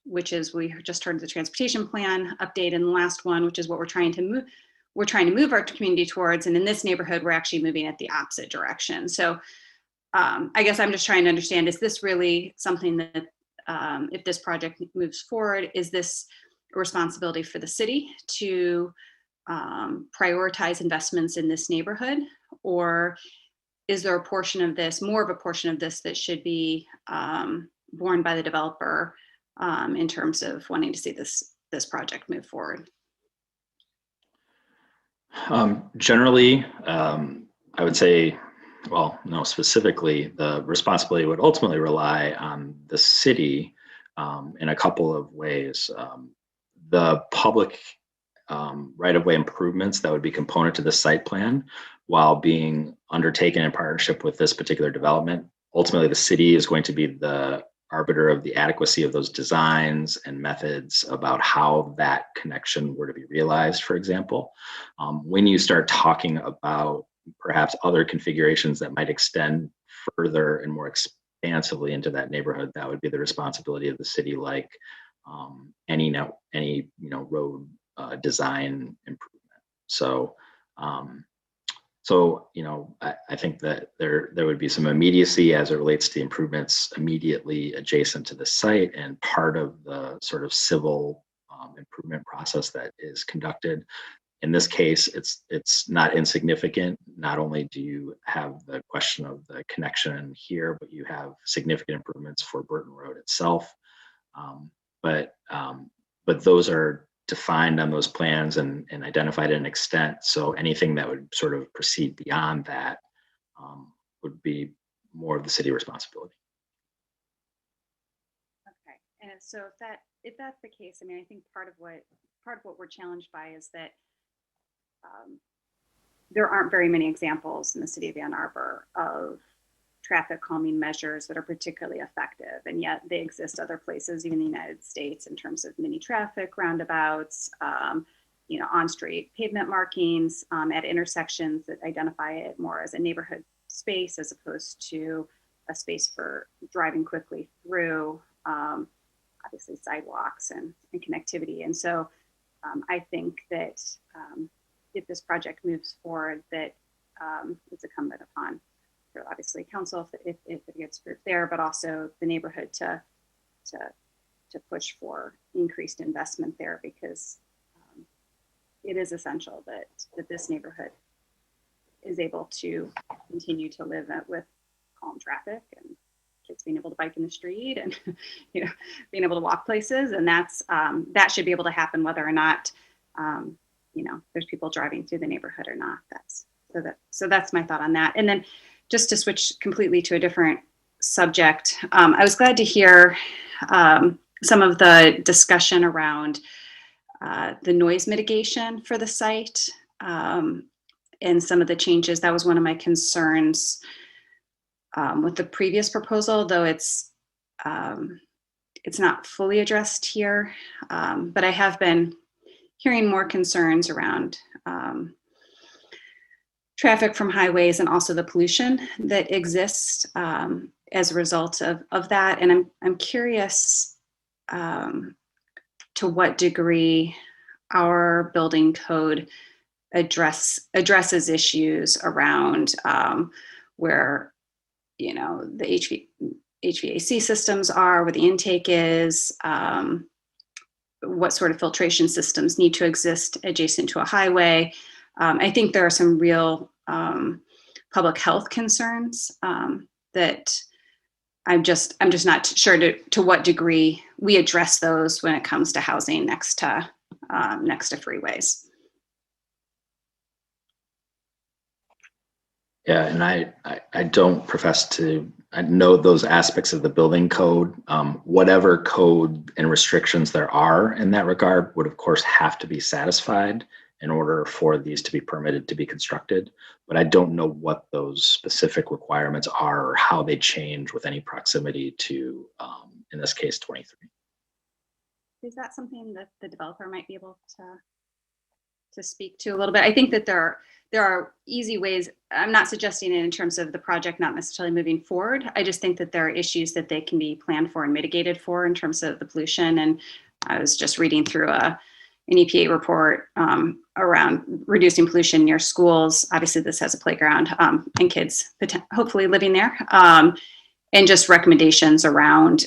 which is, we just heard the transportation plan update in the last one, which is what we're trying to move. We're trying to move our community towards, and in this neighborhood, we're actually moving at the opposite direction. So I guess I'm just trying to understand, is this really something that, if this project moves forward, is this a responsibility for the city to prioritize investments in this neighborhood? Or is there a portion of this, more of a portion of this, that should be borne by the developer in terms of wanting to see this project move forward? Generally, I would say, well, no, specifically, the responsibility would ultimately rely on the city in a couple of ways. The public right-of-way improvements that would be component to the site plan, while being undertaken in partnership with this particular development, ultimately the city is going to be the arbiter of the adequacy of those designs and methods about how that connection were to be realized, for example. When you start talking about perhaps other configurations that might extend further and more expansively into that neighborhood, that would be the responsibility of the city, like any road design improvement. So, I think that there would be some immediacy as it relates to the improvements immediately adjacent to the site, and part of the sort of civil improvement process that is conducted. In this case, it's not insignificant. Not only do you have the question of the connection here, but you have significant improvements for Burton Road itself. But those are defined on those plans and identified in an extent. So anything that would sort of proceed beyond that would be more of the city responsibility. Okay, and so if that's the case, I mean, I think part of what we're challenged by is that there aren't very many examples in the city of Ann Arbor of traffic calming measures that are particularly effective, and yet they exist other places, even in the United States, in terms of mini traffic roundabouts, on-street pavement markings at intersections that identify it more as a neighborhood space as opposed to a space for driving quickly through, obviously sidewalks and connectivity. And so I think that if this project moves forward, that it's incumbent upon, obviously, council if it gets approved there, but also the neighborhood to push for increased investment there, because it is essential that this neighborhood is able to continue to live with calm traffic and kids being able to bike in the street and being able to walk places, and that should be able to happen whether or not there's people driving through the neighborhood or not. So that's my thought on that. And then just to switch completely to a different subject, I was glad to hear some of the discussion around the noise mitigation for the site and some of the changes. That was one of my concerns with the previous proposal, though it's not fully addressed here. But I have been hearing more concerns around traffic from highways and also the pollution that exists as a result of that. And I'm curious to what degree our building code addresses issues around where the HVAC systems are, where the intake is, what sort of filtration systems need to exist adjacent to a highway. I think there are some real public health concerns that I'm just not sure to what degree we address those when it comes to housing next to freeways. Yeah, and I don't profess to know those aspects of the building code. Whatever code and restrictions there are in that regard would, of course, have to be satisfied in order for these to be permitted to be constructed. But I don't know what those specific requirements are or how they change with any proximity to, in this case, 23. Is that something that the developer might be able to to speak to a little bit. I think that there are easy ways. I'm not suggesting it in terms of the project not necessarily moving forward. I just think that there are issues that they can be planned for and mitigated for in terms of the pollution. And I was just reading through an EPA report around reducing pollution near schools. Obviously, this has a playground and kids hopefully living there, and just recommendations around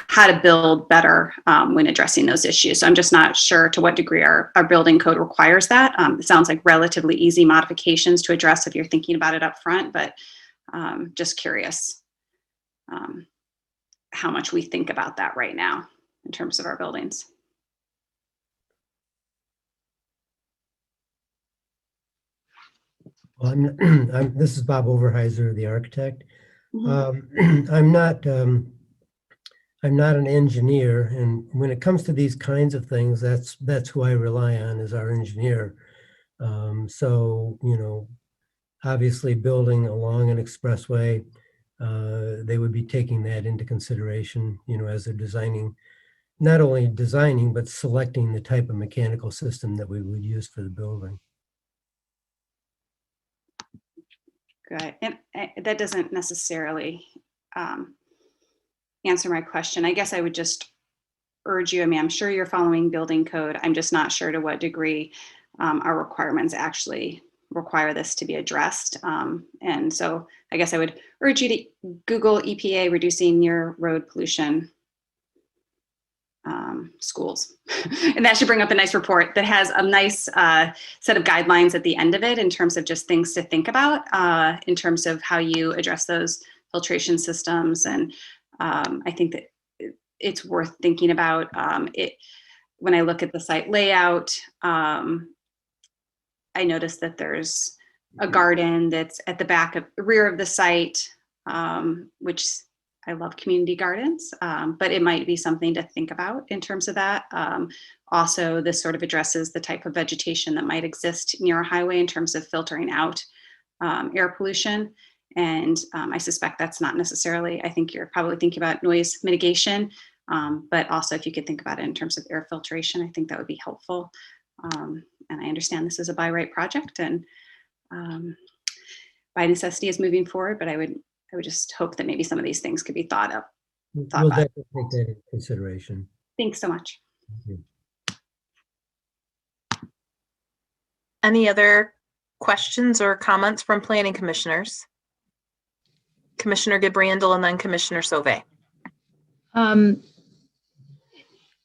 how to build better when addressing those issues. So I'm just not sure to what degree our building code requires that. It sounds like relatively easy modifications to address if you're thinking about it up front, but just curious how much we think about that right now in terms of our buildings. Well, this is Bob Overheiser, the architect. Mm-hmm. I'm not an engineer, and when it comes to these kinds of things, that's who I rely on as our engineer. So, obviously building along an expressway, they would be taking that into consideration, as they're designing, not only designing, but selecting the type of mechanical system that we would use for the building. Good. And that doesn't necessarily answer my question. I guess I would just urge you, I'm sure you're following building code. I'm just not sure to what degree our requirements actually require this to be addressed. And so I guess I would urge you to Google EPA reducing near road pollution schools. And that should bring up a nice report that has a nice set of guidelines at the end of it in terms of just things to think about in terms of how you address those filtration systems. And I think that it's worth thinking about it. When I look at the site layout, I noticed that there's a garden that's at the back of the rear of the site, which I love community gardens, but it might be something to think about in terms of that. Also, this sort of addresses the type of vegetation that might exist near a highway in terms of filtering out air pollution. And I suspect that's not necessarily, I think you're probably thinking about noise mitigation, but also if you could think about it in terms of air filtration, I think that would be helpful. And I understand this is a by right project and by necessity is moving forward, but I would just hope that maybe some of these things could be thought about. We'll definitely take that into consideration. Thanks so much. Thank you. Any other questions or comments from planning commissioners? Commissioner Gabrandel and then Commissioner Sauvé.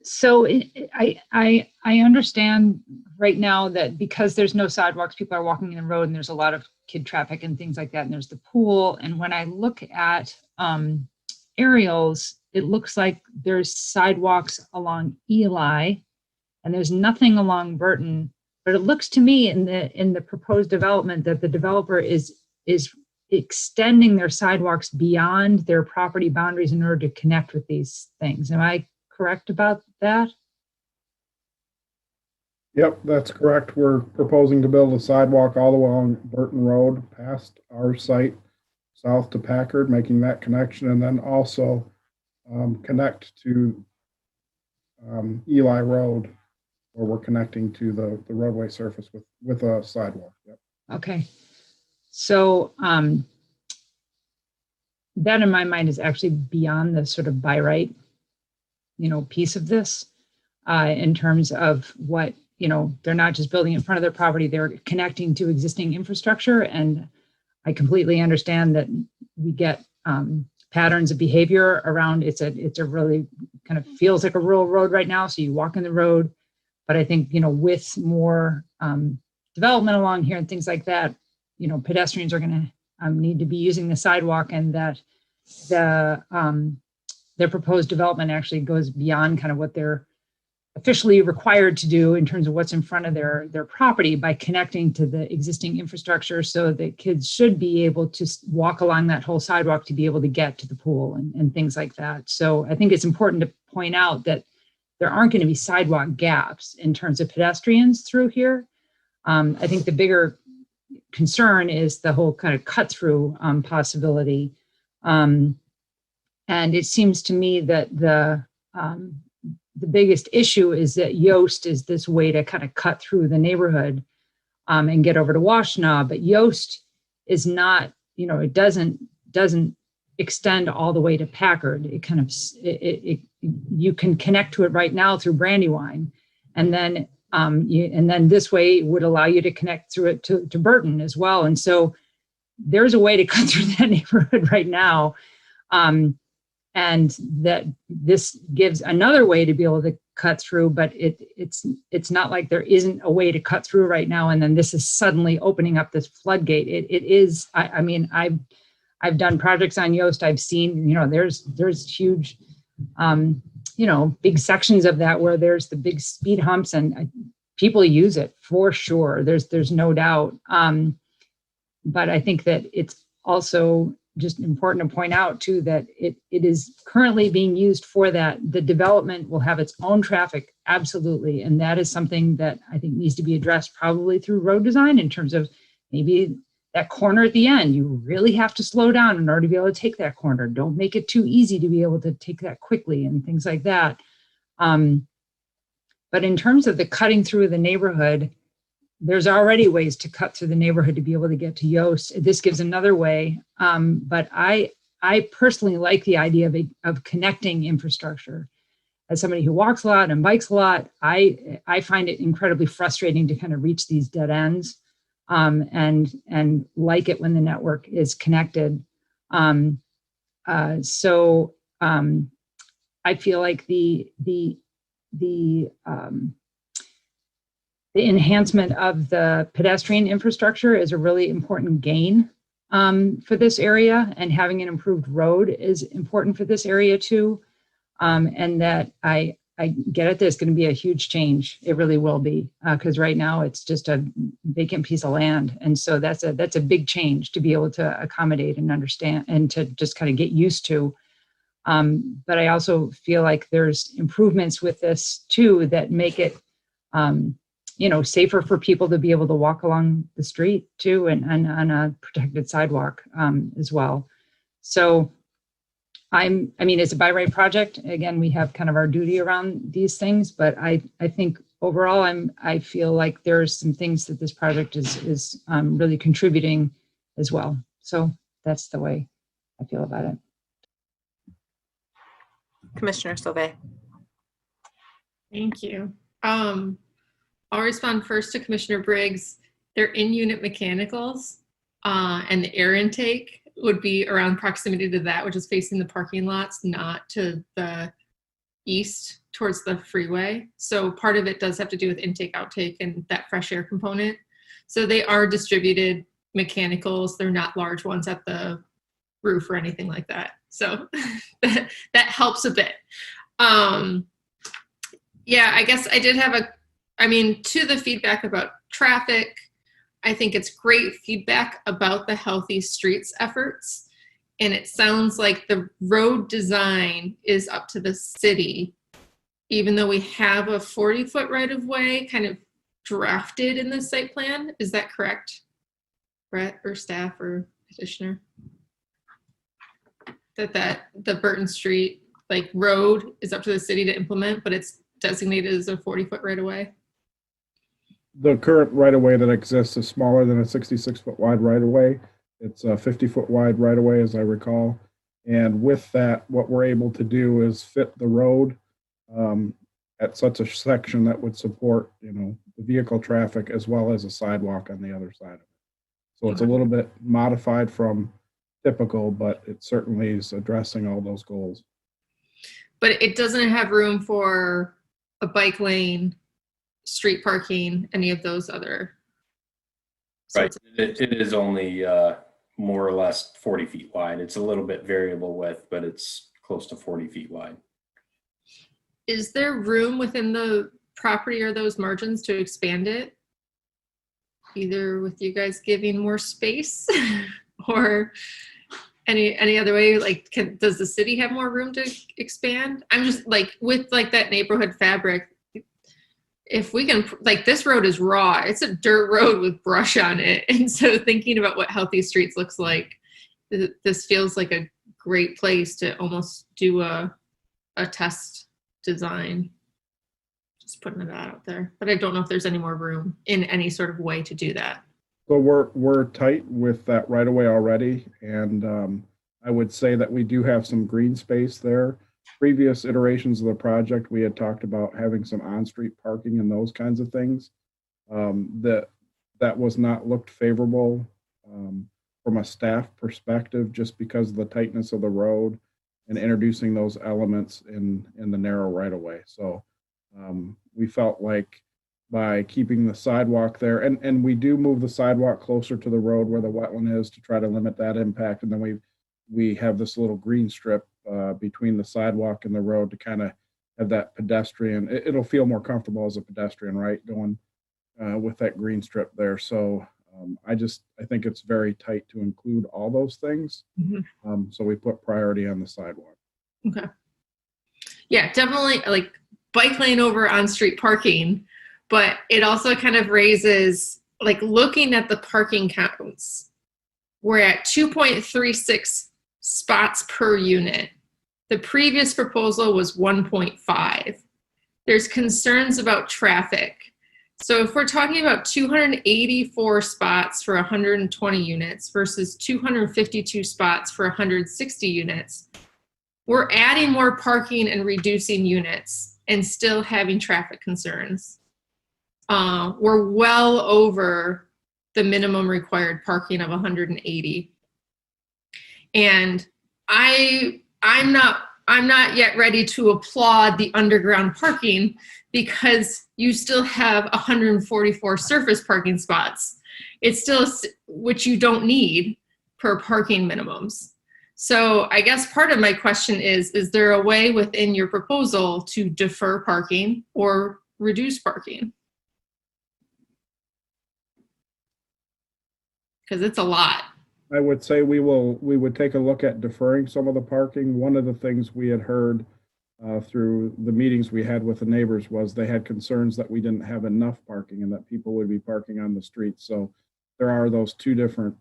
So I understand right now that because there's no sidewalks, people are walking in the road and there's a lot of kid traffic and things like that. And there's the pool. And when I look at aerials, it looks like there's sidewalks along Eli and there's nothing along Burton. But it looks to me in the proposed development that the developer is extending their sidewalks beyond their property boundaries in order to connect with these things. Am I correct about that? Yep, that's correct. We're proposing to build a sidewalk all the way along Burton Road past our site south to Packard, making that connection, and then also connect to Eli Road, where we're connecting to the roadway surface with a sidewalk. Yep. Okay. So that in my mind is actually beyond the sort of by right, piece of this in terms of what, they're not just building in front of their property, they're connecting to existing infrastructure. And I completely understand that we get patterns of behavior around, it's a really kind of feels like a rural road right now. So you walk in the road, but I think, with more development along here and things like that, pedestrians are going to need to be using the sidewalk, and that their proposed development actually goes beyond kind of what they're officially required to do in terms of what's in front of their property by connecting to the existing infrastructure, so that kids should be able to walk along that whole sidewalk to be able to get to the pool and things like that. So I think it's important to point out that there aren't going to be sidewalk gaps in terms of pedestrians through here. I think the bigger concern is the whole kind of cut through possibility. And it seems to me that the biggest issue is that Yoast is this way to kind of cut through the neighborhood and get over to Washtenaw, but Yoast is not, you know, it doesn't extend all the way to Packard. It kind of, you can connect to it right now through Brandywine, and then this way would allow you to connect through it to Burton as well. And so there's a way to cut through that neighborhood right now. And that this gives another way to be able to cut through, but it's not like there isn't a way to cut through right now. And then this is suddenly opening up this floodgate. It is, I mean, I've done projects on Yoast. I've seen, you know, there's huge, you know, big sections of that where there's the big speed humps, and people use it for sure. There's no doubt. But I think that it's also just important to point out too, that it is currently being used for that. The development will have its own traffic, absolutely. And that is something that I think needs to be addressed probably through road design, in terms of maybe that corner at the end, you really have to slow down in order to be able to take that corner. Don't make it too easy to be able to take that quickly and things like that. But in terms of the cutting through the neighborhood, there's already ways to cut through the neighborhood to be able to get to Yoast. This gives another way. But I personally like the idea of connecting infrastructure. As somebody who walks a lot and bikes a lot, I find it incredibly frustrating to kind of reach these dead ends, and like it when the network is connected. So I feel like the enhancement of the pedestrian infrastructure is a really important gain for this area, and having an improved road is important for this area too. And that I get it, there's going to be a huge change. It really will be, because right now it's just a vacant piece of land. And so that's a big change to be able to accommodate and understand and to just kind of get used to. But I also feel like there's improvements with this too that make it, you know, safer for people to be able to walk along the street too, and on a protected sidewalk as well. So I mean, it's a by right project. Again, we have kind of our duty around these things, but I think overall, I feel like there's some things that this project is really contributing as well. So that's the way I feel about it. Commissioner Sauvé. Thank you. I'll respond first to Commissioner Briggs. They're in-unit mechanicals, and the air intake would be around proximity to that, which is facing the parking lots, not to the east towards the freeway. So part of it does have to do with intake, outtake, and that fresh air component. So they are distributed mechanicals. They're not large ones at the roof or anything like that. So that helps a bit. Yeah, I guess I did have to the feedback about traffic, I think it's great feedback about the Healthy Streets efforts. And it sounds like the road design is up to the city, even though we have a 40-foot right-of-way kind of drafted in the site plan. Is that correct, Brett or staff or petitioner? That the Burton Street road is up to the city to implement, but it's designated as a 40-foot right-of-way? The current right-of-way that exists is smaller than a 66-foot wide right-of-way. It's a 50-foot wide right-of-way, as I recall. And with that, what we're able to do is fit the road at such a section that would support, the vehicle traffic as well as a sidewalk on the other side of it. So it's a little bit modified from typical, but it certainly is addressing all those goals. But it doesn't have room for a bike lane, street parking, any of those other. Right. It is only more or less 40 feet wide. It's a little bit variable width, but it's close to 40 feet wide. Is there room within the property or those margins to expand it? Either with you guys giving more space or any other way? Does the city have more room to expand? I'm just with that neighborhood fabric, if we can, this road is raw. It's a dirt road with brush on it. And so thinking about what Healthy Streets looks like, this feels like a great place to almost do a test design Just putting that out there, but I don't know if there's any more room in any sort of way to do that. So we're tight with that right away already, and I would say that we do have some green space there. Previous iterations of the project, we had talked about having some on-street parking and those kinds of things. That was not looked favorable from a staff perspective, just because of the tightness of the road and introducing those elements in the narrow right of way. So we felt like by keeping the sidewalk there, and we do move the sidewalk closer to the road where the wetland is to try to limit that impact. And then we have this little green strip between the sidewalk and the road to kind of have that pedestrian. It'll feel more comfortable as a pedestrian, right, going with that green strip there. So I think it's very tight to include all those things. Mm-hmm. So we put priority on the sidewalk. Okay. Yeah, definitely like bike lane over on-street parking, but it also kind of raises, like looking at the parking counts, we're at 2.36 spots per unit. The previous proposal was 1.5. There's concerns about traffic. So if we're talking about 284 spots for 120 units versus 252 spots for 160 units, we're adding more parking and reducing units and still having traffic concerns. We're well over the minimum required parking of 180. And I'm not yet ready to applaud the underground parking because you still have 144 surface parking spots. It's still, which you don't need per parking minimums. So I guess part of my question is there a way within your proposal to defer parking or reduce parking? Because it's a lot. I would say we would take a look at deferring some of the parking. One of the things we had heard through the meetings we had with the neighbors was they had concerns that we didn't have enough parking and that people would be parking on the streets. So there are those two different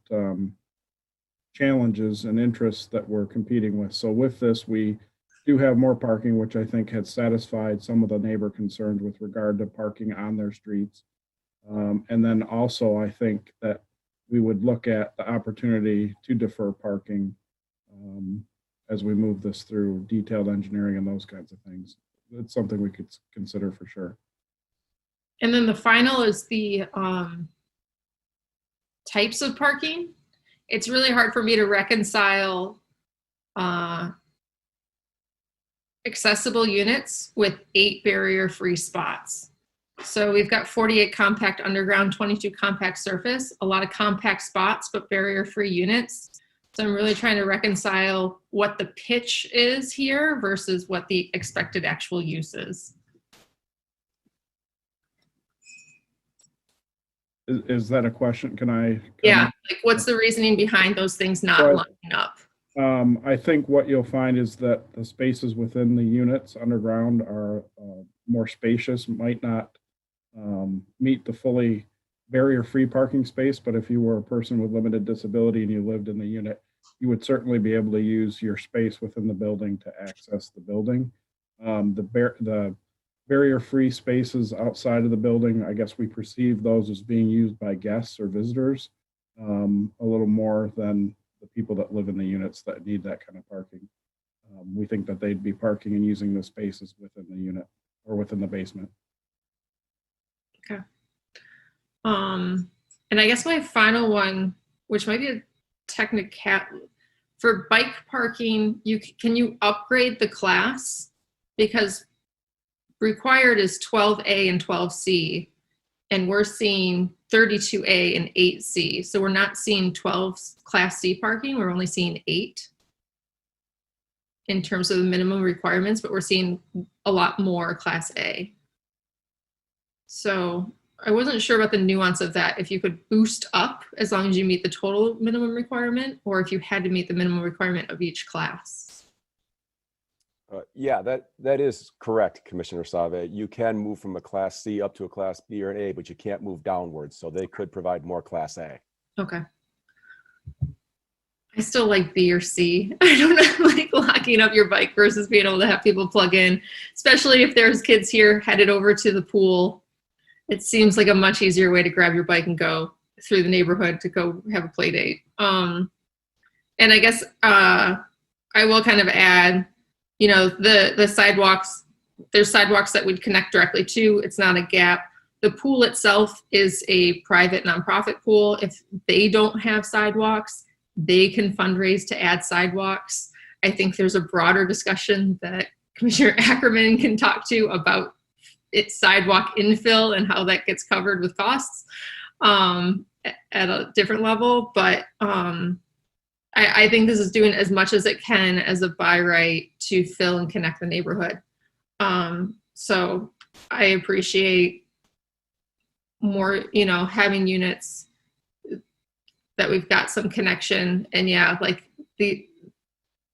challenges and interests that we're competing with. So with this, we do have more parking, which I think had satisfied some of the neighbor concerns with regard to parking on their streets. And then also, I think that we would look at the opportunity to defer parking as we move this through detailed engineering and those kinds of things. It's something we could consider for sure. And then the final is the types of parking. It's really hard for me to reconcile accessible units with 8 barrier-free spots. So we've got 48 compact underground, 22 compact surface, a lot of compact spots, but barrier-free units. So I'm really trying to reconcile what the pitch is here versus what the expected actual use is. Is that a question? Can I? Yeah, like what's the reasoning behind those things not lining up? I think what you'll find is that the spaces within the units underground are more spacious, might not meet the fully barrier-free parking space, but if you were a person with limited disability and you lived in the unit, you would certainly be able to use your space within the building to access the building. The barrier-free spaces outside of the building, I guess we perceive those as being used by guests or visitors a little more than the people that live in the units that need that kind of parking. We think that they'd be parking and using the spaces within the unit or within the basement. Okay. And I guess my final one, which might be a technical, for bike parking, can you upgrade the class? Because required is 12A and 12C, and we're seeing 32A and 8C. So we're not seeing 12 Class C parking, we're only seeing 8 in terms of the minimum requirements, but we're seeing a lot more Class A. So I wasn't sure about the nuance of that, if you could boost up as long as you meet the total minimum requirement, or if you had to meet the minimum requirement of each class. Yeah, that is correct, Commissioner Save. You can move from a Class C up to a Class B or an A, but you can't move downwards. So they could provide more Class A. Okay. I still like B or C. I don't know, like locking up your bike versus being able to have people plug in, especially if there's kids here headed over to the pool. It seems like a much easier way to grab your bike and go through the neighborhood to go have a play date. And I guess I will kind of add, you know, the sidewalks, there's sidewalks that would connect directly to, it's not a gap. The pool itself is a private nonprofit pool. If they don't have sidewalks, they can fundraise to add sidewalks. I think there's a broader discussion that Commissioner Ackerman can talk to about its sidewalk infill and how that gets covered with costs at a different level. But I think this is doing as much as it can as a by right to fill and connect the neighborhood. So I appreciate more, you know, having units that we've got some connection. And yeah, like they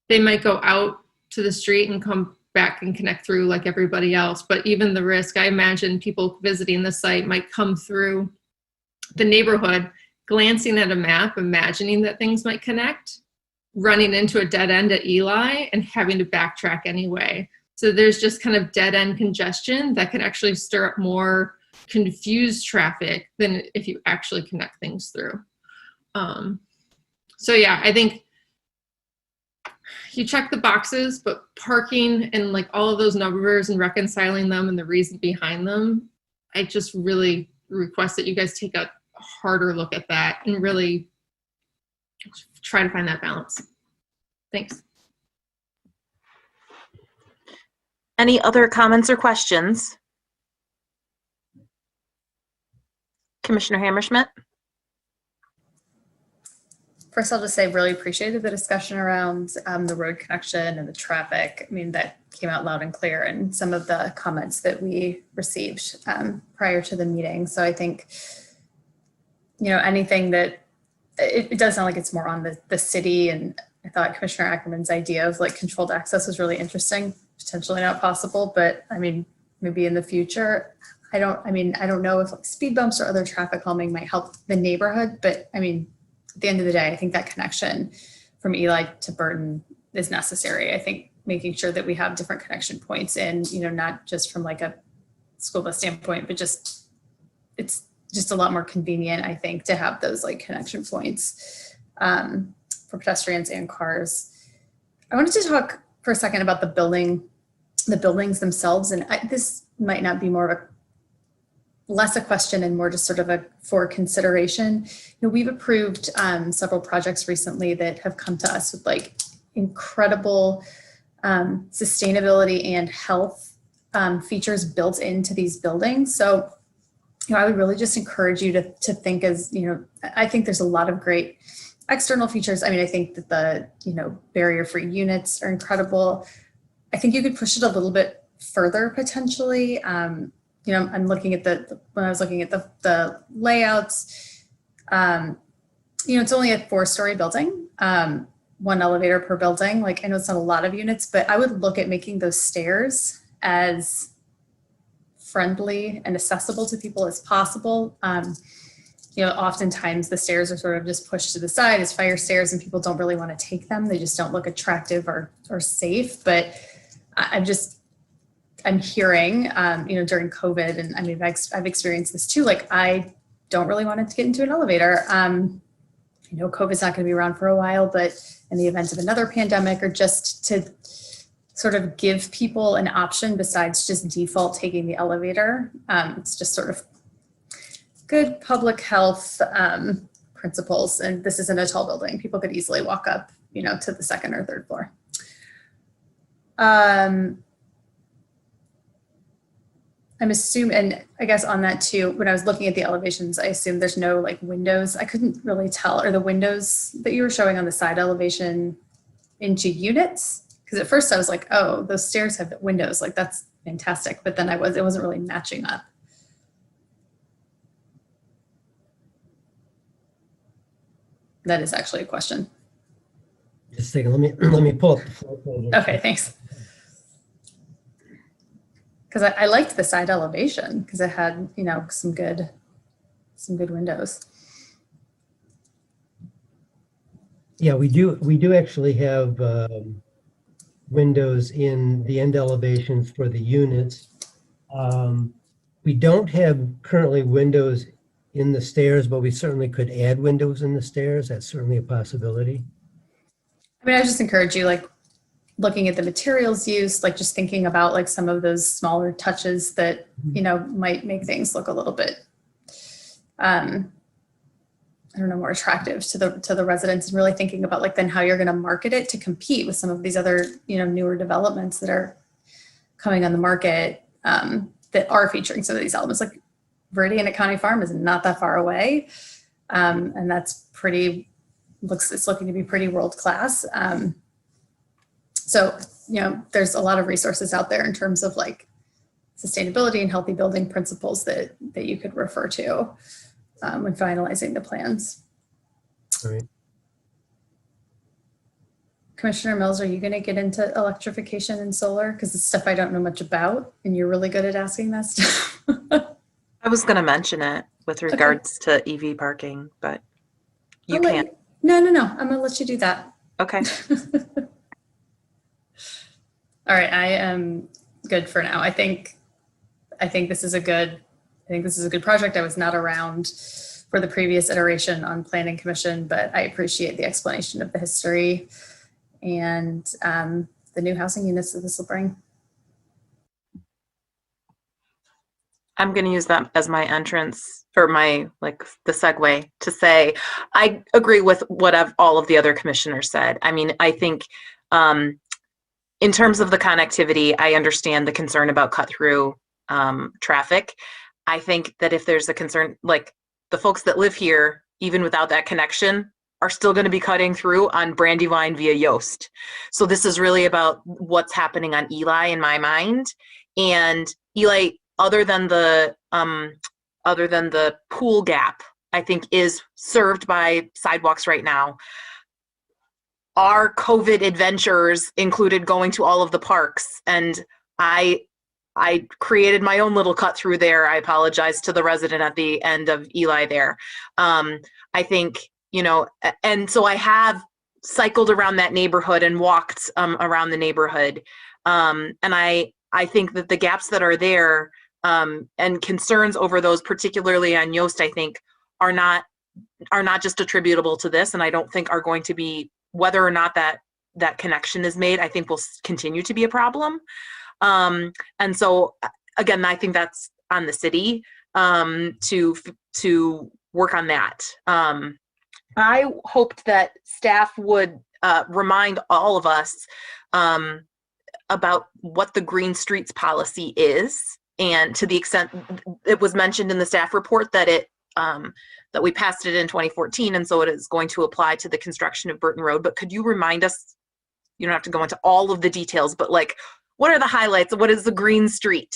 might go out to the street and come back and connect through like everybody else. But even the risk, I imagine people visiting the site might come through the neighborhood, glancing at a map, imagining that things might connect, running into a dead end at Eli and having to backtrack anyway. So there's just kind of dead end congestion that can actually stir up more confused traffic than if you actually connect things through. So yeah, I think you check the boxes, but parking and like all of those numbers and reconciling them and the reason behind them, I just really request that you guys take a harder look at that and really try to find that balance. Thanks. Any other comments or questions? Commissioner Hammerschmidt? First, I'll just say really appreciated the discussion around the road connection and the traffic. I mean, that came out loud and clear in some of the comments that we received prior to the meeting. So I think, you know, anything that, it does sound like it's more on the city, and I thought Commissioner Ackerman's idea of like controlled access was really interesting, potentially not possible, but I mean, maybe in the future. I don't know if like speed bumps or other traffic calming might help the neighborhood, but I mean, at the end of the day, I think that connection from Eli to Burton is necessary. I think making sure that we have different connection points and, you know, not just from like a school bus standpoint, but just, it's just a lot more convenient, I think, to have those like connection points for pedestrians and cars. I wanted to talk for a second about the buildings themselves. And this might not be more of a less a question and more just sort of a for consideration. You know, we've approved several projects recently that have come to us with like incredible sustainability and health features built into these buildings. So, you know, I would really just encourage you to think as, you know, I think there's a lot of great external features. I mean, I think that the, you know, barrier-free units are incredible. I think you could push it a little bit further potentially. You know, I'm looking at when I was looking at the layouts, you know, it's only a 4-story building, 1 elevator per building. Like, I know it's not a lot of units, but I would look at making those stairs as friendly and accessible to people as possible. You know, oftentimes the stairs are sort of just pushed to the side as fire stairs and people don't really want to take them. They just don't look attractive or safe. But I'm hearing, you know, during COVID, and I mean, I've experienced this too. Like, I don't really want to get into an elevator. You know, COVID's not going to be around for a while, but in the event of another pandemic, or just to sort of give people an option besides just default taking the elevator. It's just sort of good public health principles. And this isn't a tall building. People could easily walk up, you know, to the 2nd or 3rd floor. I'm assuming, and I guess on that too, when I was looking at the elevations, I assumed there's no like windows. I couldn't really tell. Are the windows that you were showing on the side elevation into units? Because at first I was like, oh, those stairs have windows. Like, that's fantastic. But then it wasn't really matching up. That is actually a question. Just a second, let me pull up the floor plan. Okay, thanks. Because I liked the side elevation because it had, you know, some good windows. Yeah, we do actually have windows in the end elevations for the units. We don't have currently windows in the stairs, but we certainly could add windows in the stairs. That's certainly a possibility. I mean, I just encourage you, like, looking at the materials used, like just thinking about like some of those smaller touches that, you know, might make things look a little bit, I don't know, more attractive to the residents, and really thinking about like then how you're going to market it to compete with some of these other, you know, newer developments that are coming on the market, that are featuring some of these elements. Like Viridian at County Farm is not that far away, and that's it's looking to be pretty world class. So, you know, there's a lot of resources out there in terms of like sustainability and healthy building principles that you could refer to when finalizing the plans. All right. Commissioner Mills, are you going to get into electrification and solar? Because it's stuff I don't know much about, and you're really good at asking that stuff. I was going to mention it with regards to EV parking, but you can't. No. I'm going to let you do that. Okay. All right, I am good for now. I think this is a good project. I was not around for the previous iteration on Planning Commission, but I appreciate the explanation of the history and the new housing units that this will bring. I'm going to use that as my entrance for my, like, the segue to say, I agree with what all of the other commissioners said. I mean, I think in terms of the connectivity, I understand the concern about cut through traffic. I think that if there's a concern, like the folks that live here, even without that connection, are still going to be cutting through on Brandywine via Yost. So this is really about what's happening on Eli in my mind. And Eli, other than the pool gap, I think is served by sidewalks right now. Our COVID adventures included going to all of the parks, and I created my own little cut through there. I apologize to the resident at the end of Eli there. I think, you know, and so I have cycled around that neighborhood and walked around the neighborhood. And I think that the gaps that are there and concerns over those, particularly on Yost, I think are not just attributable to this, and I don't think are going to be, whether or not that connection is made, I think will continue to be a problem. And so again, I think that's on the city to work on that. I hoped that staff would remind all of us about what the Green Streets policy is, and to the extent it was mentioned in the staff report that that we passed it in 2014, and so it is going to apply to the construction of Burton Road. But could you remind us, you don't have to go into all of the details, but like, what are the highlights? What is the Green Street?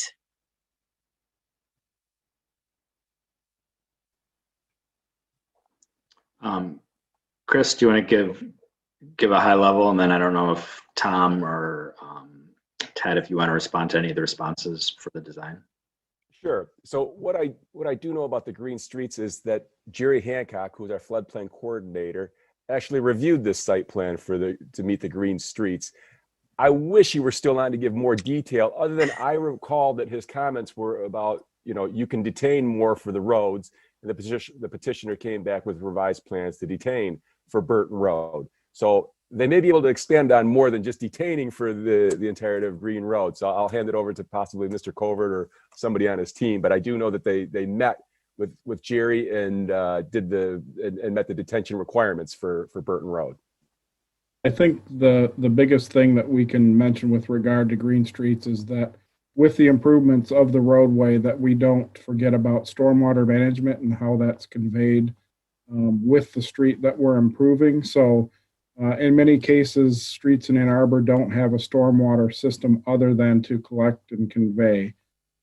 Chris, do you want to give a high level, and then I don't know if Tom or Ted, if you want to respond to any of the responses for the design. Sure. So what I do know about the Green Streets is that Jerry Hancock, who's our floodplain coordinator, actually reviewed this site plan to meet the Green Streets. I wish he were still on to give more detail, other than I recall that his comments were about, you know, you can detain more for the roads, and the petitioner came back with revised plans to detain for Burton Road. So they may be able to expand on more than just detaining for the entirety of Green Road. So I'll hand it over to possibly Mr. Covert or somebody on his team. But I do know that they met with Jerry and met the detention requirements for Burton Road. I think the biggest thing that we can mention with regard to Green Streets is that with the improvements of the roadway, that we don't forget about stormwater management and how that's conveyed with the street that we're improving. So in many cases, streets in Ann Arbor don't have a stormwater system other than to collect and convey.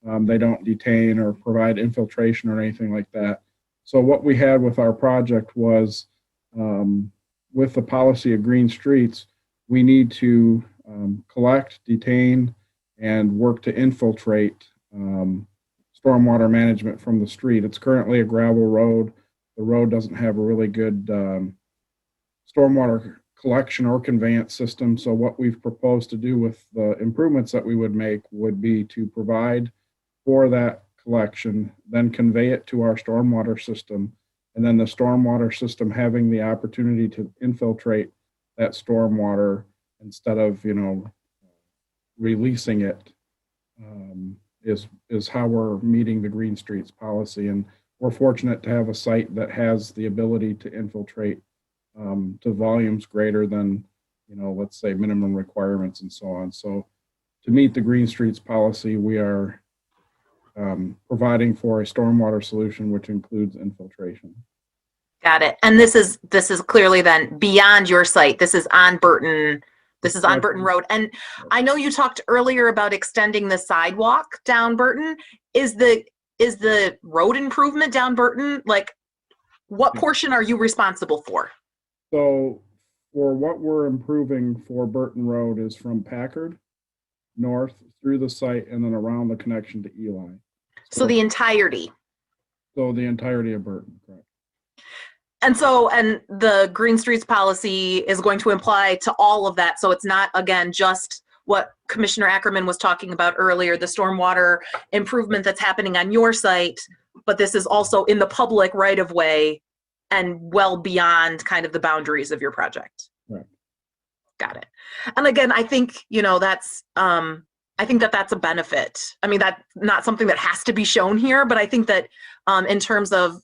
They don't detain or provide infiltration or anything like that. So what we had with our project was, with the policy of Green Streets, we need to collect, detain, and work to infiltrate stormwater management from the street. It's currently a gravel road. The road doesn't have a really good stormwater collection or conveyance system. So what we've proposed to do with the improvements that we would make would be to provide for that collection, then convey it to our stormwater system, and then the stormwater system having the opportunity to infiltrate that stormwater instead of, releasing it, is how we're meeting the Green Streets policy. And we're fortunate to have a site that has the ability to infiltrate to volumes greater than, let's say minimum requirements and so on. So to meet the Green Streets policy, we are providing for a stormwater solution, which includes infiltration. Got it. And this is clearly then beyond your site. This is on Burton. This is on Burton Road. And I know you talked earlier about extending the sidewalk down Burton. Is the road improvement down Burton, like, what portion are you responsible for? So for what we're improving for Burton Road is from Packard north through the site and then around the connection to Eli. So the entirety. So the entirety of Burton, correct. And the Green Streets policy is going to apply to all of that. So it's not, again, just what Commissioner Ackerman was talking about earlier, the stormwater improvement that's happening on your site, but this is also in the public right of way and well beyond kind of the boundaries of your project. Right. Got it. And again, I think, that's, I think that that's a benefit. I mean, that's not something that has to be shown here, but I think that in terms of,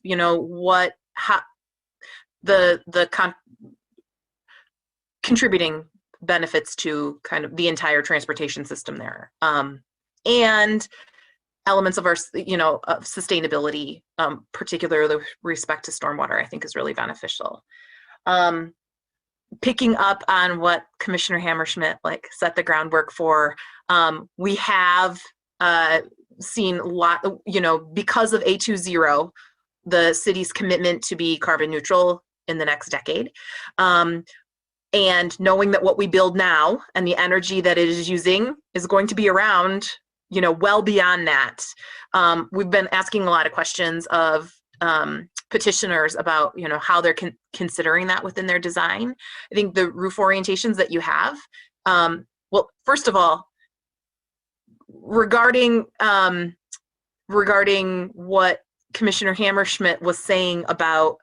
contributing benefits to kind of the entire transportation system there, and elements of our, of sustainability, particularly with respect to stormwater, I think is really beneficial. Picking up on what Commissioner Hammerschmidt set the groundwork for, we have seen a lot, because of A20, the city's commitment to be carbon neutral in the next decade. And knowing that what we build now and the energy that it is using is going to be around, well beyond that. We've been asking a lot of questions of petitioners about, how they're considering that within their design. I think the roof orientations that you have, well, first of all, regarding what Commissioner Hammerschmidt was saying about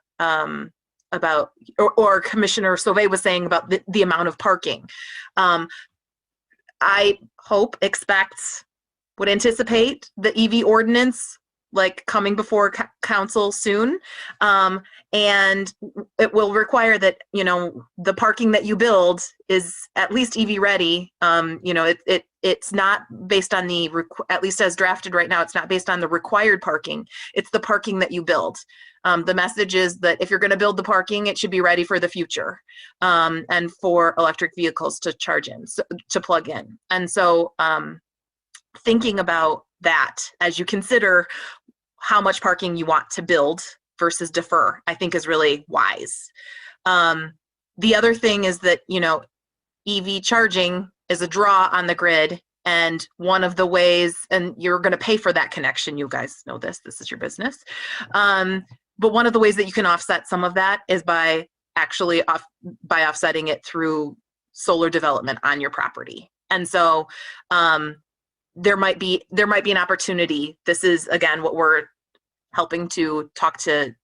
or Commissioner Sauvé was saying about the amount of parking. I would anticipate the EV ordinance coming before council soon. And it will require that, the parking that you build is at least EV ready. It's not based on at least as drafted right now, it's not based on the required parking. It's the parking that you build. The message is that if you're going to build the parking, it should be ready for the future, and for electric vehicles to charge in, to plug in. And so thinking about that as you consider how much parking you want to build versus defer, I think is really wise. The other thing is that, EV charging is a draw on the grid. And one of the ways, and you're going to pay for that connection, you guys know this is your business. But one of the ways that you can offset some of that is by offsetting it through solar development on your property. And so there might be an opportunity. This is, again, what we're helping to talk to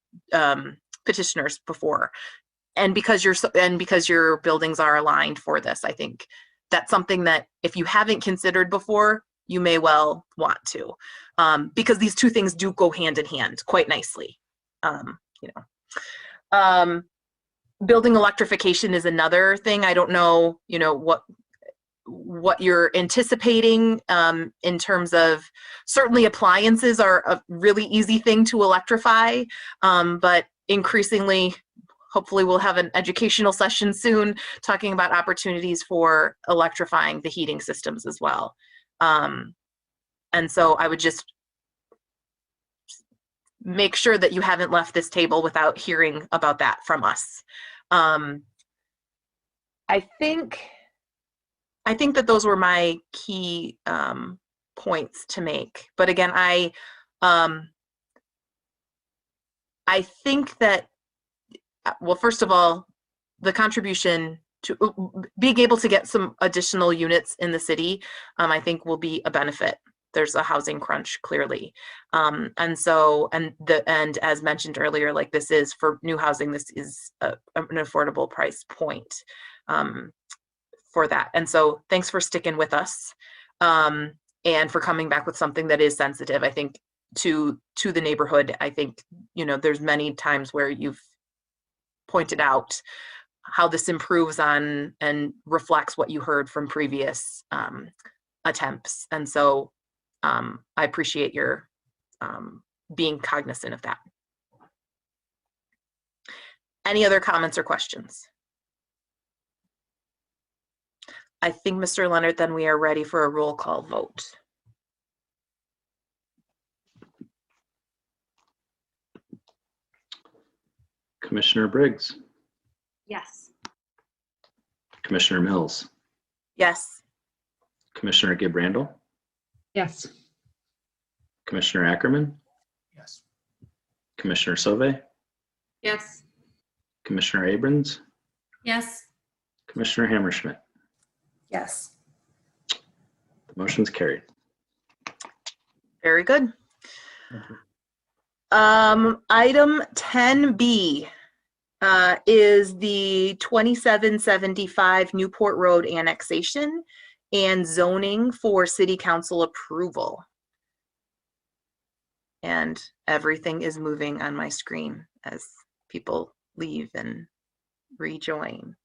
petitioners before. And because your buildings are aligned for this, I think that's something that if you haven't considered before, you may well want to, because these two things do go hand in hand quite nicely. Building electrification is another thing. I don't know, what you're anticipating in terms of, certainly appliances are a really easy thing to electrify, but increasingly, hopefully we'll have an educational session soon talking about opportunities for electrifying the heating systems as well. And so I would just make sure that you haven't left this table without hearing about that from us. I think that those were my key points to make. But again, I think that, well, first of all, the contribution to being able to get some additional units in the city, I think will be a benefit. There's a housing crunch clearly. And as mentioned earlier, like this is for new housing, this is an affordable price point for that. And so thanks for sticking with us and for coming back with something that is sensitive, I think, to the neighborhood. I think, there's many times where you've pointed out how this improves on and reflects what you heard from previous attempts. And so I appreciate your being cognizant of that. Any other comments or questions? I think, Mr. Leonard, then we are ready for a roll call vote. Commissioner Briggs, Yes. Commissioner Mills, Yes. Commissioner Gibrandal, Yes. Commissioner Ackerman, Yes. Commissioner Sauvé, Yes. Commissioner Abrams, Yes. Commissioner Hammerschmidt. Yes. The motion's carried. Very good. Item 10B is the 2775 Newport Road annexation and zoning for city council approval. And everything is moving on my screen as people leave and rejoin.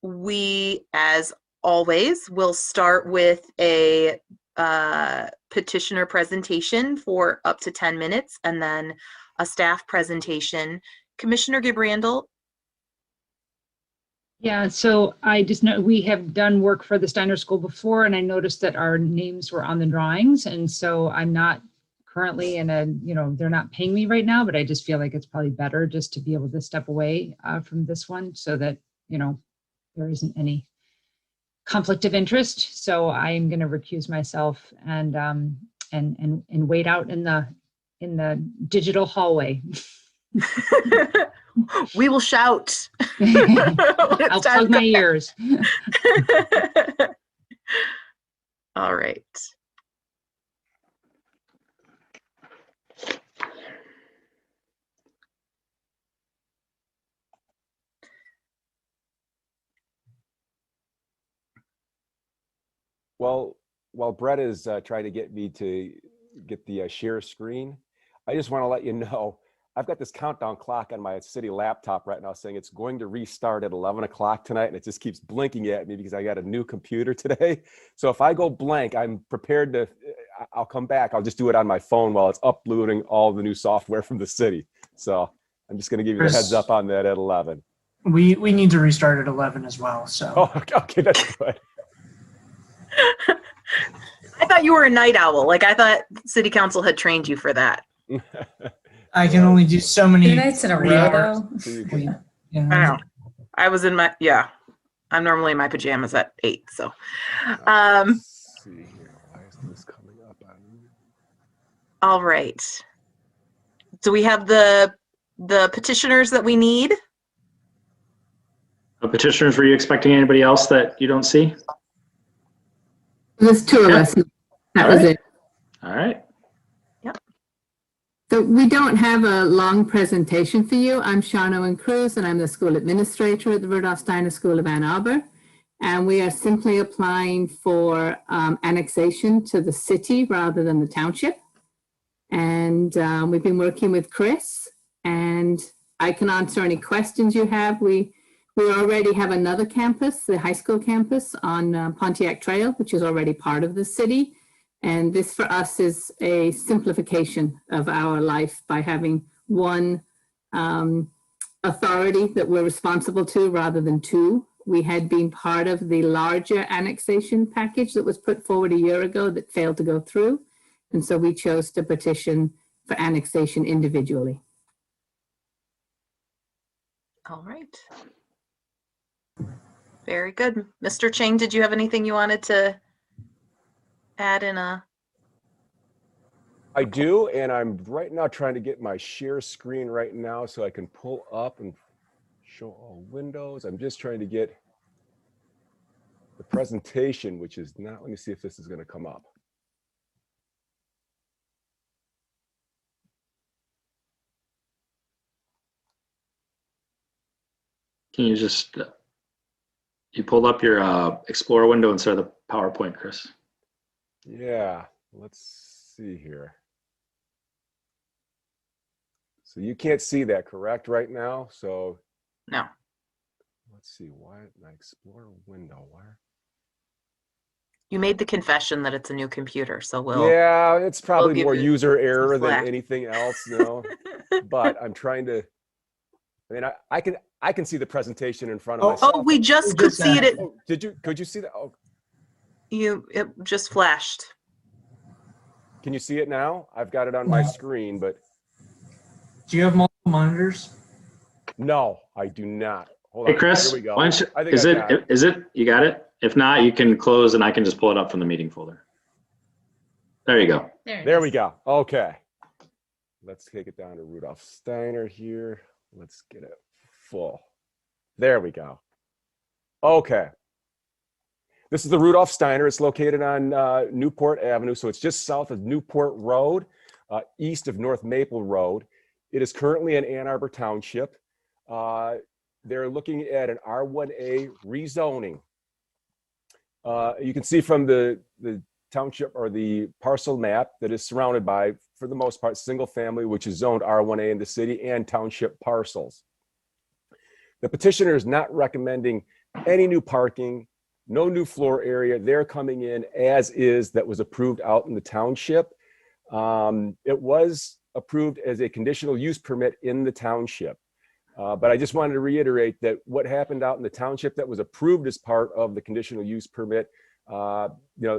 We, as always, will start with a petitioner presentation for up to 10 minutes and then a staff presentation. Commissioner Gibrandal. Yeah, so I just know we have done work for the Steiner School before, and I noticed that our names were on the drawings. And so I'm not currently in a, they're not paying me right now, but I just feel like it's probably better just to be able to step away from this one so that, there isn't any conflict of interest. So I'm going to recuse myself and wait out in the digital hallway. We will shout. I'll plug my ears. All right. Well, while Brett is trying to get me to get the share screen, I just want to let you know, I've got this countdown clock on my city laptop right now saying it's going to restart at 11 o'clock tonight, and it just keeps blinking at me because I got a new computer today. So if I go blank, I'm prepared to, I'll come back. I'll just do it on my phone while it's uploading all the new software from the city. So I'm just going to give you the heads up on that at 11. We need to restart at 11 as well. So. Oh, okay, that's good. I thought you were a night owl. Like I thought city council had trained you for that. I can only do so many 2 nights in a row. Yeah. I know. I was in my, I'm normally in my pajamas at 8. So, Let's see here. Why is this coming up on you? All right. Do we have the petitioners that we need? Petitioners, were you expecting anybody else that you don't see? There's 2 of us. That was it. All right. Yep. So we don't have a long presentation for you. I'm Shawn Owen Cruz, and I'm the school administrator at the Rudolph Steiner School of Ann Arbor. And we are simply applying for annexation to the city rather than the township. And we've been working with Chris, and I can answer any questions you have. We already have another campus, the high school campus on Pontiac Trail, which is already part of the city. And this for us is a simplification of our life by having one authority that we're responsible to rather than 2. We had been part of the larger annexation package that was put forward a year ago that failed to go through. And so we chose to petition for annexation individually. All right. Very good. Mr. Chang, did you have anything you wanted to add in a? I do, and I'm right now trying to get my share screen right now so I can pull up and show all windows. I'm just trying to get the presentation, which is not, let me see if this is going to come up. Can you just, you pulled up your Explorer window instead of the PowerPoint, Chris? Yeah, let's see here. So you can't see that, correct, right now? So No. let's see, why my Explorer window, where? You made the confession that it's a new computer, so Yeah, it's probably give more you user error than slack. anything else, you know. But I'm trying to, I mean, I can see the presentation in front of myself. Oh, we just could see it. Oh, could you see that? Oh, It just flashed. can you see it now? I've got it on my screen, but. Do you have multiple monitors? No, I do not. Hold Hey, on. Chris, Here we go. why don't you, I think I've got it. is it, you got it? If not, you can close and I can just pull it up from the meeting folder. There you go. There we go. Okay. Let's take it down to Rudolph Steiner here. Let's get it full. There we go. Okay. This is the Rudolph Steiner. It's located on Newport Avenue. So it's just south of Newport Road, east of North Maple Road. It is currently in Ann Arbor Township. They're looking at an R1A rezoning. You can see from the township or the parcel map that is surrounded by, for the most part, single family, which is zoned R1A in the city, and township parcels. The petitioner is not recommending any new parking, no new floor area. They're coming in as is that was approved out in the township. It was approved as a conditional use permit in the township. But I just wanted to reiterate that what happened out in the township that was approved as part of the conditional use permit,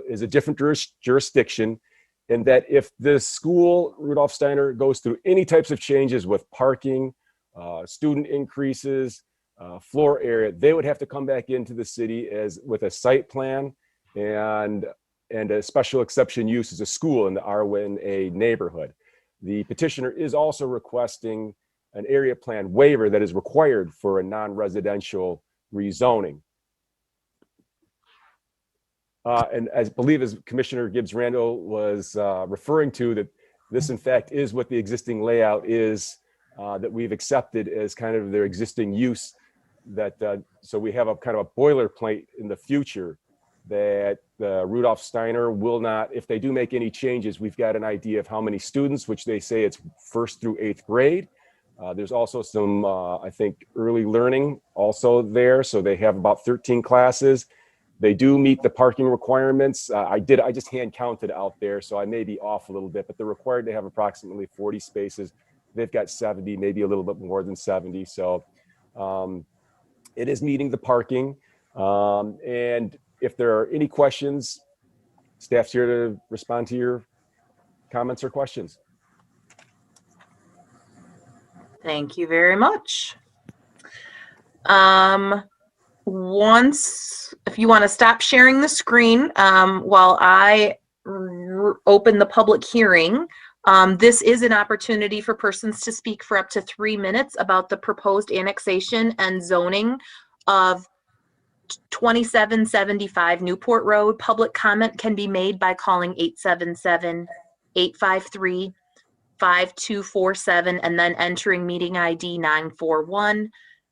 is a different jurisdiction, and that if the school, Rudolph Steiner, goes through any types of changes with parking, student increases, floor area, they would have to come back into the city with a site plan and a special exception use as a school in the R1A neighborhood. The petitioner is also requesting an area plan waiver that is required for a non-residential rezoning. And I believe, as Commissioner Gibbs Randall was referring to, that this in fact is what the existing layout is that we've accepted as kind of their existing use. That so we have a kind of a boilerplate in the future that Rudolph Steiner will not, if they do make any changes, we've got an idea of how many students, which they say it's 1st through 8th grade. There's also some, I think, early learning also there. So they have about 13 classes. They do meet the parking requirements. I just hand counted out there, so I may be off a little bit, but they're required to have approximately 40 spaces. They've got 70, maybe a little bit more than 70. So it is meeting the parking. And if there are any questions, staff's here to respond to your comments or questions. Thank you very much. If you want to stop sharing the screen while I open the public hearing, this is an opportunity for persons to speak for up to 3 minutes about the proposed annexation and zoning of 2775 Newport Road. Public comment can be made by calling 877-853-5247 and then entering meeting ID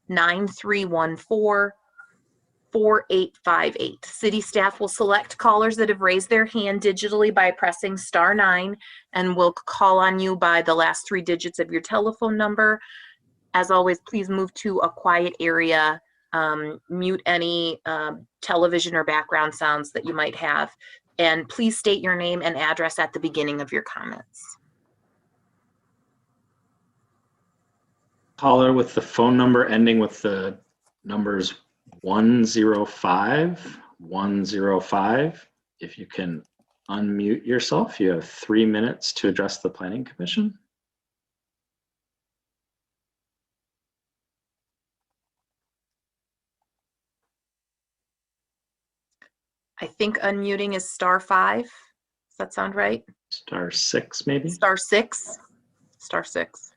941-9314-4858. City staff will select callers that have raised their hand digitally by pressing *9 and will call on you by the last 3 digits of your telephone number. As always, please move to a quiet area. Mute any television or background sounds that you might have. And please state your name and address at the beginning of your comments. Caller with the phone number ending with the numbers 105. If you can unmute yourself, you have 3 minutes to address the Planning Commission. I think unmuting is *5. Does that sound right? Star 6, maybe? Star 6. Star 6.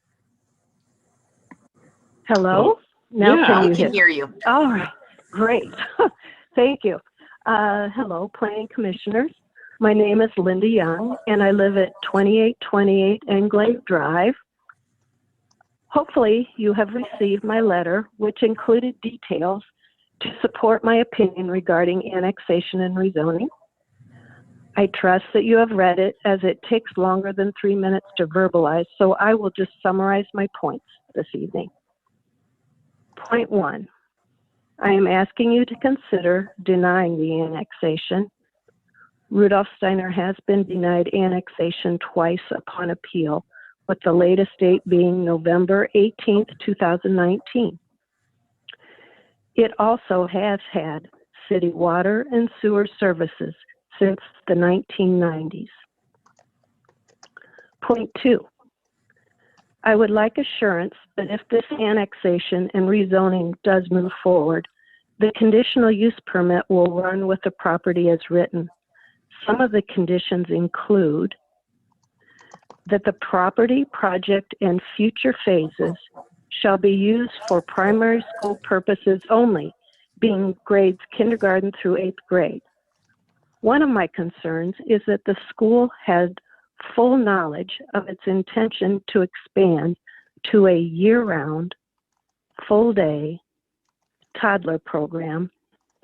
Hello? Oh, Now yeah. can you We can hear you. All right, great. Thank you. Hello, Planning Commissioners. My name is Linda Young, and I live at 2828 Englave Drive. Hopefully, you have received my letter, which included details to support my opinion regarding annexation and rezoning. I trust that you have read it, as it takes longer than 3 minutes to verbalize, so I will just summarize my points this evening. Point 1, I am asking you to consider denying the annexation. Rudolph Steiner has been denied annexation twice upon appeal, with the latest date being November 18th, 2019. It also has had city water and sewer services since the 1990s. Point 2, I would like assurance that if this annexation and rezoning does move forward, the conditional use permit will run with the property as written. Some of the conditions include that the property, project, and future phases shall be used for primary school purposes only, being grades kindergarten through 8th grade. One of my concerns is that the school had full knowledge of its intention to expand to a year-round, full-day toddler program,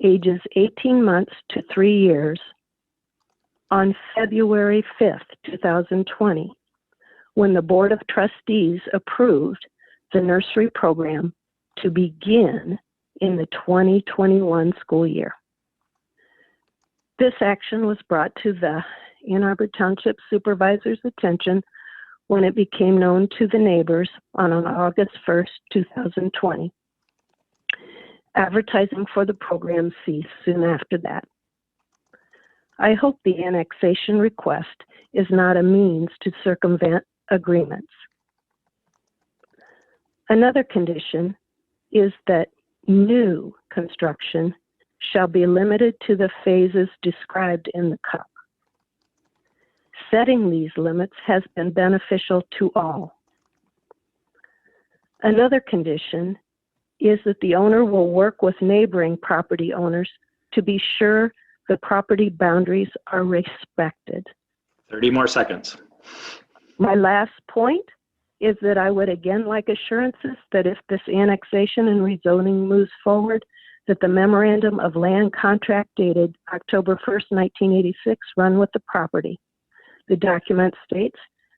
ages 18 months to 3 years, on February 5th, 2020, when the Board of Trustees approved the nursery program to begin in the 2021 school year. This action was brought to the Ann Arbor Township Supervisor's attention when it became known to the neighbors on August 1st, 2020. Advertising for the program ceased soon after that. I hope the annexation request is not a means to circumvent agreements. Another condition is that new construction shall be limited to the phases described in the CUP. Setting these limits has been beneficial to all. Another condition is that the owner will work with neighboring property owners to be sure the property boundaries are respected. 30 more seconds. My last point is that I would again like assurances that if this annexation and rezoning moves forward, that the memorandum of land contract dated October 1st, 1986 run with the property. The document states,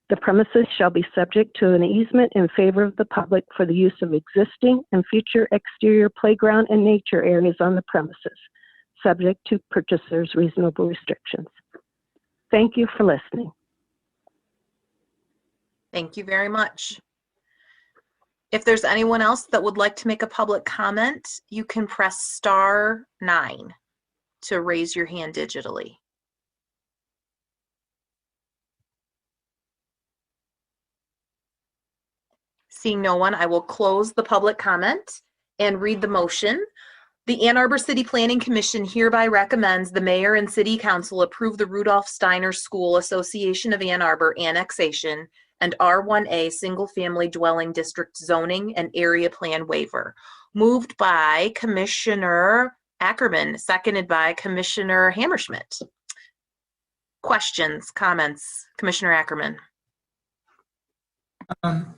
the premises shall be subject to an easement in favor of the public for the use of existing and future exterior playground and nature areas on the premises, subject to purchasers' reasonable restrictions. Thank you for listening. Thank you very much. If there's anyone else that would like to make a public comment, you can press star 9 to raise your hand digitally. Seeing no one, I will close the public comment and read the motion. The Ann Arbor City Planning Commission hereby recommends the mayor and city council approve the Rudolph Steiner School Association of Ann Arbor annexation and R1A single family dwelling district zoning and area plan waiver. Moved by Commissioner Ackerman, seconded by Commissioner Hammerschmidt. Questions, comments, Commissioner Ackerman?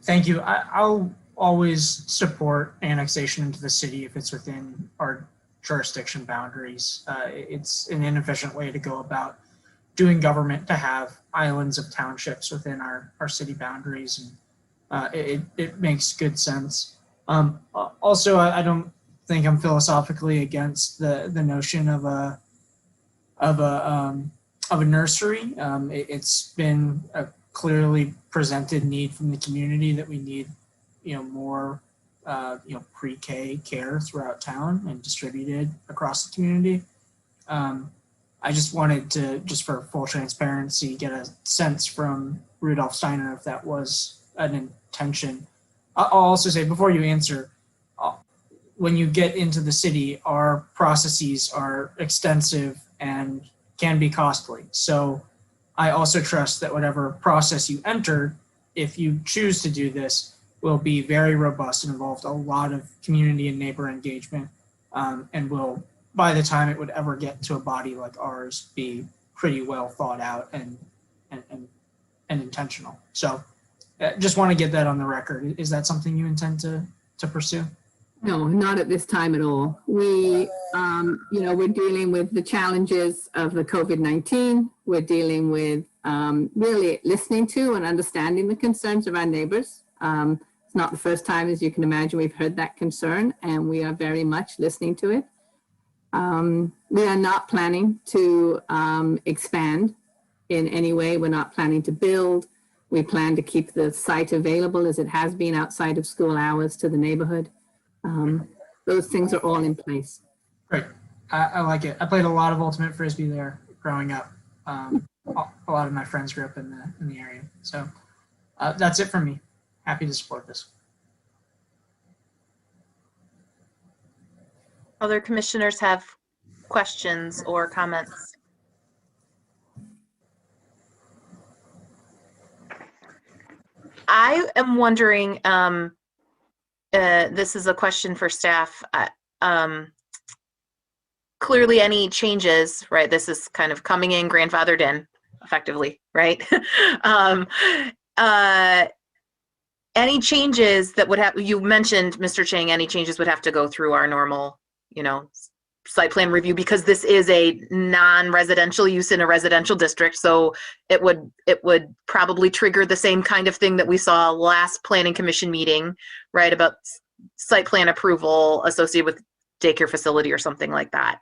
Thank you. I'll always support annexation into the city if it's within our jurisdiction boundaries. It's an inefficient way to go about doing government to have islands of townships within our city boundaries, and it makes good sense. Also, I don't think I'm philosophically against the notion of a nursery. It's been a clearly presented need from the community that we need, more, pre-K care throughout town and distributed across the community. I just wanted to, just for full transparency, get a sense from Rudolph Steiner if that was an intention. I'll also say, before you answer, when you get into the city, our processes are extensive and can be costly. So I also trust that whatever process you enter, if you choose to do this, will be very robust and involve a lot of community and neighbor engagement, and will, by the time it would ever get to a body like ours, be pretty well thought out and intentional. So just want to get that on the record. Is that something you intend to pursue? No, not at this time at all. We, we're dealing with the challenges of the COVID-19. We're dealing with really listening to and understanding the concerns of our neighbors. It's not the first time, as you can imagine, we've heard that concern, and we are very much listening to it. We are not planning to expand in any way. We're not planning to build. We plan to keep the site available as it has been outside of school hours to the neighborhood. Those things are all in place. Great. I like it. I played a lot of Ultimate Frisbee there growing up. A lot of my friends grew up in the area. So that's it from me. Happy to support this. Other commissioners have questions or comments? I am wondering, this is a question for staff. Clearly any changes, right? This is kind of coming in grandfathered in effectively, right? Any changes that would have, you mentioned, Mr. Chang, any changes would have to go through our normal, site plan review, because this is a non-residential use in a residential district. So it would probably trigger the same kind of thing that we saw last planning commission meeting, right? About site plan approval associated with daycare facility or something like that.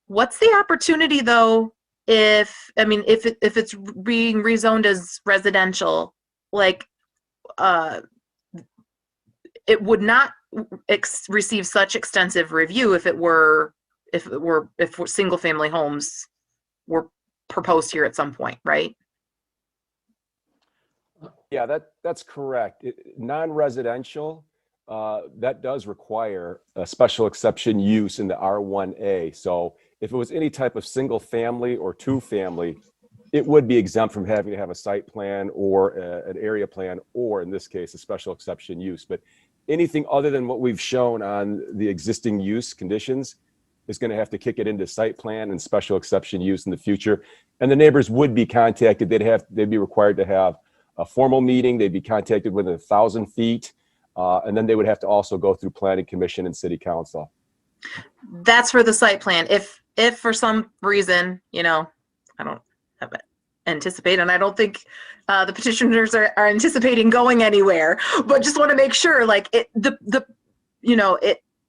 What's the opportunity though, if it's being rezoned as residential, like it would not receive such extensive review if single family homes were proposed here at some point, right? Yeah, that's correct. Non-residential, that does require a special exception use in the R1A. So if it was any type of single family or two family, it would be exempt from having to have a site plan or an area plan, or in this case, a special exception use. But anything other than what we've shown on the existing use conditions is going to have to kick it into site plan and special exception use in the future. And the neighbors would be contacted. They'd be required to have a formal meeting. They'd be contacted within 1,000 feet. And then they would have to also go through planning commission and city council. That's for the site plan. If for some reason, I don't have it anticipate, and I don't think the petitioners are anticipating going anywhere, but just want to make sure, like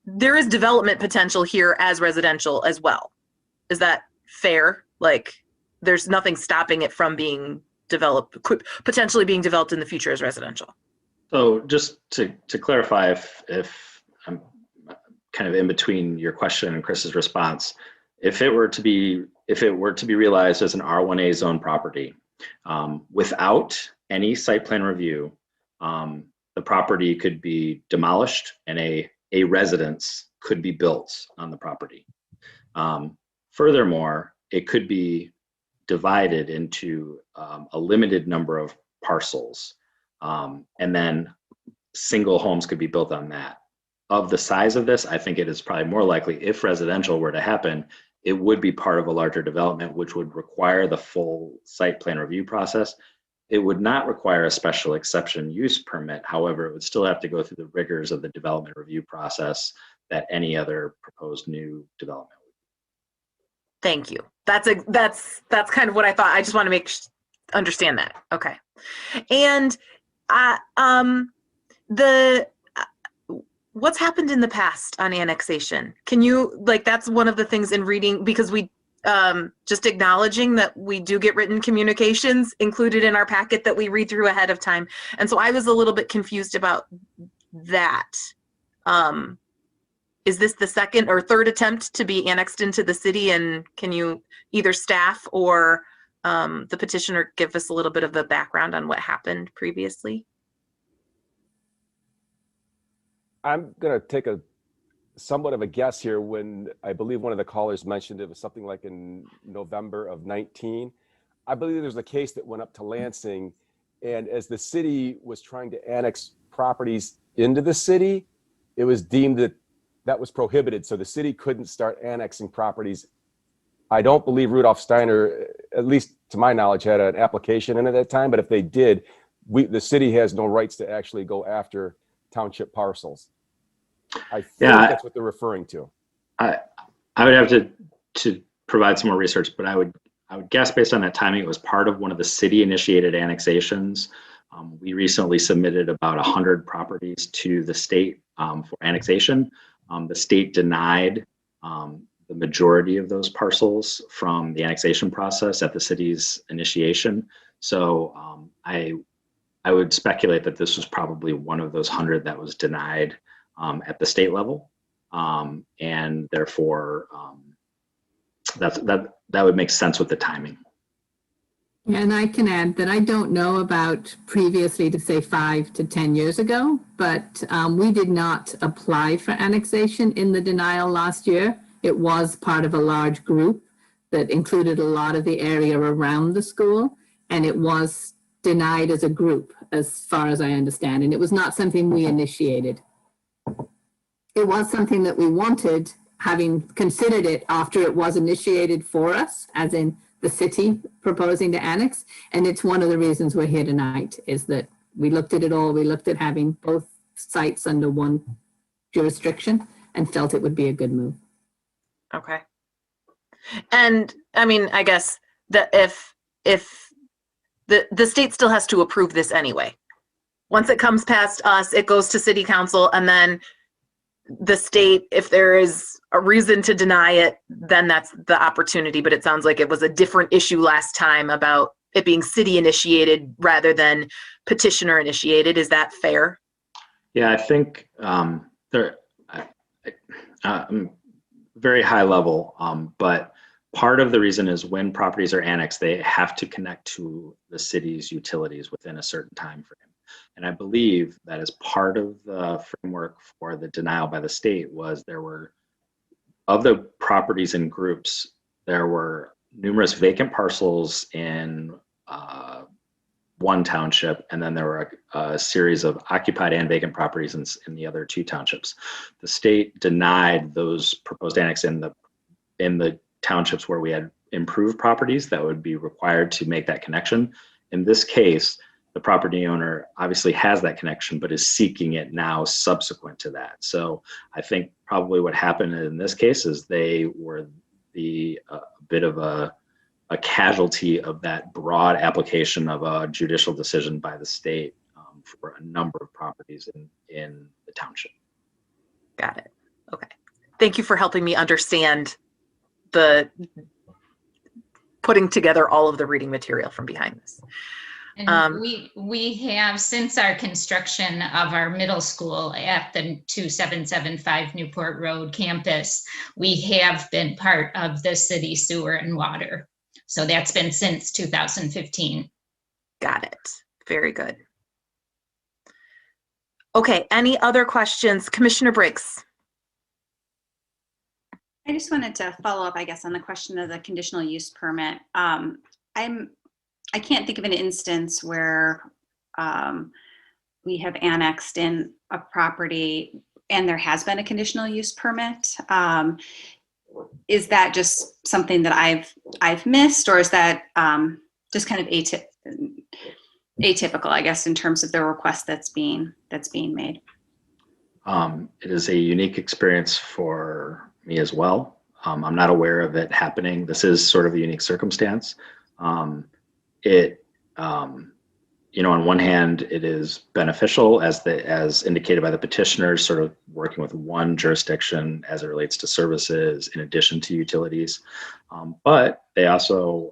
there is development potential here as residential as well. Is that fair? Like there's nothing stopping it from being developed, potentially being developed in the future as residential. So just to clarify, if I'm kind of in between your question and Chris's response, if it were to be realized as an R1A zone property, without any site plan review, the property could be demolished and a residence could be built on the property. Furthermore, it could be divided into a limited number of parcels, and then single homes could be built on that. Of the size of this, I think it is probably more likely, if residential were to happen, it would be part of a larger development, which would require the full site plan review process. It would not require a special exception use permit. However, it would still have to go through the rigors of the development review process that any other proposed new development would. Thank you. That's kind of what I thought. I just want to understand that. Okay. And what's happened in the past on annexation? Can you, that's one of the things in reading, because we just acknowledging that we do get written communications included in our packet that we read through ahead of time. And so I was a little bit confused about that. Is this the second or third attempt to be annexed into the city? And can you, either staff or the petitioner, give us a little bit of the background on what happened previously? I'm going to take somewhat of a guess here. When I believe one of the callers mentioned it was something like in November of 19. I believe there was a case that went up to Lansing, and as the city was trying to annex properties into the city, it was deemed that that was prohibited. So the city couldn't start annexing properties. I don't believe Rudolph Steiner, at least to my knowledge, had an application in at that time, but if they did, the city has no rights to actually go after township parcels. I think that's what they're referring to. I would have to provide some more research, but I would guess based on that timing, it was part of one of the city-initiated annexations. We recently submitted about 100 properties to the state for annexation. The state denied the majority of those parcels from the annexation process at the city's initiation. So I would speculate that this was probably one of those 100 that was denied at the state level, and therefore that would make sense with the timing. And I can add that I don't know about previously to say 5 to 10 years ago, but we did not apply for annexation in the denial last year. It was part of a large group that included a lot of the area around the school, and it was denied as a group, as far as I understand, and it was not something we initiated. It was something that we wanted, having considered it after it was initiated for us, as in the city proposing to annex. And it's one of the reasons we're here tonight, is that we looked at it all. We looked at having both sites under one jurisdiction and felt it would be a good move. Okay. And I mean, I guess that if the state still has to approve this anyway. Once it comes past us, it goes to city council, and then the state, if there is a reason to deny it, then that's the opportunity. But it sounds like it was a different issue last time about it being city initiated rather than petitioner initiated. Is that fair? Yeah, I think very high level, but part of the reason is when properties are annexed, they have to connect to the city's utilities within a certain time frame. And I believe that as part of the framework for the denial by the state was there were, of the properties and groups, there were numerous vacant parcels in one township, and then there were a series of occupied and vacant properties in the other two townships. The state denied those proposed annex in the townships where we had improved properties that would be required to make that connection. In this case, the property owner obviously has that connection, but is seeking it now subsequent to that. So I think probably what happened in this case is they were a bit of a casualty of that broad application of a judicial decision by the state for a number of properties in the township. Got it. Okay. Thank you for helping me understand the putting together all of the reading material from behind this. And we have, since our construction of our middle school at the 2775 Newport Road campus, we have been part of the city sewer and water. So that's been since 2015. Got it. Very good. Okay, any other questions? Commissioner Briggs. I just wanted to follow up, I guess, on the question of the conditional use permit. I can't think of an instance where we have annexed in a property and there has been a conditional use permit. Is that just something that I've missed, or is that just kind of atypical, I guess, in terms of the request that's being made? It is a unique experience for me as well. I'm not aware of it happening. This is sort of a unique circumstance. On one hand, it is beneficial as indicated by the petitioners, sort of working with one jurisdiction as it relates to services in addition to utilities. But they also,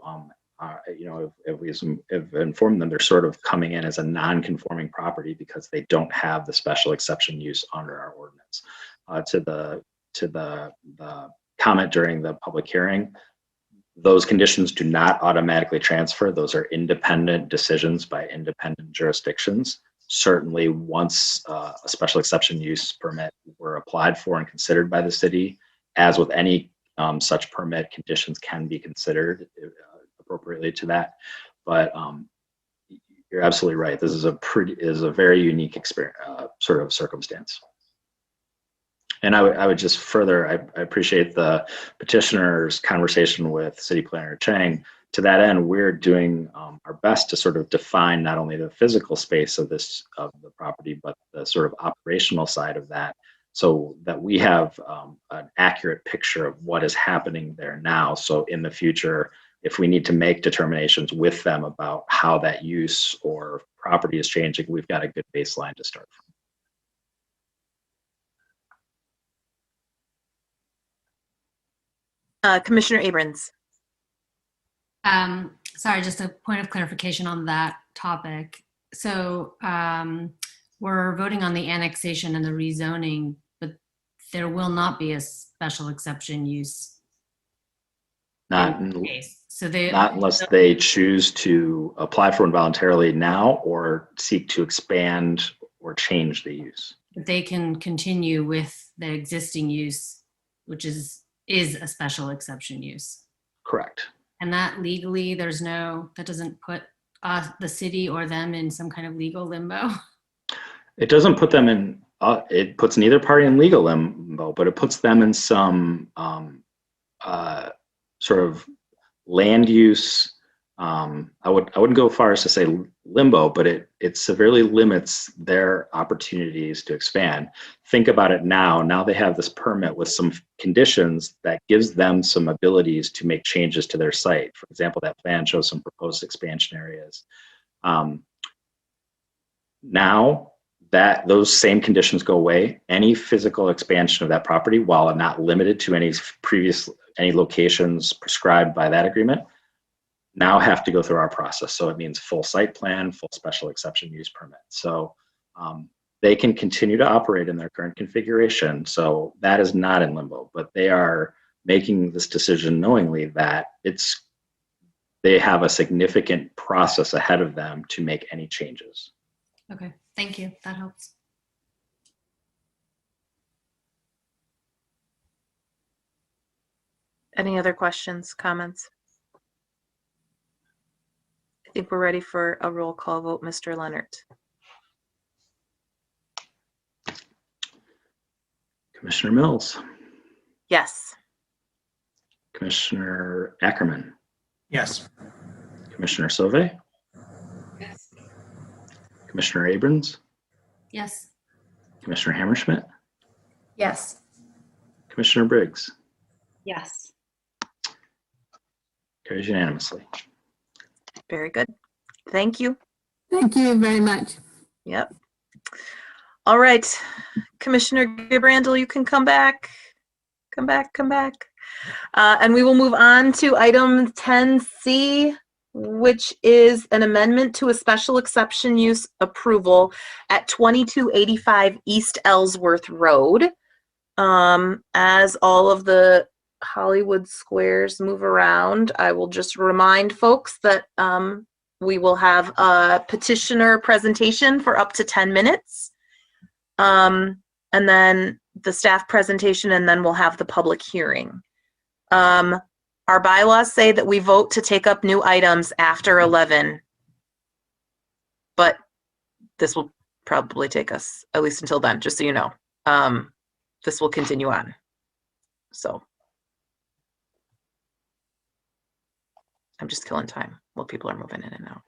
if we have informed them, they're sort of coming in as a non-conforming property because they don't have the special exception use under our ordinance. To the comment during the public hearing, those conditions do not automatically transfer. Those are independent decisions by independent jurisdictions. Certainly, once a special exception use permit were applied for and considered by the city, as with any such permit, conditions can be considered. The appropriately to that. But you're absolutely right. This is a very unique experience, sort of circumstance. And I would just further, I appreciate the petitioner's conversation with City Planner Chang. To that end, we're doing our best to sort of define not only the physical space of the property, but the sort of operational side of that, so that we have an accurate picture of what is happening there now. So in the future, if we need to make determinations with them about how that use or property is changing, we've got a good baseline to start from. Commissioner Abrams. Sorry, just a point of clarification on that topic. So we're voting on the annexation and the rezoning, but there will not be a special exception use. Not unless they choose to apply for one voluntarily now or seek to expand or change the use. They can continue with the existing use, which is a special exception use. Correct. And that legally, that doesn't put the city or them in some kind of legal limbo. It doesn't put them in, it puts neither party in legal limbo, but it puts them in some sort of land use. I wouldn't go far as to say limbo, but it severely limits their opportunities to expand. Think about it now. Now they have this permit with some conditions that gives them some abilities to make changes to their site. For example, that plan shows some proposed expansion areas. Now that those same conditions go away, any physical expansion of that property, while not limited to any locations prescribed by that agreement, now have to go through our process. So it means full site plan, full special exception use permit. So they can continue to operate in their current configuration. So that is not in limbo, but they are making this decision knowingly that they have a significant process ahead of them to make any changes. Okay, thank you. That helps. Any other questions, comments? I think we're ready for a roll call vote. Mr. Leonard. Commissioner Mills. Yes. Commissioner Ackerman. Yes. Commissioner Sauvé. Yes. Commissioner Abrams. Yes. Commissioner Hammerschmidt. Yes. Commissioner Briggs. Yes. Carries unanimously. Very good. Thank you. Thank you very much. Yep. All right. Commissioner Gibrandel, you can come back. Come back. And we will move on to item 10C, which is an amendment to a special exception use approval at 2285 East Ellsworth Road. As all of the Hollywood squares move around, I will just remind folks that we will have a petitioner presentation for up to 10 minutes. And then the staff presentation, and then we'll have the public hearing. Our bylaws say that we vote to take up new items after 11, but this will probably take us at least until then, just so you know. This will continue on. So I'm just killing time while people are moving in and out.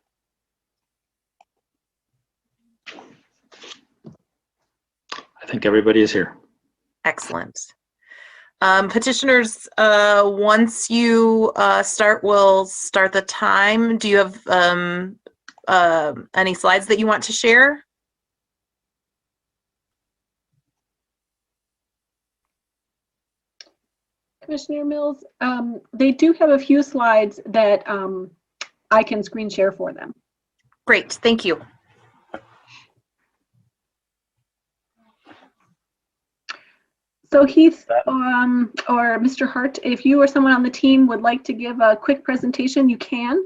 I think everybody is here. Excellent. Petitioners, once you start, we'll start the time. Do you have any slides that you want to share? Commissioner Mills, they do have a few slides that I can screen share for them. Great, thank you. So Heath or Mr. Hart, if you or someone on the team would like to give a quick presentation, you can,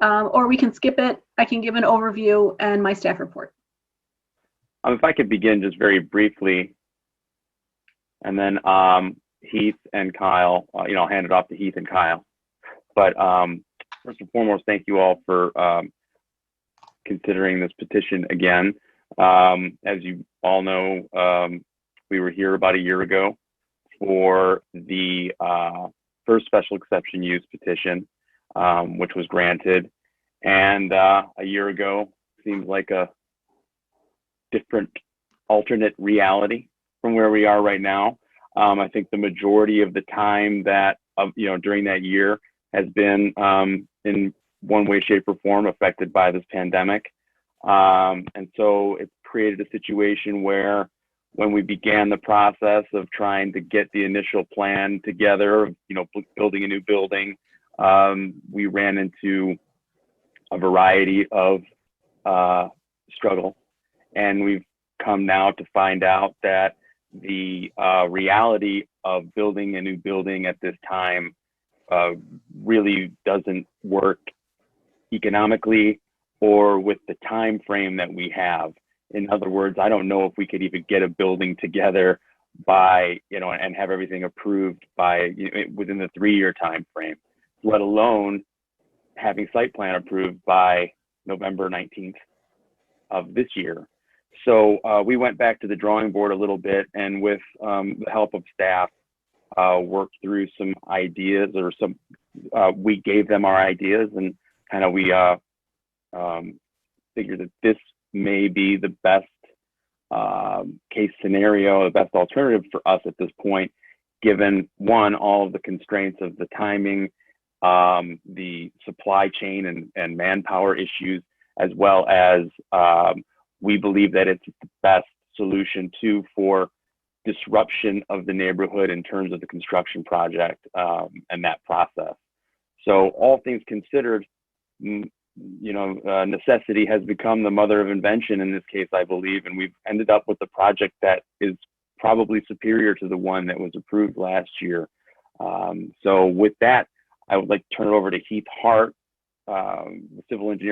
or we can skip it. I can give an overview and my staff report. If I could begin just very briefly, and then Heath and Kyle, I'll hand it off to Heath and Kyle. But first and foremost, thank you all for considering this petition again. As you all know, we were here about a year ago for the first special exception use petition, which was granted. And a year ago seems like a different alternate reality from where we are right now. I think the majority of the time that, during that year has been in one way, shape, or form affected by this pandemic. And so it's created a situation where when we began the process of trying to get the initial plan together, building a new building, we ran into a variety of struggle. And we've come now to find out that the reality of building a new building at this time really doesn't work economically or with the time frame that we have. In other words, I don't know if we could even get a building together by, and have everything approved by within the 3-year time frame, let alone having site plan approved by November 19th of this year. So we went back to the drawing board a little bit, and with the help of staff, worked through some ideas, or we gave them our ideas, and kind of we figured that this may be the best case scenario, the best alternative for us at this point, given one, all of the constraints of the timing, the supply chain and manpower issues, as well as we believe that it's the best solution too for disruption of the neighborhood in terms of the construction project and that process. So all things considered, necessity has become the mother of invention in this case, I believe, and we've ended up with a project that is probably superior to the one that was approved last year. So with that, I would like to turn it over to Heath Hart, the civil engineer